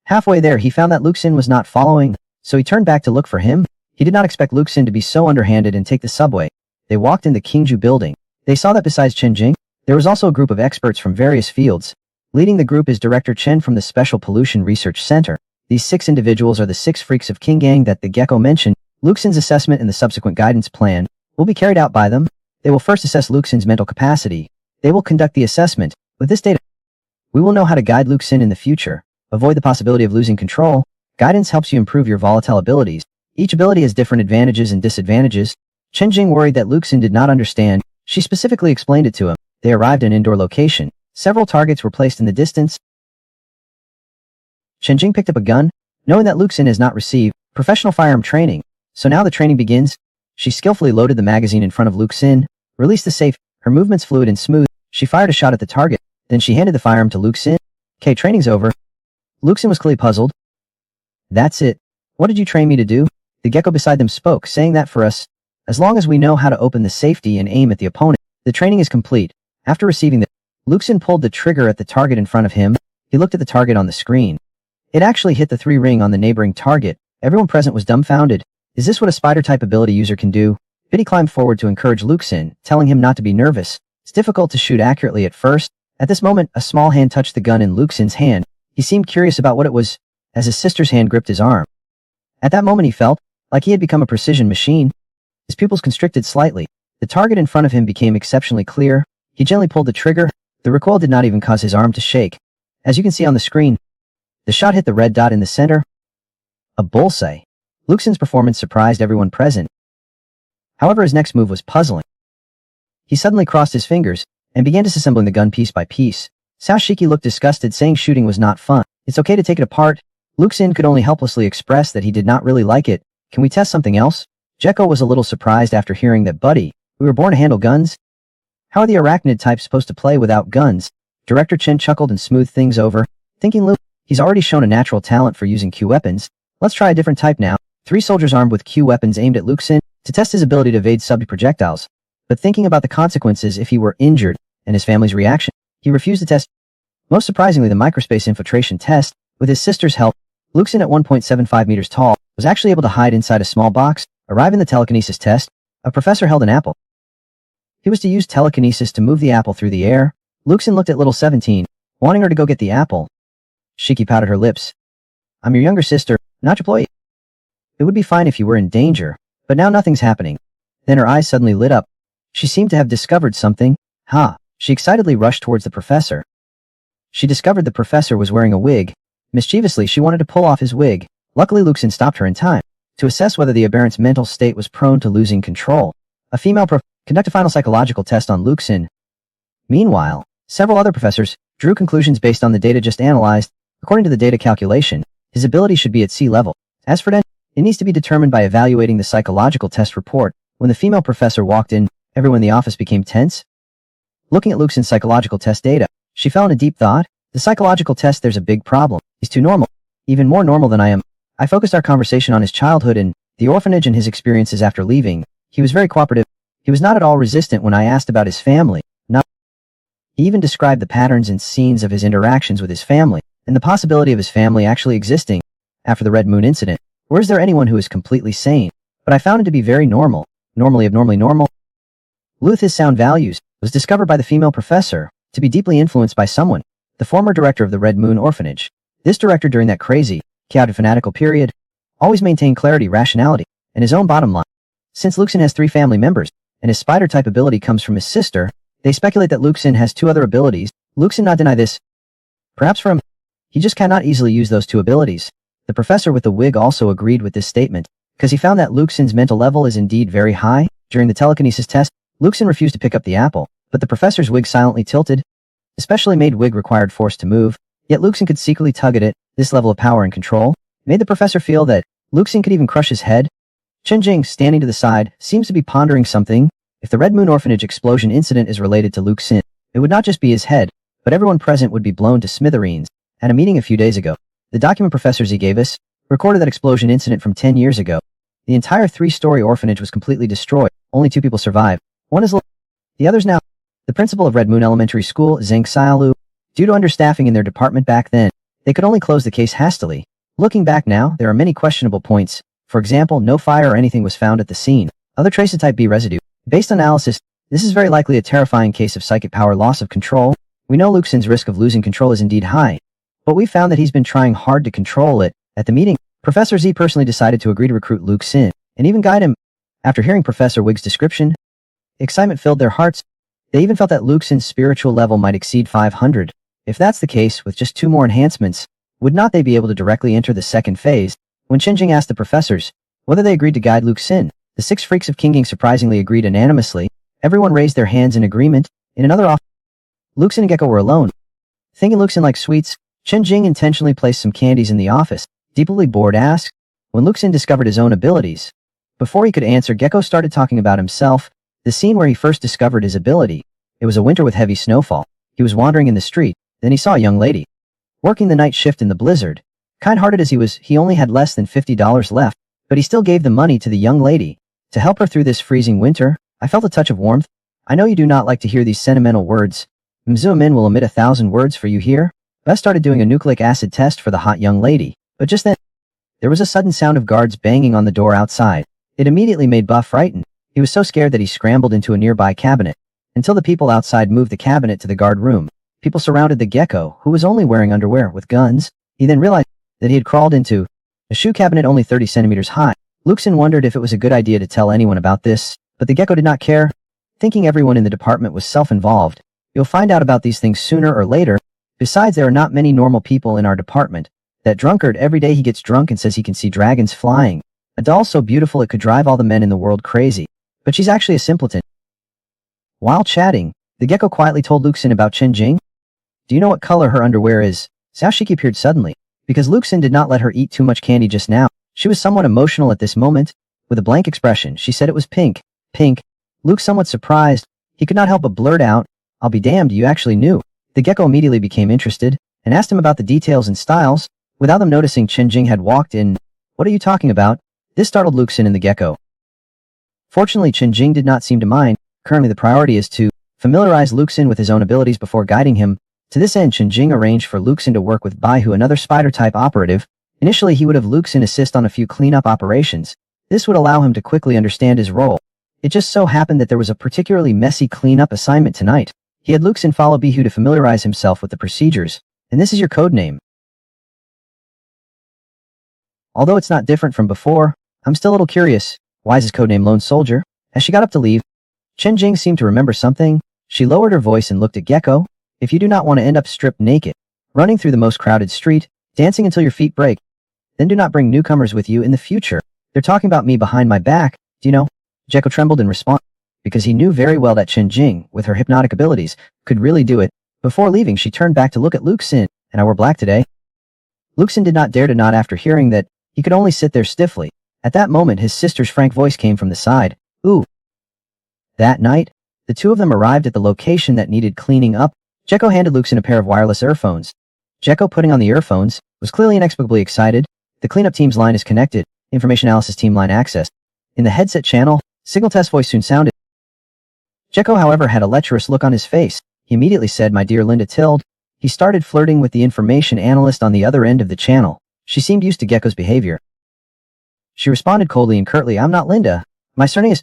Halfway there, he found that Luxin was not following, so he turned back to look for him. He did not expect Luxin to be so underhanded and take the subway. They walked in the Kingju building. They saw that besides Chen Jing, there was also a group of experts from various fields. Leading the group is Director Chen from the Special Pollution Research Center. These 6 individuals are the 6 freaks of Qinggang that the gecko mentioned. Luxin's assessment and the subsequent guidance plan will be carried out by them. They will first assess Luxin's mental capacity. They will conduct the assessment. With this data, we will know how to guide Luxin in the future. Avoid the possibility of losing control. Guidance helps you improve your volatile abilities. Each ability has different advantages and disadvantages. Chen Jing worried that Luxin did not understand. She specifically explained it to him. They arrived at an indoor location. Several targets were placed in the distance. Chen Jing picked up a gun, knowing that Luxin has not received professional firearm training. So now the training begins. She skillfully loaded the magazine in front of Luxin, released the safe. Her movements fluid and smooth. She fired a shot at the target. Then she handed the firearm to Luxin. "Okay, training's over." Luxin was clearly puzzled. "That's it. What did you train me to do?" The gecko beside them spoke, saying that for us, as long as we know how to open the safety and aim at the opponent, the training is complete. After receiving the, Luxin pulled the trigger at the target in front of him. He looked at the target on the screen. It actually hit the 3 ring on the neighboring target. Everyone present was dumbfounded. Is this what a spider-type ability user can do? Biddy climbed forward to encourage Luxin, telling him not to be nervous. It's difficult to shoot accurately at first. At this moment, a small hand touched the gun in Luxin's hand. He seemed curious about what it was, as his sister's hand gripped his arm. At that moment he felt like he had become a precision machine. His pupils constricted slightly. The target in front of him became exceptionally clear. He gently pulled the trigger. The recoil did not even cause his arm to shake. As you can see on the screen, the shot hit the red dot in the center. A bullseye. Luxin's performance surprised everyone present. However, his next move was puzzling. He suddenly crossed his fingers and began disassembling the gun piece by piece. Sao Shiki looked disgusted, saying shooting was not fun. It's okay to take it apart. Luxin could only helplessly express that he did not really like it. Can we test something else? Gecko was a little surprised after hearing that, "Buddy, we were born to handle guns. How are the arachnid types supposed to play without guns?" Director Chen chuckled and smoothed things over, thinking he's already shown a natural talent for using Q weapons. Let's try a different type now. 3 soldiers armed with Q weapons aimed at Luxin to test his ability to evade subject projectiles. But thinking about the consequences if he were injured and his family's reaction, he refused the test. Most surprisingly, the microspace infiltration test, with his sister's help, Luxin at 1.75 meters tall was actually able to hide inside a small box. Arriving the telekinesis test, a professor held an apple. He was to use telekinesis to move the apple through the air. Luxin looked at little 17, wanting her to go get the apple. Shiki pouted her lips. "I'm your younger sister, not your employee. It would be fine if you were in danger, but now nothing's happening." Then her eyes suddenly lit up. She seemed to have discovered something. Ha! She excitedly rushed towards the professor. She discovered the professor was wearing a wig. Mischievously, she wanted to pull off his wig. Luckily, Luxin stopped her in time to assess whether the aberrant's mental state was prone to losing control. A female conducted a final psychological test on Luxin. Meanwhile, several other professors drew conclusions based on the data just analyzed. According to the data calculation, his ability should be at sea level. As for it needs to be determined by evaluating the psychological test report. When the female professor walked in, everyone in the office became tense. Looking at Luxin's psychological test data, she fell in a deep thought. The psychological test, there's a big problem. He's too normal. Even more normal than I am. I focused our conversation on his childhood and the orphanage and his experiences after leaving. He was very cooperative. He was not at all resistant when I asked about his family. He even described the patterns and scenes of his interactions with his family, and the possibility of his family actually existing after the Red Moon incident. Or is there anyone who is completely sane? But I found him to be very normal. Normally abnormally normal. Luth's sound values was discovered by the female professor to be deeply influenced by someone, the former director of the Red Moon orphanage. This director during that crazy, chaotic fanatical period always maintained clarity, rationality, and his own bottom line. Since Luxin has 3 family members, and his spider-type ability comes from his sister, they speculate that Luxin has 2 other abilities. Luxin not deny this. Perhaps for him, he just cannot easily use those 2 abilities. The professor with the wig also agreed with this statement, because he found that Luxin's mental level is indeed very high. During the telekinesis test, Luxin refused to pick up the apple, but the professor's wig silently tilted. Especially made wig required force to move, yet Luxin could secretly tug at it. This level of power and control made the professor feel that Luxin could even crush his head. Chen Jing, standing to the side, seems to be pondering something. If the Red Moon Orphanage explosion incident is related to Luxin, it would not just be his head, but everyone present would be blown to smithereens. At a meeting a few days ago, the document Professor Z gave us recorded that explosion incident from 10 years ago. The entire 3-story orphanage was completely destroyed. Only 2 people survived. One is the other's now. The principal of Red Moon Elementary School, Zheng Xiaolu, due to understaffing in their department back then, they could only close the case hastily. Looking back now, there are many questionable points. For example, no fire or anything was found at the scene. Other traces of type B residue. Based on analysis, this is very likely a terrifying case of psychic power loss of control. We know Luxin's risk of losing control is indeed high, but we found that he's been trying hard to control it. At the meeting, Professor Z personally decided to agree to recruit Luxin, and even guide him. After hearing Professor Wig's description, excitement filled their hearts. They even felt that Luxin's spiritual level might exceed 500. If that's the case, with just 2 more enhancements, would not they be able to directly enter the 2nd phase? When Qingjing asked the professors whether they agreed to guide Luxin, the 6 freaks of Qingjing surprisingly agreed unanimously. Everyone raised their hands in agreement. In another office, Luxin and Gecko were alone. Thinking Luxin liked sweets, Qingjing intentionally placed some candies in the office. Deeply bored asked, when Luxin discovered his own abilities. Before he could answer, Gecko started talking about himself, the scene where he first discovered his ability. It was a winter with heavy snowfall. He was wandering in the street, then he saw a young lady working the night shift in the blizzard. Kind-hearted as he was, he only had less than $50 left, but he still gave the money to the young lady to help her through this freezing winter. I felt a touch of warmth. I know you do not like to hear these sentimental words. Mzuomin will omit 1,000 words for you here. Beth started doing a nucleic acid test for the hot young lady, but just then, there was a sudden sound of guards banging on the door outside. It immediately made Buff frightened. He was so scared that he scrambled into a nearby cabinet, until the people outside moved the cabinet to the guard room. People surrounded the Gecko, who was only wearing underwear, with guns. He then realized that he had crawled into a shoe cabinet only 30 centimeters high. Luxin wondered if it was a good idea to tell anyone about this, but the Gecko did not care, thinking everyone in the department was self-involved. You'll find out about these things sooner or later. Besides, there are not many normal people in our department. That drunkard, every day he gets drunk and says he can see dragons flying. A doll so beautiful it could drive all the men in the world crazy. But she's actually a simpleton. While chatting, the Gecko quietly told Luxin about Qingjing. Do you know what color her underwear is? Xiao Shiki appeared suddenly. Because Luxin did not let her eat too much candy just now, she was somewhat emotional at this moment. With a blank expression, she said it was pink. Pink. Luke, somewhat surprised, he could not help but blurt out, I'll be damned, you actually knew. The Gecko immediately became interested, and asked him about the details and styles. Without them noticing, Qingjing had walked in. What are you talking about? This startled Luxin and the Gecko. Fortunately, Qingjing did not seem to mind. Currently the priority is to familiarize Luxin with his own abilities before guiding him. To this end, Qingjing arranged for Luxin to work with Baihu, another spider-type operative. Initially, he would have Luxin assist on a few cleanup operations. This would allow him to quickly understand his role. It just so happened that there was a particularly messy cleanup assignment tonight. He had Luxin follow Baihu to familiarize himself with the procedures. And this is your code name. Although it's not different from before, I'm still a little curious. Why is his codename Lone Soldier? As she got up to leave, Qingjing seemed to remember something. She lowered her voice and looked at Gecko. If you do not want to end up stripped naked, running through the most crowded street, dancing until your feet break, Then do not bring newcomers with you in the future. They're talking about me behind my back, do you know? Gecko trembled in response, because he knew very well that Chen Jing, with her hypnotic abilities, could really do it. Before leaving, she turned back to look at Luke Sin, and I wore black today. Luke Sin did not dare to nod after hearing that. He could only sit there stiffly. At that moment, his sister's frank voice came from the side. Ooh. That night, the two of them arrived at the location that needed cleaning up. Gecko handed Luke Sin a pair of wireless earphones. Gecko, putting on the earphones, was clearly inexplicably excited. The cleanup team's line is connected. Information analysis team line accessed. In the headset channel, signal test voice soon sounded. Gecko, however, had a lecherous look on his face. He immediately said, "My dear Linda Tilde." He started flirting with the information analyst on the other end of the channel. She seemed used to Gecko's behavior. She responded coldly and curtly, "I'm not Linda. My surname is...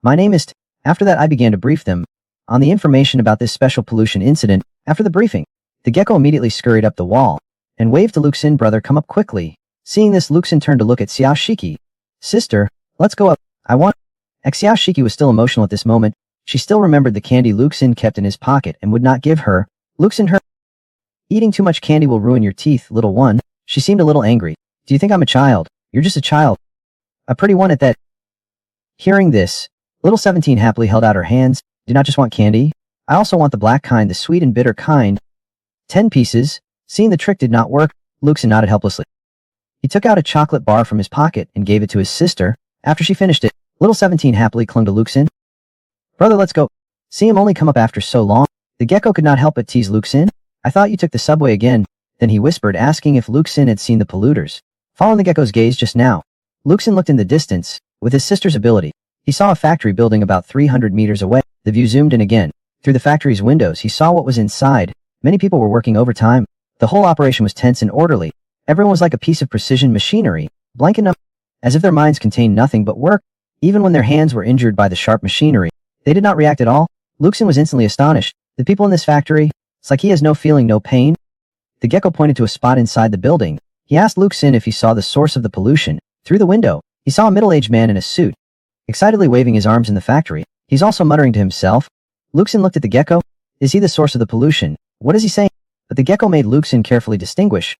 My name is..." After that, I began to brief them on the information about this special pollution incident. After the briefing, the Gecko immediately scurried up the wall and waved to Luke Sin, "Brother, come up quickly." Seeing this, Luke Sin turned to look at Xiao Shiki. "Sister, let's go up. I want..." Xiao Shiki was still emotional at this moment. She still remembered the candy Luke Sin kept in his pocket and would not give her. Luke Sin, "Eating too much candy will ruin your teeth, little one." She seemed a little angry. "Do you think I'm a child? You're just a child. A pretty one at that." Hearing this, little 17 happily held out her hands. "Do not just want candy. I also want the black kind, the sweet and bitter kind. 10 pieces. Seeing the trick did not work, Luke Sin nodded helplessly. He took out a chocolate bar from his pocket and gave it to his sister. After she finished it, little 17 happily clung to Luke Sin. "Brother, let's go." See him only come up after so long. The Gecko could not help but tease Luke Sin. "I thought you took the subway again." Then he whispered, asking if Luke Sin had seen the polluters. Following the Gecko's gaze just now, Luke Sin looked in the distance. With his sister's ability, he saw a factory building about 300 meters away. The view zoomed in again. Through the factory's windows, he saw what was inside. Many people were working overtime. The whole operation was tense and orderly. Everyone was like a piece of precision machinery, blank enough, as if their minds contained nothing but work. Even when their hands were injured by the sharp machinery, they did not react at all. Luke Sin was instantly astonished. The people in this factory, it's like he has no feeling, no pain. The Gecko pointed to a spot inside the building. He asked Luke Sin if he saw the source of the pollution. Through the window, he saw a middle-aged man in a suit, excitedly waving his arms in the factory. He's also muttering to himself. Luke Sin looked at the Gecko. Is he the source of the pollution? What is he saying? But the Gecko made Luke Sin carefully distinguish.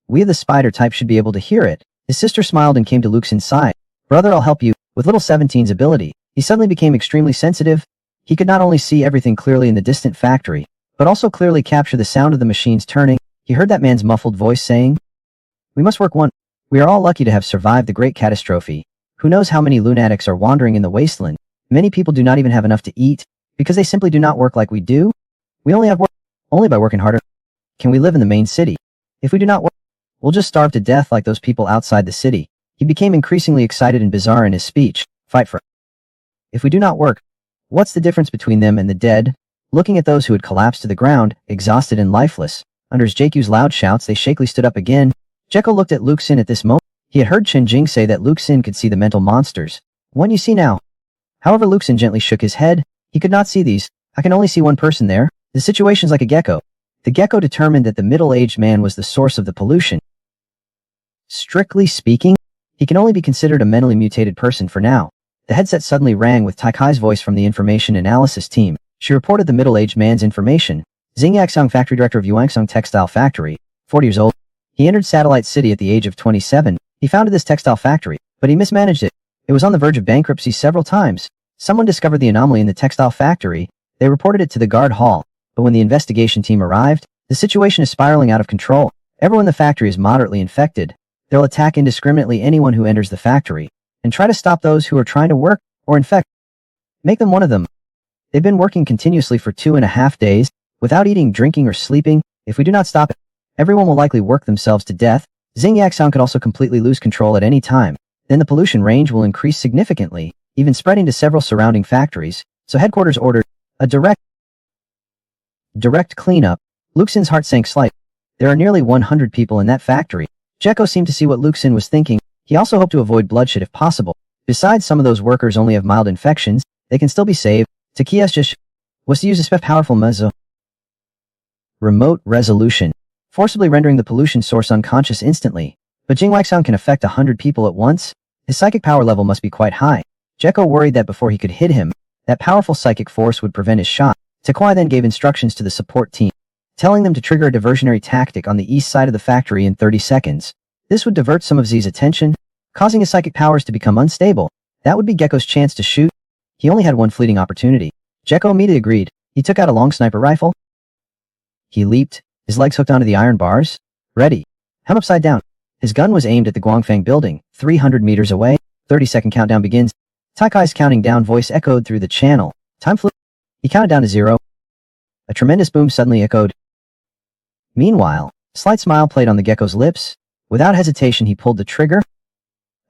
We of the spider type should be able to hear it. His sister smiled and came to Luke Sin's side. "Brother, I'll help you." With little 17's ability, he suddenly became extremely sensitive. He could not only see everything clearly in the distant factory, but also clearly capture the sound of the machines turning. He heard that man's muffled voice saying, "We must work one. We are all lucky to have survived the great catastrophe. Who knows how many lunatics are wandering in the wasteland. Many people do not even have enough to eat, because they simply do not work like we do. We only have work, only by working harder. Can we live in the main city? If we do not work, we'll just starve to death like those people outside the city." He became increasingly excited and bizarre in his speech. "Fight for. If we do not work, what's the difference between them and the dead?" Looking at those who had collapsed to the ground, exhausted and lifeless, under JQ's loud shouts, they shakily stood up again. Gecko looked at Luke Sin at this moment. He had heard Chen Jing say that Luke Sin could see the mental monsters. "One you see now." However, Luke Sin gently shook his head. He could not see these. "I can only see one person there. The situation's like a gecko." The Gecko determined that the middle-aged man was the source of the pollution. Strictly speaking, he can only be considered a mentally mutated person for now. The headset suddenly rang with Tai Kai's voice from the information analysis team. She reported the middle-aged man's information. Xing Yaksong, factory director of Yuangsong Textile Factory, 40 years old. He entered Satellite City at the age of 27. He founded this textile factory, but he mismanaged it. It was on the verge of bankruptcy several times. Someone discovered the anomaly in the textile factory. They reported it to the guard hall, but when the investigation team arrived, the situation is spiraling out of control. Everyone in the factory is moderately infected. They'll attack indiscriminately anyone who enters the factory, and try to stop those who are trying to work, or infect. Make them one of them. They've been working continuously for 2.5 days, without eating, drinking, or sleeping. If we do not stop it, everyone will likely work themselves to death. Xing Yaksong could also completely lose control at any time. Then the pollution range will increase significantly, even spreading to several surrounding factories. So headquarters ordered a direct cleanup. Luke Sin's heart sank slightly. There are nearly 100 people in that factory. Gecko seemed to see what Luke Sin was thinking. He also hoped to avoid bloodshed if possible. Besides, some of those workers only have mild infections. They can still be saved. Takias just was to use a powerful remote resolution, forcibly rendering the pollution source unconscious instantly. But Jing Waxang can affect 100 people at once. His psychic power level must be quite high. Gecko worried that before he could hit him, that powerful psychic force would prevent his shot. Takwai then gave instructions to the support team, telling them to trigger a diversionary tactic on the east side of the factory in 30 seconds. This would divert some of Z's attention, causing his psychic powers to become unstable. That would be Gecko's chance to shoot. He only had one fleeting opportunity. Gecko immediately agreed. He took out a long sniper rifle. He leaped, his legs hooked onto the iron bars. Ready. Hem upside down. His gun was aimed at the Guangfang building, 300 meters away. 30-second countdown begins. Tai Kai's counting down voice echoed through the channel. Time flew. He counted down to 0. A tremendous boom suddenly echoed. Meanwhile, a slight smile played on the Gecko's lips. Without hesitation, he pulled the trigger.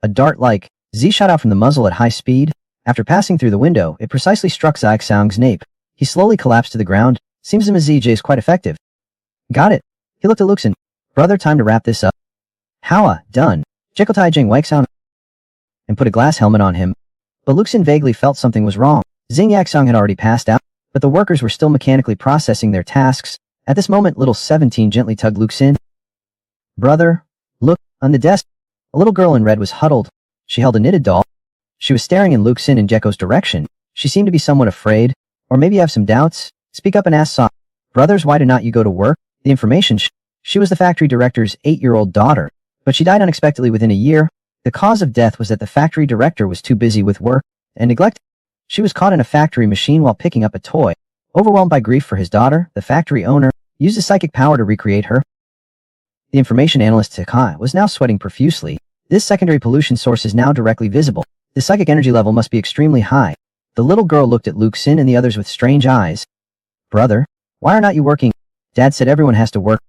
A dart-like Z shot out from the muzzle at high speed. After passing through the window, it precisely struck Zai Xiang's nape. He slowly collapsed to the ground. Seems the ZJ is quite effective. Got it. He looked at Luxin. Brother, time to wrap this up. Howa, done. Gecko Tai Jing Weixan and put a glass helmet on him. But Luxin vaguely felt something was wrong. Xing Yaxang had already passed out, but the workers were still mechanically processing their tasks. At this moment, little 17 gently tugged Luxin. Brother, look, on the desk. A little girl in red was huddled. She held a knitted doll. She was staring in Luxin and Gecko's direction. She seemed to be somewhat afraid, or maybe have some doubts. Speak up and ask soft. Brothers, why do not you go to work? The information she was the factory director's 8-year-old daughter, but she died unexpectedly within a year. The cause of death was that the factory director was too busy with work and neglect. She was caught in a factory machine while picking up a toy. Overwhelmed by grief for his daughter, the factory owner used his psychic power to recreate her. The information analyst Takai was now sweating profusely. This secondary pollution source is now directly visible. The psychic energy level must be extremely high. The little girl looked at Luxin and the others with strange eyes. Brother, why are not you working? Dad said everyone has to work.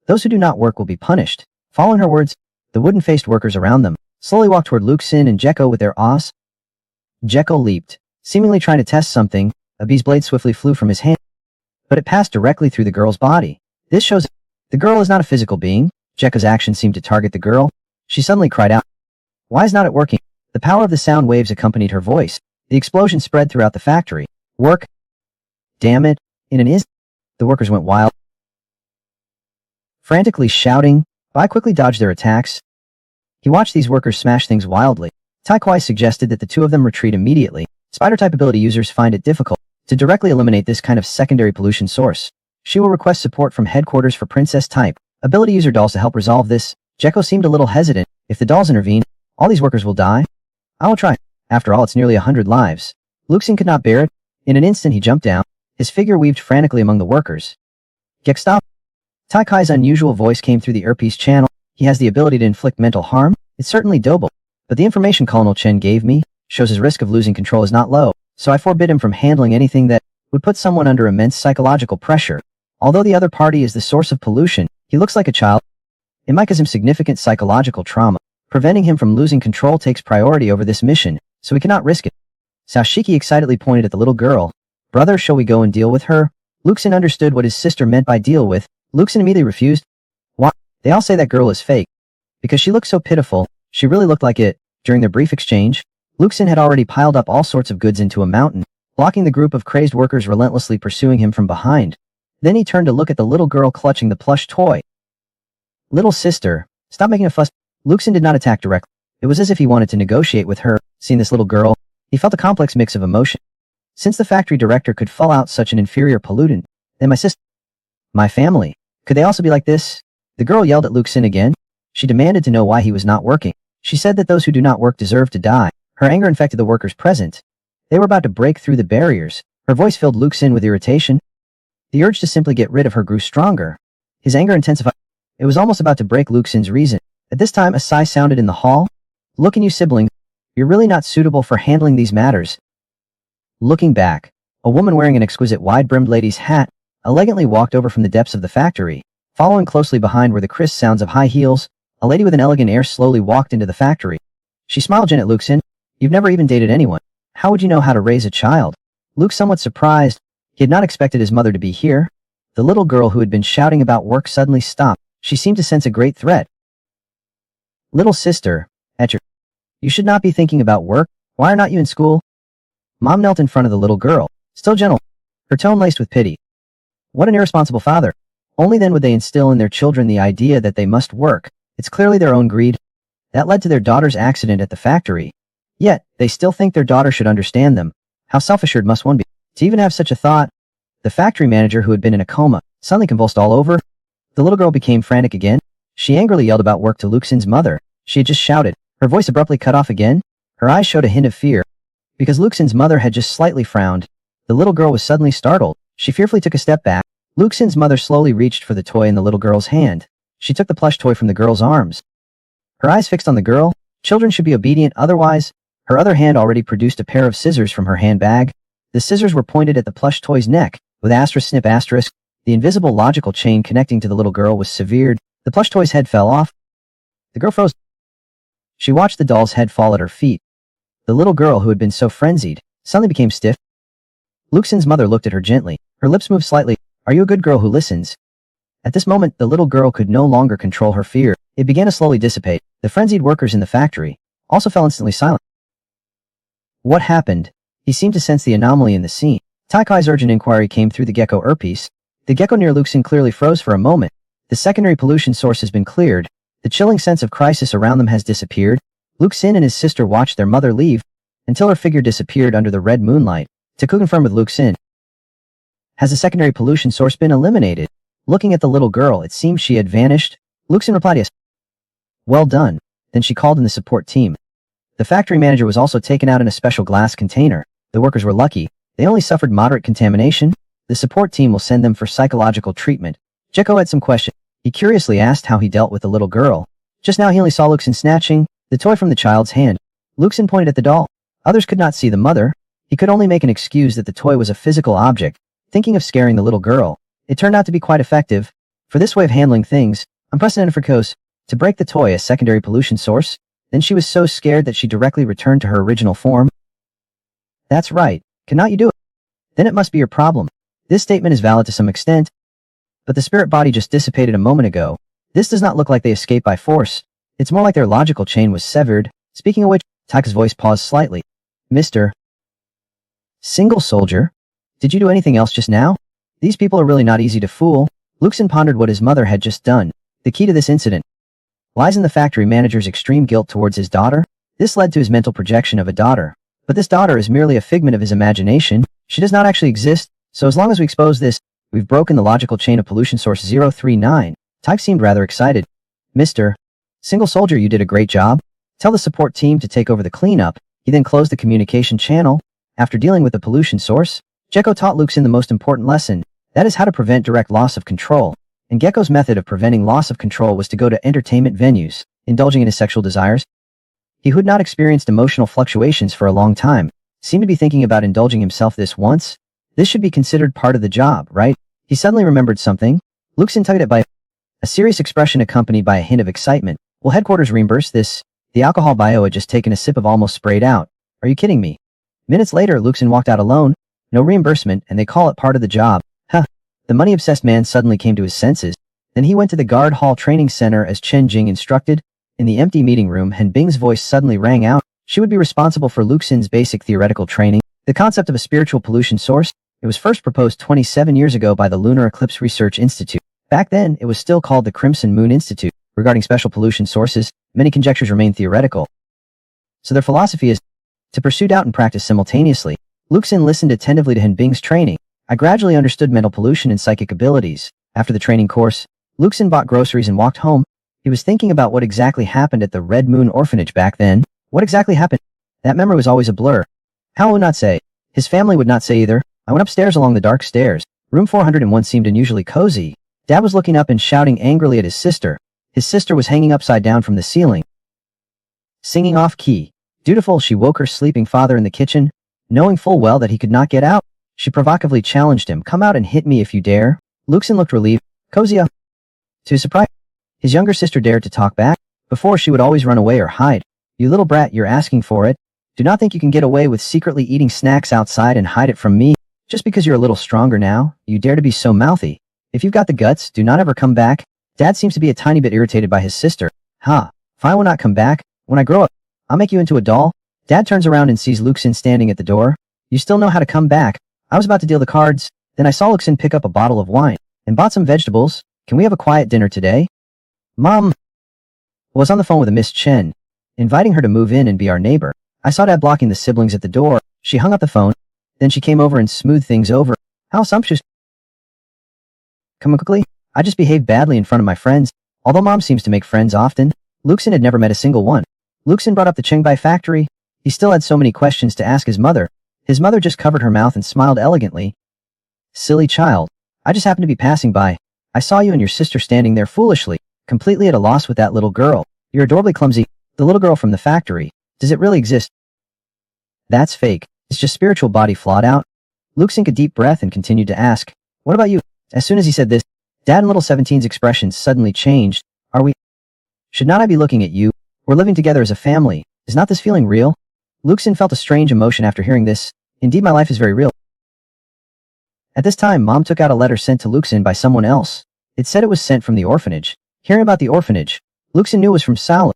Those who do not work will be punished. Following her words, the wooden-faced workers around them slowly walked toward Luxin and Gecko with their awes. Gecko leaped, seemingly trying to test something. A bee's blade swiftly flew from his hand, but it passed directly through the girl's body. This shows the girl is not a physical being. Gecko's action seemed to target the girl. She suddenly cried out. Why is not it working? The power of the sound waves accompanied her voice. The explosion spread throughout the factory. Work. Damn it. In an instant, the workers went wild. Frantically shouting, Bai quickly dodged their attacks. He watched these workers smash things wildly. Tai Kuai suggested that the two of them retreat immediately. Spider-type ability users find it difficult to directly eliminate this kind of secondary pollution source. She will request support from headquarters for princess-type ability user dolls to help resolve this. Gecko seemed a little hesitant. If the dolls intervene, all these workers will die. I will try. After all, it's nearly 100 lives. Luxin could not bear it. In an instant, he jumped down. His figure weaved frantically among the workers. Gek, stop. Tai Kai's unusual voice came through the earpiece channel. He has the ability to inflict mental harm. It's certainly doable. But the information Colonel Chen gave me shows his risk of losing control is not low, so I forbid him from handling anything that would put someone under immense psychological pressure. Although the other party is the source of pollution, he looks like a child. It might cause him significant psychological trauma. Preventing him from losing control takes priority over this mission, so we cannot risk it. Sashiki excitedly pointed at the little girl. Brother, shall we go and deal with her? Luxin understood what his sister meant by deal with. Luxin immediately refused. Why? They all say that girl is fake. Because she looked so pitiful, she really looked like it. During their brief exchange, Luxin had already piled up all sorts of goods into a mountain, blocking the group of crazed workers relentlessly pursuing him from behind. Then he turned to look at the little girl clutching the plush toy. Little sister, stop making a fuss. Luxin did not attack directly. It was as if he wanted to negotiate with her. Seeing this little girl, he felt a complex mix of emotion. Since the factory director could fall out such an inferior pollutant, then my sister, my family, could they also be like this? The girl yelled at Luxin again. She demanded to know why he was not working. She said that those who do not work deserve to die. Her anger infected the workers present. They were about to break through the barriers. Her voice filled Luxin with irritation. The urge to simply get rid of her grew stronger. His anger intensified. It was almost about to break Luxin's reason. At this time, a sigh sounded in the hall. Look in you, sibling. You're really not suitable for handling these matters. Looking back, a woman wearing an exquisite wide-brimmed lady's hat elegantly walked over from the depths of the factory. Following closely behind were the crisp sounds of high heels. A lady with an elegant air slowly walked into the factory. She smiled at Luxin. You've never even dated anyone. How would you know how to raise a child? Luke, somewhat surprised, he had not expected his mother to be here. The little girl who had been shouting about work suddenly stopped. She seemed to sense a great threat. Little sister, you should not be thinking about work. Why are not you in school? Mom knelt in front of the little girl, still gentle, her tone laced with pity. What an irresponsible father. Only then would they instill in their children the idea that they must work. It's clearly their own greed. That led to their daughter's accident at the factory. Yet, they still think their daughter should understand them. How self-assured must one be to even have such a thought? The factory manager, who had been in a coma, suddenly convulsed all over. The little girl became frantic again. She angrily yelled about work to Luxin's mother. She had just shouted. Her voice abruptly cut off again. Her eyes showed a hint of fear. Because Luxin's mother had just slightly frowned, the little girl was suddenly startled. She fearfully took a step back. Luxin's mother slowly reached for the toy in the little girl's hand. She took the plush toy from the girl's arms. Her eyes fixed on the girl. Children should be obedient, otherwise. Her other hand already produced a pair of scissors from her handbag. The scissors were pointed at the plush toy's neck, with asterisk snip asterisk. The invisible logical chain connecting to the little girl was severed. The plush toy's head fell off. The girl froze. She watched the doll's head fall at her feet. The little girl, who had been so frenzied, suddenly became stiff. Luxin's mother looked at her gently. Her lips moved slightly. Are you a good girl who listens? At this moment, the little girl could no longer control her fear. It began to slowly dissipate. The frenzied workers in the factory also fell instantly silent. What happened? He seemed to sense the anomaly in the scene. Taikai's urgent inquiry came through the gecko earpiece. The gecko near Luxin clearly froze for a moment. The secondary pollution source has been cleared. The chilling sense of crisis around them has disappeared. Luxin and his sister watched their mother leave until her figure disappeared under the red moonlight. Taku confirmed with Luxin. Has the secondary pollution source been eliminated? Looking at the little girl, it seemed she had vanished. Luxin replied yes. Well done. Then she called in the support team. The factory manager was also taken out in a special glass container. The workers were lucky. They only suffered moderate contamination. The support team will send them for psychological treatment. Jekko had some questions. He curiously asked how he dealt with the little girl. Just now he only saw Luxin snatching the toy from the child's hand. Luxin pointed at the doll. Others could not see the mother. He could only make an excuse that the toy was a physical object. Thinking of scaring the little girl, it turned out to be quite effective. For this way of handling things, unprecedented for Kos, to break the toy a secondary pollution source, then she was so scared that she directly returned to her original form. That's right. Cannot you do it? Then it must be your problem. This statement is valid to some extent, but the spirit body just dissipated a moment ago. This does not look like they escaped by force. It's more like their logical chain was severed. Speaking of which, Taika's voice paused slightly. Mr. Single Soldier? Did you do anything else just now? These people are really not easy to fool. Luxin pondered what his mother had just done. The key to this incident lies in the factory manager's extreme guilt towards his daughter. This led to his mental projection of a daughter. But this daughter is merely a figment of his imagination. She does not actually exist, so as long as we expose this, we've broken the logical chain of pollution source 039. Taika seemed rather excited. Mr. Single Soldier, you did a great job. Tell the support team to take over the cleanup. He then closed the communication channel. After dealing with the pollution source, Gecko taught Luxin the most important lesson. That is how to prevent direct loss of control. And Gecko's method of preventing loss of control was to go to entertainment venues, indulging in his sexual desires. He who had not experienced emotional fluctuations for a long time, seemed to be thinking about indulging himself this once. This should be considered part of the job, right? He suddenly remembered something. Luxin tugged it by a serious expression accompanied by a hint of excitement. Will headquarters reimburse this? The alcohol bio had just taken a sip of almost sprayed out. Are you kidding me? Minutes later, Luxin walked out alone. No reimbursement, and they call it part of the job. Huh. The money-obsessed man suddenly came to his senses. Then he went to the guard hall training center as Chen Jing instructed. In the empty meeting room, Han Bing's voice suddenly rang out. She would be responsible for Luxin's basic theoretical training. The concept of a spiritual pollution source, it was first proposed 27 years ago by the Lunar Eclipse Research Institute. Back then, it was still called the Crimson Moon Institute. Regarding special pollution sources, many conjectures remain theoretical. So their philosophy is to pursue doubt and practice simultaneously. Luxin listened attentively to Han Bing's training. I gradually understood mental pollution and psychic abilities. After the training course, Luxin bought groceries and walked home. He was thinking about what exactly happened at the Red Moon Orphanage back then. What exactly happened? That memory was always a blur. Hal would not say. His family would not say either. I went upstairs along the dark stairs. Room 401 seemed unusually cozy. Dad was looking up and shouting angrily at his sister. His sister was hanging upside down from the ceiling, singing off key. Dutiful, she woke her sleeping father in the kitchen. Knowing full well that he could not get out, she provocatively challenged him, come out and hit me if you dare. Luxin looked relieved. Cozy up. To his surprise, his younger sister dared to talk back. Before, she would always run away or hide. You little brat, you're asking for it. Do not think you can get away with secretly eating snacks outside and hide it from me. Just because you're a little stronger now, you dare to be so mouthy. If you've got the guts, do not ever come back. Dad seems to be a tiny bit irritated by his sister. Ha, if I will not come back, when I grow up, I'll make you into a doll. Dad turns around and sees Luxin standing at the door. You still know how to come back. I was about to deal the cards, then I saw Luxin pick up a bottle of wine and bought some vegetables. Can we have a quiet dinner today? Mom was on the phone with a Miss Chen, inviting her to move in and be our neighbor. I saw Dad blocking the siblings at the door. She hung up the phone. Then she came over and smoothed things over. How sumptuous. Come on quickly. I just behaved badly in front of my friends. Although Mom seems to make friends often, Luxin had never met a single one. Luxin brought up the Qingbai factory. He still had so many questions to ask his mother. His mother just covered her mouth and smiled elegantly. Silly child. I just happened to be passing by. I saw you and your sister standing there foolishly, completely at a loss with that little girl. You're adorably clumsy. The little girl from the factory. Does it really exist? That's fake. It's just spiritual body flawed out. Luke sank a deep breath and continued to ask, what about you? As soon as he said this, Dad and little 17's expressions suddenly changed. Are we? Should not I be looking at you? We're living together as a family. Is not this feeling real? Luxin felt a strange emotion after hearing this. Indeed, my life is very real. At this time, Mom took out a letter sent to Luxin by someone else. It said it was sent from the orphanage. Hearing about the orphanage, Luxin knew it was from Salo.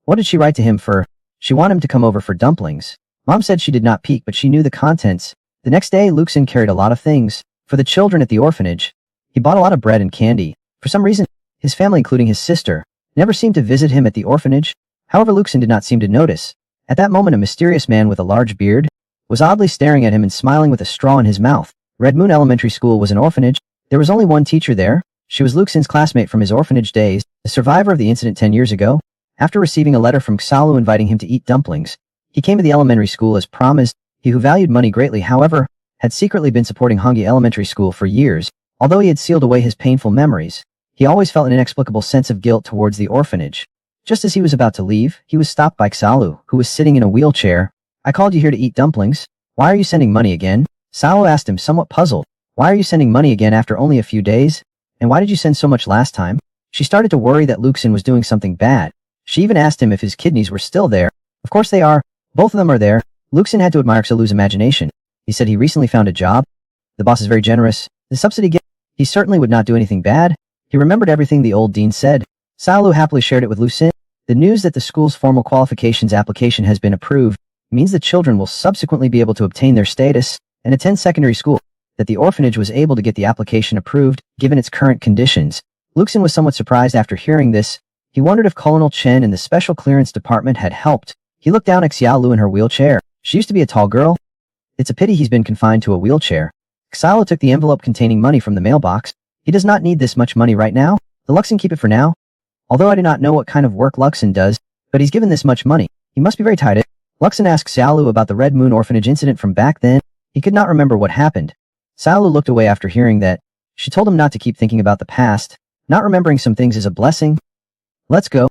What did she write to him for? She wanted him to come over for dumplings. Mom said she did not peek, but she knew the contents. The next day, Luxin carried a lot of things for the children at the orphanage. He bought a lot of bread and candy. For some reason, his family, including his sister, never seemed to visit him at the orphanage. However, Luxin did not seem to notice. At that moment, a mysterious man with a large beard was oddly staring at him and smiling with a straw in his mouth. Red Moon Elementary School was an orphanage. There was only one teacher there. She was Luxin's classmate from his orphanage days, the survivor of the incident 10 years ago. After receiving a letter from Xalu inviting him to eat dumplings, he came to the elementary school as promised. He who valued money greatly, however, had secretly been supporting Hongyi Elementary School for years. Although he had sealed away his painful memories, he always felt an inexplicable sense of guilt towards the orphanage. Just as he was about to leave, he was stopped by Xalu, who was sitting in a wheelchair. I called you here to eat dumplings. Why are you sending money again? Xalu asked him, somewhat puzzled. Why are you sending money again after only a few days? And why did you send so much last time? She started to worry that Luxin was doing something bad. She even asked him if his kidneys were still there. Of course they are. Both of them are there. Luxin had to admire Xalu's imagination. He said he recently found a job. The boss is very generous. The subsidy gift. He certainly would not do anything bad. He remembered everything the old dean said. Xalu happily shared it with Luxin. The news that the school's formal qualifications application has been approved means the children will subsequently be able to obtain their status and attend secondary school. That the orphanage was able to get the application approved, given its current conditions. Luxin was somewhat surprised after hearing this. He wondered if Colonel Chen and the Special Clearance Department had helped. He looked down at Xiaolu in her wheelchair. She used to be a tall girl. It's a pity he's been confined to a wheelchair. Xiaolu took the envelope containing money from the mailbox. He does not need this much money right now. The Luxin keep it for now. Although I do not know what kind of work Luxin does, but he's given this much money. He must be very tight. Luxin asked Xiaolu about the Red Moon Orphanage incident from back then. He could not remember what happened. Xiaolu looked away after hearing that. She told him not to keep thinking about the past. Not remembering some things is a blessing. Let's go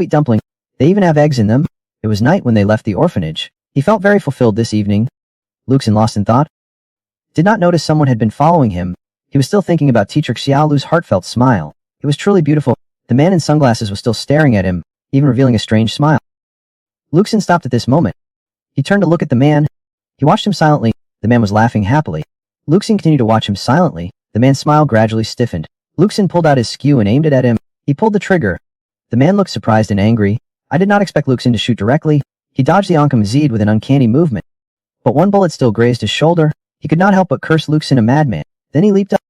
eat dumpling. They even have eggs in them. It was night when they left the orphanage. He felt very fulfilled this evening. Luxin, lost in thought, did not notice someone had been following him. He was still thinking about teacher Xiaolu's heartfelt smile. It was truly beautiful. The man in sunglasses was still staring at him, even revealing a strange smile. Luxin stopped at this moment. He turned to look at the man. He watched him silently. The man was laughing happily. Luxin continued to watch him silently. The man's smile gradually stiffened. Luxin pulled out his skew and aimed it at him. He pulled the trigger. The man looked surprised and angry. I did not expect Luxin to shoot directly. He dodged the Oncom Zed with an uncanny movement. But one bullet still grazed his shoulder. He could not help but curse Luxin a madman. Then he leaped up.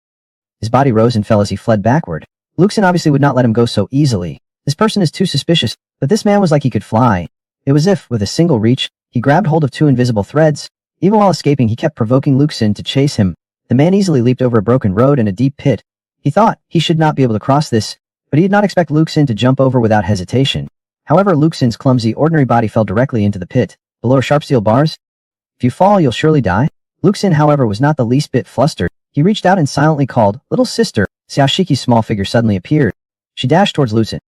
His body rose and fell as he fled backward. Luxin obviously would not let him go so easily. This person is too suspicious, but this man was like he could fly. It was as if, with a single reach, he grabbed hold of two invisible threads. Even while escaping, he kept provoking Luxin to chase him. The man easily leaped over a broken road and a deep pit. He thought he should not be able to cross this, but he did not expect Luxin to jump over without hesitation. However, Luxin's clumsy, ordinary body fell directly into the pit. Below are sharp steel bars. If you fall, you'll surely die. Luxin, however, was not the least bit flustered. He reached out and silently called, "Little sister." Xiaoshiki's small figure suddenly appeared. She dashed towards Luxin.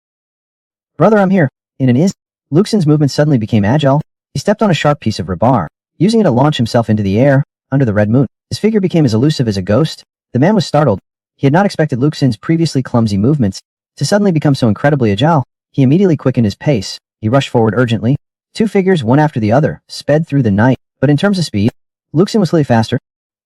"Brother, I'm here." In an instant, Luxin's movement suddenly became agile. He stepped on a sharp piece of rebar, using it to launch himself into the air, under the red moon. His figure became as elusive as a ghost. The man was startled. He had not expected Luxin's previously clumsy movements to suddenly become so incredibly agile. He immediately quickened his pace. He rushed forward urgently. Two figures, one after the other, sped through the night. But in terms of speed, Luxin was slightly faster.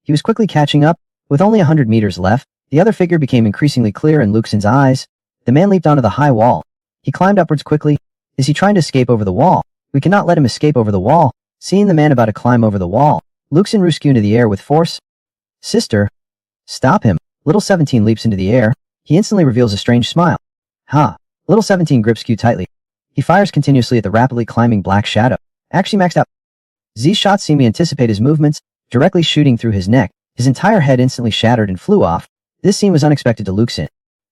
He was quickly catching up. With only 100 meters left, the other figure became increasingly clear in Luxin's eyes. The man leaped onto the high wall. He climbed upwards quickly. Is he trying to escape over the wall? We cannot let him escape over the wall. Seeing the man about to climb over the wall, Luxin rushed into the air with force. Sister, stop him. Little 17 leaps into the air. He instantly reveals a strange smile. Ha! Little 17 grips Q tightly. He fires continuously at the rapidly climbing black shadow. Actually maxed out. Z's shots seemed to anticipate his movements, directly shooting through his neck. His entire head instantly shattered and flew off. This scene was unexpected to Luxin.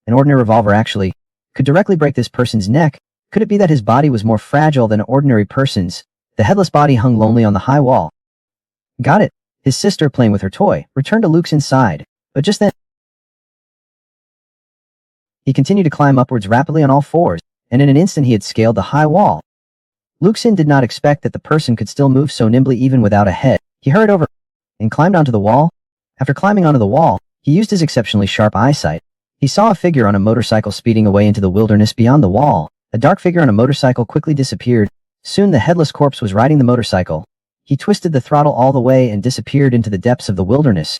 An ordinary revolver actually. could directly break this person's neck. Could it be that his body was more fragile than an ordinary person's? The headless body hung lonely on the high wall. Got it. His sister, playing with her toy, returned to Luke's side. But just then, he continued to climb upwards rapidly on all fours, and in an instant he had scaled the high wall. Luke's did not expect that the person could still move so nimbly even without a head. He hurried over and climbed onto the wall. After climbing onto the wall, he used his exceptionally sharp eyesight. He saw a figure on a motorcycle speeding away into the wilderness beyond the wall. A dark figure on a motorcycle quickly disappeared. Soon the headless corpse was riding the motorcycle. He twisted the throttle all the way and disappeared into the depths of the wilderness.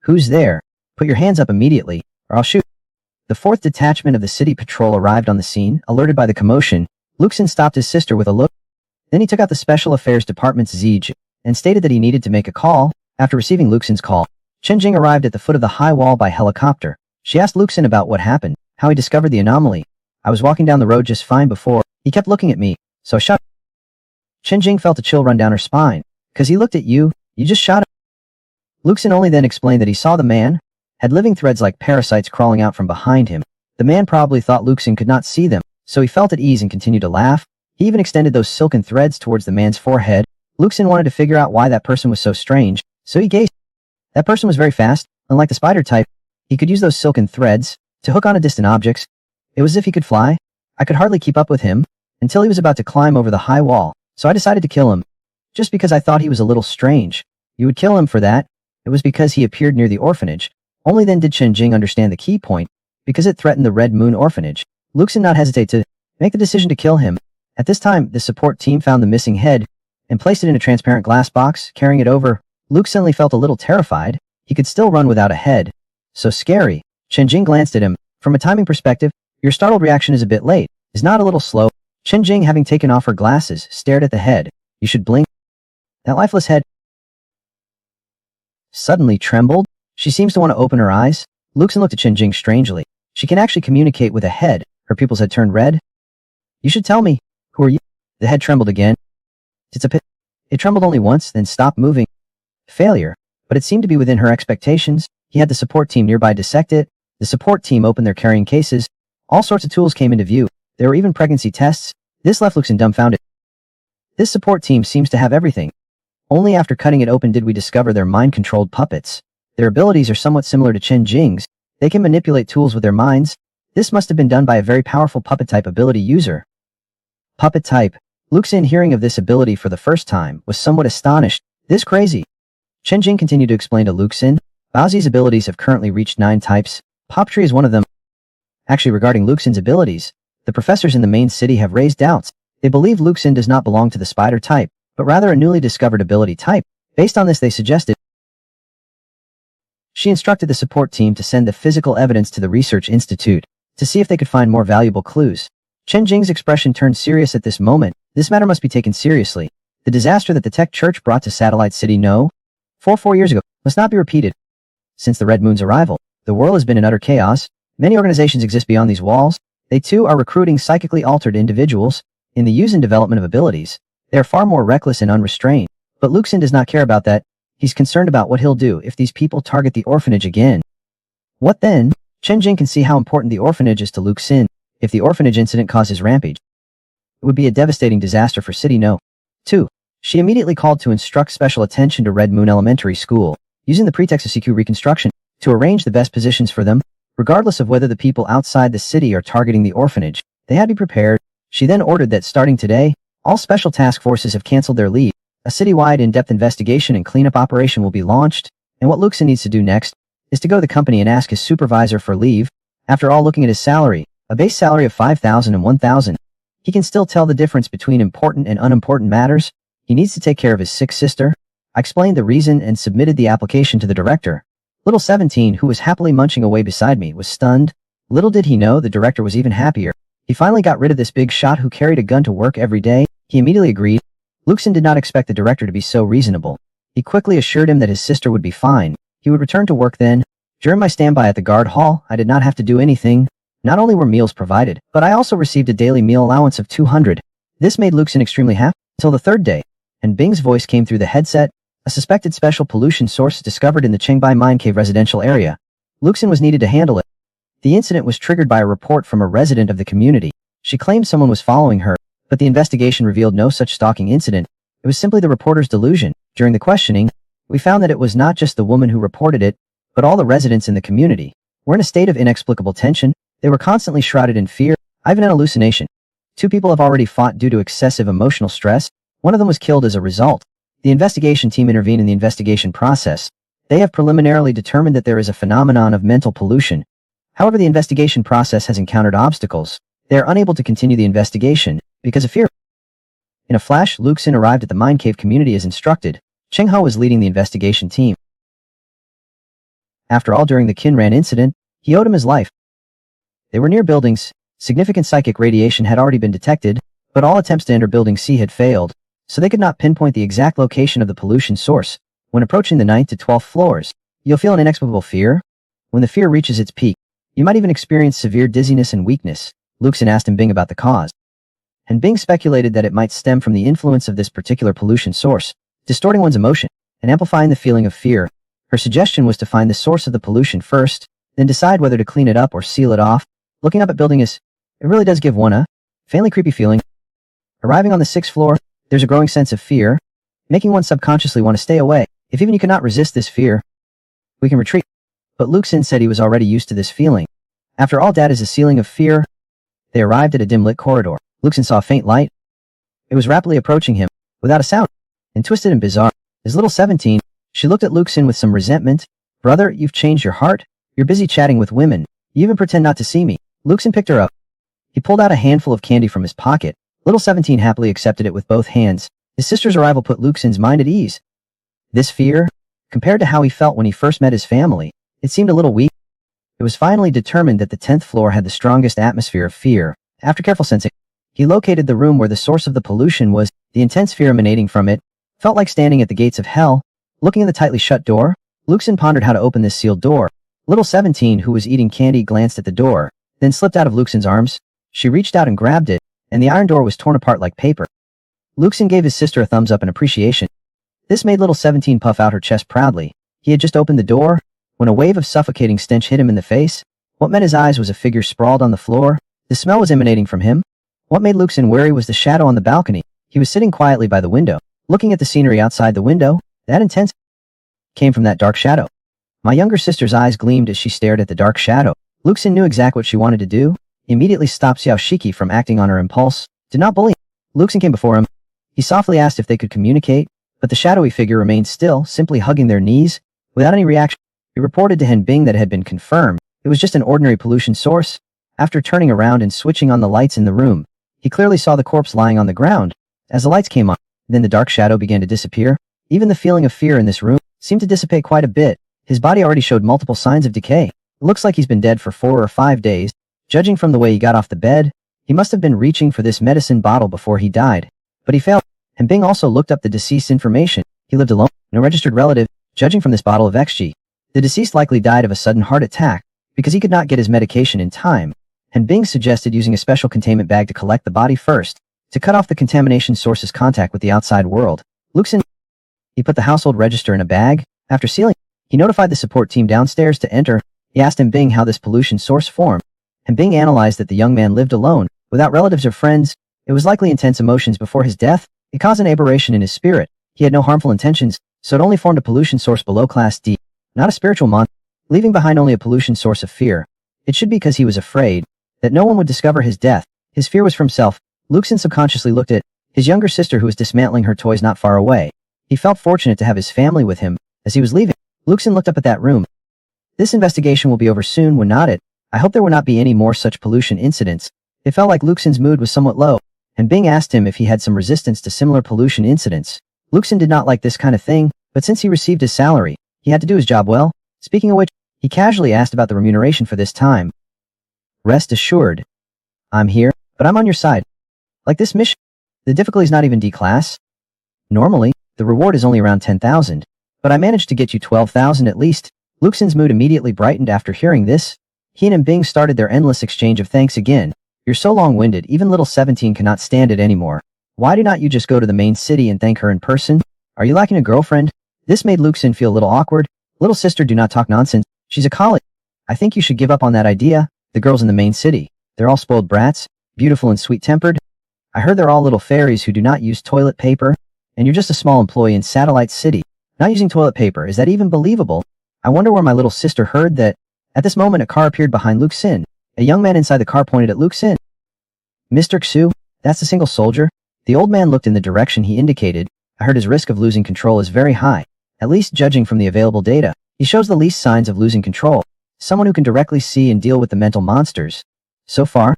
Who's there? Put your hands up immediately, or I'll shoot. The 4th detachment of the city patrol arrived on the scene, alerted by the commotion. Lukeson stopped his sister with a look. Then he took out the Special Affairs Department's Ziege and stated that he needed to make a call. After receiving Luxon's call, Chen-Jing arrived at the foot of the high wall by helicopter. She asked Luxon about what happened, how he discovered the anomaly. I was walking down the road just fine before. He kept looking at me, so I shot him. Chen-Jing felt a chill run down her spine. 'Cause he looked at you, you just shot him. Luxon only then explained that he saw the man had living threads like parasites crawling out from behind him. The man probably thought Luxon could not see them, so he felt at ease and continued to laugh. He even extended those silken threads towards the man's forehead. Luxon wanted to figure out why that person was so strange, so he gazed. That person was very fast. Unlike the spider type, he could use those silken threads to hook onto distant objects. It was as if he could fly. I could hardly keep up with him until he was about to climb over the high wall, so I decided to kill him. Just because I thought he was a little strange. You would kill him for that? It was because he appeared near the orphanage. Only then did Chen-Jing understand the key point, because it threatened the Red Moon orphanage. Luxon did not hesitate to make the decision to kill him. At this time, the support team found the missing head and placed it in a transparent glass box, carrying it over. Luke suddenly felt a little terrified. He could still run without a head. So scary. Chen-Jing glanced at him. From a timing perspective, your startled reaction is a bit late. Is not a little slow. Chen-Jing, having taken off her glasses, stared at the head. You should blink. That lifeless head suddenly trembled. She seems to want to open her eyes. Luxon looked at Chen-Jing strangely. She can actually communicate with a head. Her pupils had turned red. You should tell me. Who are you? The head trembled again. It's a pit. It trembled only once, then stopped moving. Failure. But it seemed to be within her expectations. He had the support team nearby dissect it. The support team opened their carrying cases. All sorts of tools came into view. There were even pregnancy tests. This left Luxon dumbfounded. This support team seems to have everything. Only after cutting it open did we discover their mind-controlled puppets. Their abilities are somewhat similar to Chen-Jing's. They can manipulate tools with their minds. This must have been done by a very powerful puppet-type ability user. Puppet type. Luxon, hearing of this ability for the first time, was somewhat astonished. This crazy. Chen-Jing continued to explain to Luxon. Baozi's abilities have currently reached 9 types. Poptree is one of them. Actually, regarding Luxon's abilities, the professors in the main city have raised doubts. They believe Luxon does not belong to the spider type, but rather a newly discovered ability type. Based on this, they suggested. She instructed the support team to send the physical evidence to the research institute to see if they could find more valuable clues. Chen-Jing's expression turned serious at this moment. This matter must be taken seriously. The disaster that the tech church brought to Satellite City 4 years ago must not be repeated. Since the Red Moon's arrival, the world has been in utter chaos. Many organizations exist beyond these walls. They too are recruiting psychically altered individuals in the use and development of abilities. They are far more reckless and unrestrained. But Luxon does not care about that. He's concerned about what he'll do if these people target the orphanage again. What then? Chen-Jing can see how important the orphanage is to Luxon. If the orphanage incident causes rampage, it would be a devastating disaster for City 2. She immediately called to instruct special attention to Red Moon Elementary School, using the pretext of CQ reconstruction, to arrange the best positions for them. Regardless of whether the people outside the city are targeting the orphanage, they had to be prepared. She then ordered that starting today, all special task forces have canceled their leave. A citywide in-depth investigation and cleanup operation will be launched, and what Luxon needs to do next is to go to the company and ask his supervisor for leave. After all, looking at his salary, a base salary of 5,000 and 1,000, he can still tell the difference between important and unimportant matters. He needs to take care of his sick sister. I explained the reason and submitted the application to the director. Little 17, who was happily munching away beside me, was stunned. Little did he know the director was even happier. He finally got rid of this big shot who carried a gun to work every day. He immediately agreed. Luxon did not expect the director to be so reasonable. He quickly assured him that his sister would be fine. He would return to work then. During my standby at the guard hall, I did not have to do anything. Not only were meals provided, but I also received a daily meal allowance of 200. This made Luxon extremely happy until the 3rd day, and Bing's voice came through the headset. A suspected special pollution source discovered in the Qingbai Mine Cave residential area. Luxon was needed to handle it. The incident was triggered by a report from a resident of the community. She claimed someone was following her, but the investigation revealed no such stalking incident. It was simply the reporter's delusion. During the questioning, we found that it was not just the woman who reported it, but all the residents in the community were in a state of inexplicable tension. They were constantly shrouded in fear. I've an hallucination. 2 people have already fought due to excessive emotional stress. One of them was killed as a result. The investigation team intervened in the investigation process. They have preliminarily determined that there is a phenomenon of mental pollution. However, the investigation process has encountered obstacles. They are unable to continue the investigation because of fear. In a flash, Luxin arrived at the mine cave community as instructed. Cheng Ho was leading the investigation team. After all, during the Kinran incident, he owed him his life. They were near buildings. Significant psychic radiation had already been detected, but all attempts to enter Building C had failed, so they could not pinpoint the exact location of the pollution source. When approaching the 9th to 12th floors, you'll feel an inexplicable fear. When the fear reaches its peak, you might even experience severe dizziness and weakness. Luxin asked Bing about the cause, and Bing speculated that it might stem from the influence of this particular pollution source, distorting one's emotion and amplifying the feeling of fear. Her suggestion was to find the source of the pollution first, then decide whether to clean it up or seal it off. Looking up at building it really does give one a faintly creepy feeling. Arriving on the 6th floor, there's a growing sense of fear, making one subconsciously want to stay away. If even you cannot resist this fear, we can retreat. But Luxin said he was already used to this feeling. After all, that is a ceiling of fear. They arrived at a dim-lit corridor. Luxin saw a faint light. It was rapidly approaching him, without a sound, and twisted and bizarre. His little 17, she looked at Luxin with some resentment. Brother, you've changed your heart. You're busy chatting with women. You even pretend not to see me. Luxin picked her up. He pulled out a handful of candy from his pocket. Little 17 happily accepted it with both hands. His sister's arrival put Luxin's mind at ease. This fear, compared to how he felt when he first met his family, it seemed a little weak. It was finally determined that the 10th floor had the strongest atmosphere of fear. After careful sensing, he located the room where the source of the pollution was. The intense fear emanating from it felt like standing at the gates of hell. Looking at the tightly shut door, Luxin pondered how to open this sealed door. Little 17, who was eating candy, glanced at the door, then slipped out of Luxin's arms. She reached out and grabbed it, and the iron door was torn apart like paper. Luxin gave his sister a thumbs up in appreciation. This made little 17 puff out her chest proudly. He had just opened the door when a wave of suffocating stench hit him in the face. What met his eyes was a figure sprawled on the floor. The smell was emanating from him. What made Luxin wary was the shadow on the balcony. He was sitting quietly by the window, looking at the scenery outside the window. That intense came from that dark shadow. My younger sister's eyes gleamed as she stared at the dark shadow. Luxin knew exactly what she wanted to do. He immediately stopped Xiao Shiki from acting on her impulse. Did not bully him. Luxin came before him. He softly asked if they could communicate, but the shadowy figure remained still, simply hugging their knees, without any reaction. He reported to Han Bing that it had been confirmed. It was just an ordinary pollution source. After turning around and switching on the lights in the room, he clearly saw the corpse lying on the ground. As the lights came on, then the dark shadow began to disappear. Even the feeling of fear in this room seemed to dissipate quite a bit. His body already showed multiple signs of decay. It looks like he's been dead for 4 or 5 days. Judging from the way he got off the bed, he must have been reaching for this medicine bottle before he died. But he failed. And Bing also looked up the deceased's information. He lived alone, no registered relative. Judging from this bottle of XG, the deceased likely died of a sudden heart attack because he could not get his medication in time. And Bing suggested using a special containment bag to collect the body first, to cut off the contamination source's contact with the outside world. Luxin, he put the household register in a bag. After sealing, he notified the support team downstairs to enter. He asked Bing how this pollution source formed, and Bing analyzed that the young man lived alone, without relatives or friends. It was likely intense emotions before his death. It caused an aberration in his spirit. He had no harmful intentions, so it only formed a pollution source below Class D, not a spiritual monster, leaving behind only a pollution source of fear. It should be because he was afraid that no one would discover his death. His fear was for himself. Luxin subconsciously looked at his younger sister who was dismantling her toys not far away. He felt fortunate to have his family with him. As he was leaving, Luxin looked up at that room. This investigation will be over soon when not it. I hope there will not be any more such pollution incidents. It felt like Luxin's mood was somewhat low, and Bing asked him if he had some resistance to similar pollution incidents. Luxin did not like this kind of thing, but since he received his salary, he had to do his job well. Speaking of which, he casually asked about the remuneration for this time. Rest assured, I'm here, but I'm on your side. Like this mission, the difficulty is not even D class. Normally, the reward is only around 10,000, but I managed to get you 12,000 at least. Luxin's mood immediately brightened after hearing this. He and Bing started their endless exchange of thanks again. You're so long-winded, even little 17 cannot stand it anymore. Why do not you just go to the main city and thank her in person? Are you lacking a girlfriend? This made Luxin feel a little awkward. Little sister, do not talk nonsense. She's a colleague. I think you should give up on that idea. The girls in the main city, they're all spoiled brats, beautiful and sweet-tempered. I heard they're all little fairies who do not use toilet paper, and you're just a small employee in Satellite City, not using toilet paper. Is that even believable? I wonder where my little sister heard that. At this moment, a car appeared behind Luke Sin. A young man inside the car pointed at Luke Sin. Mr. Xu, that's the single soldier? The old man looked in the direction he indicated. I heard his risk of losing control is very high, at least judging from the available data. He shows the least signs of losing control. Someone who can directly see and deal with the mental monsters. So far,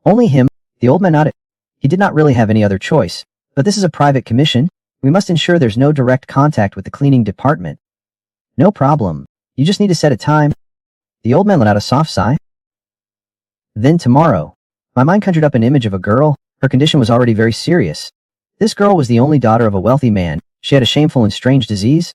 only him. The old man nodded. He did not really have any other choice. But this is a private commission. We must ensure there's no direct contact with the cleaning department. No problem. You just need to set a time. The old man let out a soft sigh. Then tomorrow. My mind conjured up an image of a girl. Her condition was already very serious. This girl was the only daughter of a wealthy man. She had a shameful and strange disease.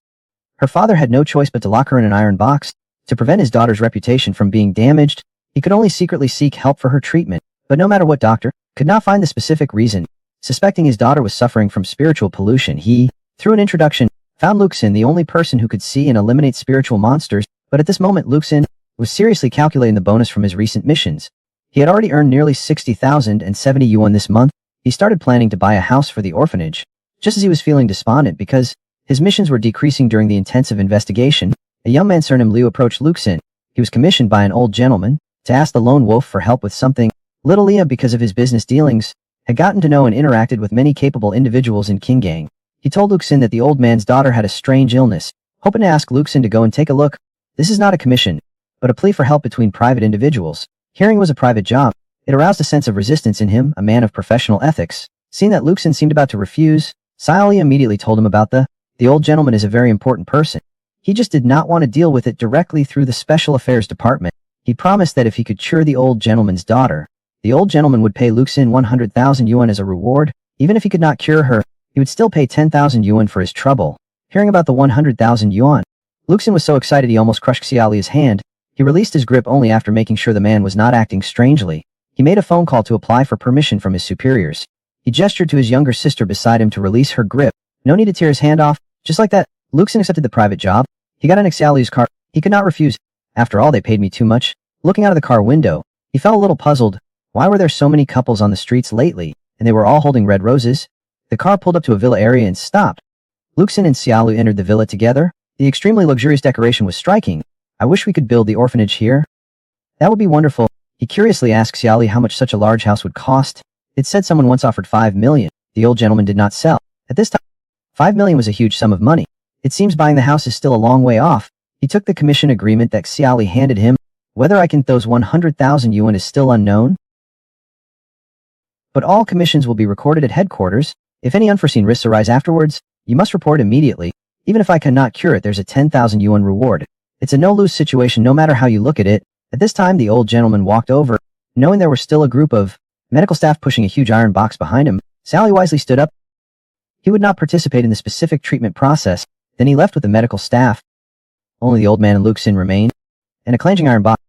Her father had no choice but to lock her in an iron box. To prevent his daughter's reputation from being damaged, he could only secretly seek help for her treatment. But no matter what doctor, could not find the specific reason. Suspecting his daughter was suffering from spiritual pollution, he, through an introduction, found Luke Sin the only person who could see and eliminate spiritual monsters. But at this moment, Luke Sin was seriously calculating the bonus from his recent missions. He had already earned nearly 60,070 yuan this month. He started planning to buy a house for the orphanage. Just as he was feeling despondent because his missions were decreasing during the intensive investigation, a young man surnamed Liu approached Luke Sin. He was commissioned by an old gentleman to ask the lone wolf for help with something. Little Liu, because of his business dealings, had gotten to know and interacted with many capable individuals in Qinggang. He told Luke Sin that the old man's daughter had a strange illness, hoping to ask Luke Sin to go and take a look. This is not a commission, but a plea for help between private individuals. Hearing was a private job. It aroused a sense of resistance in him, a man of professional ethics. Seeing that Luke Sin seemed about to refuse, Xiaoli immediately told him about the old gentleman is a very important person. He just did not want to deal with it directly through the Special Affairs Department. He promised that if he could cure the old gentleman's daughter, the old gentleman would pay Luke Sin 100,000 yuan as a reward. Even if he could not cure her, he would still pay 10,000 yuan for his trouble. Hearing about the 100,000 yuan, Luke Sin was so excited he almost crushed Xiaoli's hand. He released his grip only after making sure the man was not acting strangely. He made a phone call to apply for permission from his superiors. He gestured to his younger sister beside him to release her grip. No need to tear his hand off. Just like that, Luke Sin accepted the private job. He got in Xiaoli's car. He could not refuse. After all, they paid me too much. Looking out of the car window, he felt a little puzzled. Why were there so many couples on the streets lately, and they were all holding red roses? The car pulled up to a villa area and stopped. Luke Sin and Xiaolu entered the villa together. The extremely luxurious decoration was striking. I wish we could build the orphanage here. That would be wonderful. He curiously asked Xiaoli how much such a large house would cost. It said someone once offered 5 million. The old gentleman did not sell. At this time, 5 million was a huge sum of money. It seems buying the house is still a long way off. He took the commission agreement that Xiaoli handed him. Whether I can those 100,000 yuan is still unknown. But all commissions will be recorded at headquarters. If any unforeseen risks arise afterwards, you must report immediately. Even if I cannot cure it, there's a 10,000 yuan reward. It's a no-lose situation no matter how you look at it. At this time, the old gentleman walked over. Knowing there were still a group of medical staff pushing a huge iron box behind him, Sally wisely stood up. He would not participate in the specific treatment process. Then he left with the medical staff. Only the old man and Luke Sin remained, and a clanging iron box.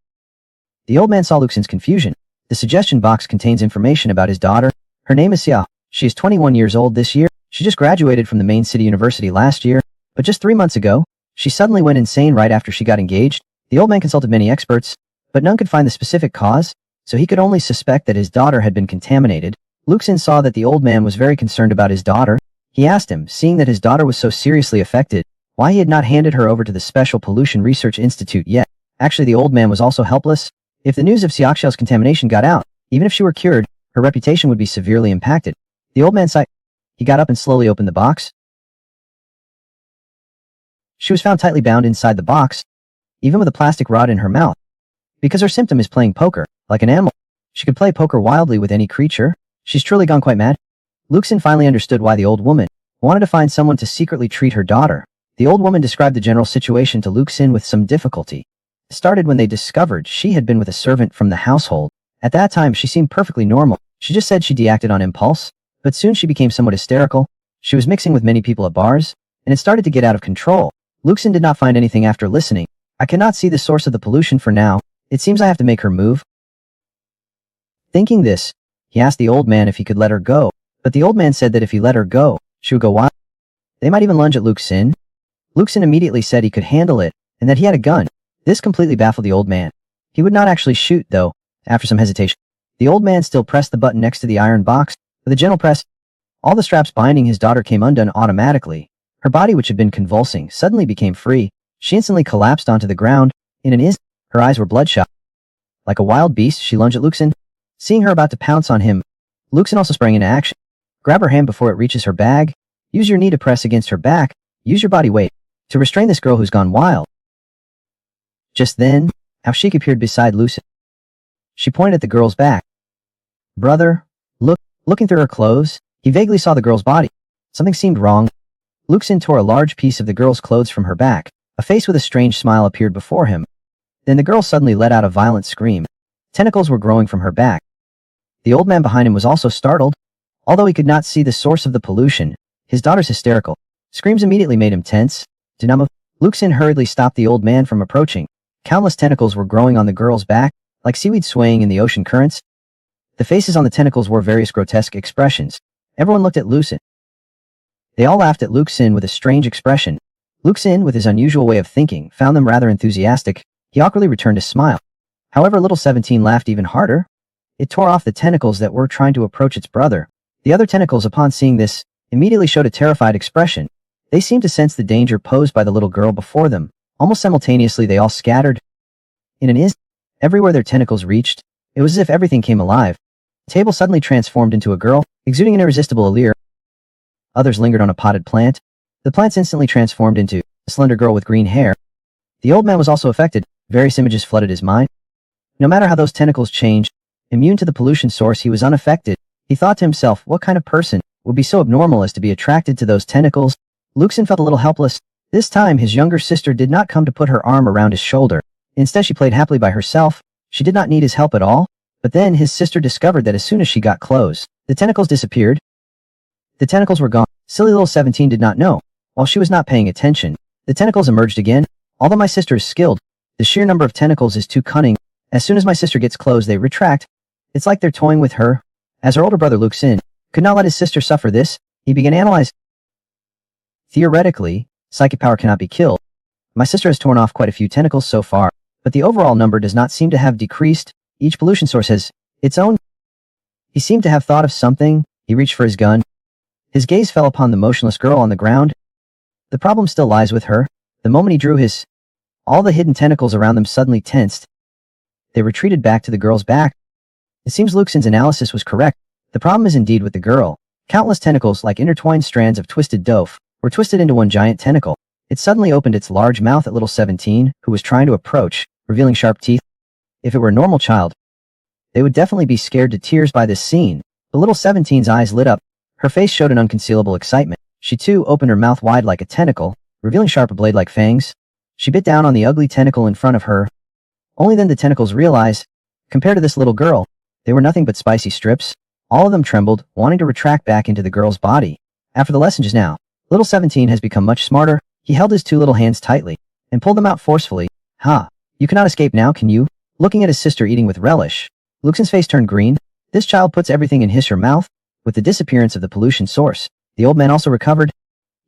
The old man saw Luke Sin's confusion. The suggestion box contains information about his daughter. Her name is Xiao. She is 21 years old this year. She just graduated from the main city university last year, but just 3 months ago, she suddenly went insane right after she got engaged. The old man consulted many experts, but none could find the specific cause, so he could only suspect that his daughter had been contaminated. Luke Sin saw that the old man was very concerned about his daughter. He asked him, seeing that his daughter was so seriously affected, why he had not handed her over to the Special Pollution Research Institute yet. Actually, the old man was also helpless. If the news of Xiaoxiao's contamination got out, even if she were cured, her reputation would be severely impacted. The old man sighed. He got up and slowly opened the box. She was found tightly bound inside the box, even with a plastic rod in her mouth. Because her symptom is playing poker, like an animal. She could play poker wildly with any creature. She's truly gone quite mad. Luke Sin finally understood why the old woman wanted to find someone to secretly treat her daughter. The old woman described the general situation to Luke Sin with some difficulty. It started when they discovered she had been with a servant from the household. At that time, she seemed perfectly normal. She just said she acted on impulse, but soon she became somewhat hysterical. She was mixing with many people at bars, and it started to get out of control. Luke Sin did not find anything after listening. I cannot see the source of the pollution for now. It seems I have to make her move. Thinking this, he asked the old man if he could let her go, but the old man said that if he let her go, she would go wild. They might even lunge at Luke Sin. Luke Sin immediately said he could handle it, and that he had a gun. This completely baffled the old man. He would not actually shoot, though. After some hesitation, the old man still pressed the button next to the iron box. With a gentle press, all the straps binding his daughter came undone automatically. Her body, which had been convulsing, suddenly became free. She instantly collapsed onto the ground. In an instant, her eyes were bloodshot. Like a wild beast, she lunged at Luxin. Seeing her about to pounce on him, Luxin also sprang into action. Grab her hand before it reaches her bag. Use your knee to press against her back. Use your body weight to restrain this girl who's gone wild. Just then, Sheik appeared beside Luxin. She pointed at the girl's back. Brother, looking through her clothes, he vaguely saw the girl's body. Something seemed wrong. Luxin tore a large piece of the girl's clothes from her back. A face with a strange smile appeared before him. Then the girl suddenly let out a violent scream. Tentacles were growing from her back. The old man behind him was also startled. Although he could not see the source of the pollution, his daughter's hysterical screams immediately made him tense. Dynamo. Luxin hurriedly stopped the old man from approaching. Countless tentacles were growing on the girl's back, like seaweed swaying in the ocean currents. The faces on the tentacles wore various grotesque expressions. Everyone looked at Luxin. They all laughed at Luxin with a strange expression. Luxin, with his unusual way of thinking, found them rather enthusiastic. He awkwardly returned a smile. However, little 17 laughed even harder. It tore off the tentacles that were trying to approach its brother. The other tentacles, upon seeing this, immediately showed a terrified expression. They seemed to sense the danger posed by the little girl before them. Almost simultaneously, they all scattered. In an instant, everywhere their tentacles reached, it was as if everything came alive. The table suddenly transformed into a girl, exuding an irresistible allure. Others lingered on a potted plant. The plants instantly transformed into a slender girl with green hair. The old man was also affected. Various images flooded his mind. No matter how those tentacles changed, immune to the pollution source, he was unaffected. He thought to himself, what kind of person would be so abnormal as to be attracted to those tentacles? Luxin felt a little helpless. This time, his younger sister did not come to put her arm around his shoulder. Instead, she played happily by herself. She did not need his help at all. But then his sister discovered that as soon as she got close, the tentacles disappeared. The tentacles were gone. Silly little 17 did not know. While she was not paying attention, the tentacles emerged again. Although my sister is skilled, the sheer number of tentacles is too cunning. As soon as my sister gets close, they retract. It's like they're toying with her. As her older brother Luxin could not let his sister suffer this, he began to analyze. Theoretically, psychic power cannot be killed. My sister has torn off quite a few tentacles so far, but the overall number does not seem to have decreased. Each pollution source has its own. He seemed to have thought of something. He reached for his gun. His gaze fell upon the motionless girl on the ground. The problem still lies with her. The moment he drew his, all the hidden tentacles around them suddenly tensed. They retreated back to the girl's back. It seems Luxin's analysis was correct. The problem is indeed with the girl. Countless tentacles, like intertwined strands of twisted dough, were twisted into one giant tentacle. It suddenly opened its large mouth at little 17, who was trying to approach, revealing sharp teeth. If it were a normal child, they would definitely be scared to tears by this scene. The little 17's eyes lit up. Her face showed an unconcealable excitement. She too opened her mouth wide like a tentacle, revealing sharp blade-like fangs. She bit down on the ugly tentacle in front of her. Only then the tentacles realized, compared to this little girl, they were nothing but spicy strips. All of them trembled, wanting to retract back into the girl's body. After the lesson just now, little 17 has become much smarter. He held his two little hands tightly and pulled them out forcefully. Ha! You cannot escape now, can you? Looking at his sister eating with relish, Luxin's face turned green. This child puts everything in his or mouth. With the disappearance of the pollution source, the old man also recovered.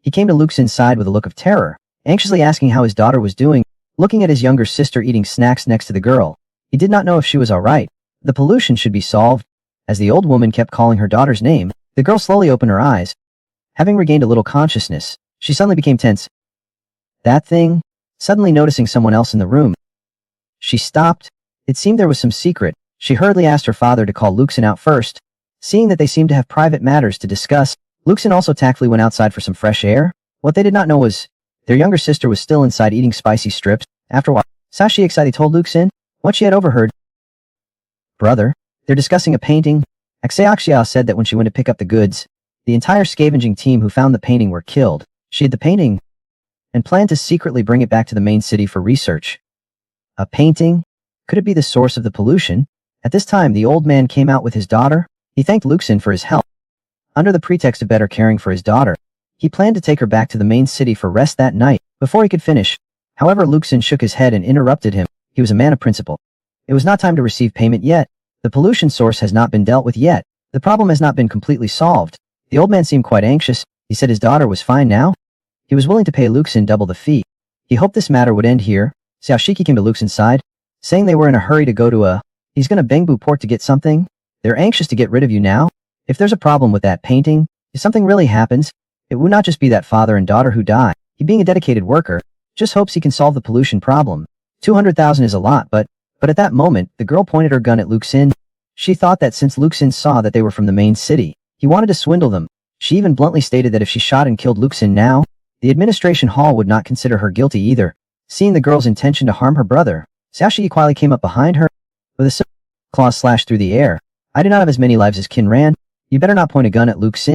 He came to Luxin's side with a look of terror, anxiously asking how his daughter was doing. Looking at his younger sister eating snacks next to the girl, he did not know if she was alright. The pollution should be solved. As the old woman kept calling her daughter's name, the girl slowly opened her eyes. Having regained a little consciousness, she suddenly became tense. That thing? Suddenly noticing someone else in the room, she stopped. It seemed there was some secret. She hurriedly asked her father to call Luxin out first. Seeing that they seemed to have private matters to discuss, Luxin also tactfully went outside for some fresh air. What they did not know was, their younger sister was still inside eating spicy strips. After a while, Sashi excitedly told Luxin what she had overheard. Brother, they're discussing a painting. Axeaxia said that when she went to pick up the goods, the entire scavenging team who found the painting were killed. She had the painting and planned to secretly bring it back to the main city for research. A painting? Could it be the source of the pollution? At this time, the old man came out with his daughter. He thanked Luxin for his help. Under the pretext of better caring for his daughter, he planned to take her back to the main city for rest that night. Before he could finish, however, Luxin shook his head and interrupted him. He was a man of principle. It was not time to receive payment yet. The pollution source has not been dealt with yet. The problem has not been completely solved. The old man seemed quite anxious. He said his daughter was fine now. He was willing to pay Luxin double the fee. He hoped this matter would end here. Xiaoshiki came to Luke's side, saying they were in a hurry to go to he's gonna Bengbu port to get something. They're anxious to get rid of you now. If there's a problem with that painting, if something really happens, it would not just be that father and daughter who die. He being a dedicated worker, just hopes he can solve the pollution problem. 200,000 is a lot, but at that moment, the girl pointed her gun at Luke's. She thought that since Luke's saw that they were from the main city, he wanted to swindle them. She even bluntly stated that if she shot and killed Luke's now, the administration hall would not consider her guilty either. Seeing the girl's intention to harm her brother, Xiaoshiki quietly came up behind her with a silver claw slashed through the air. I do not have as many lives as Kinran. You better not point a gun at Luke's.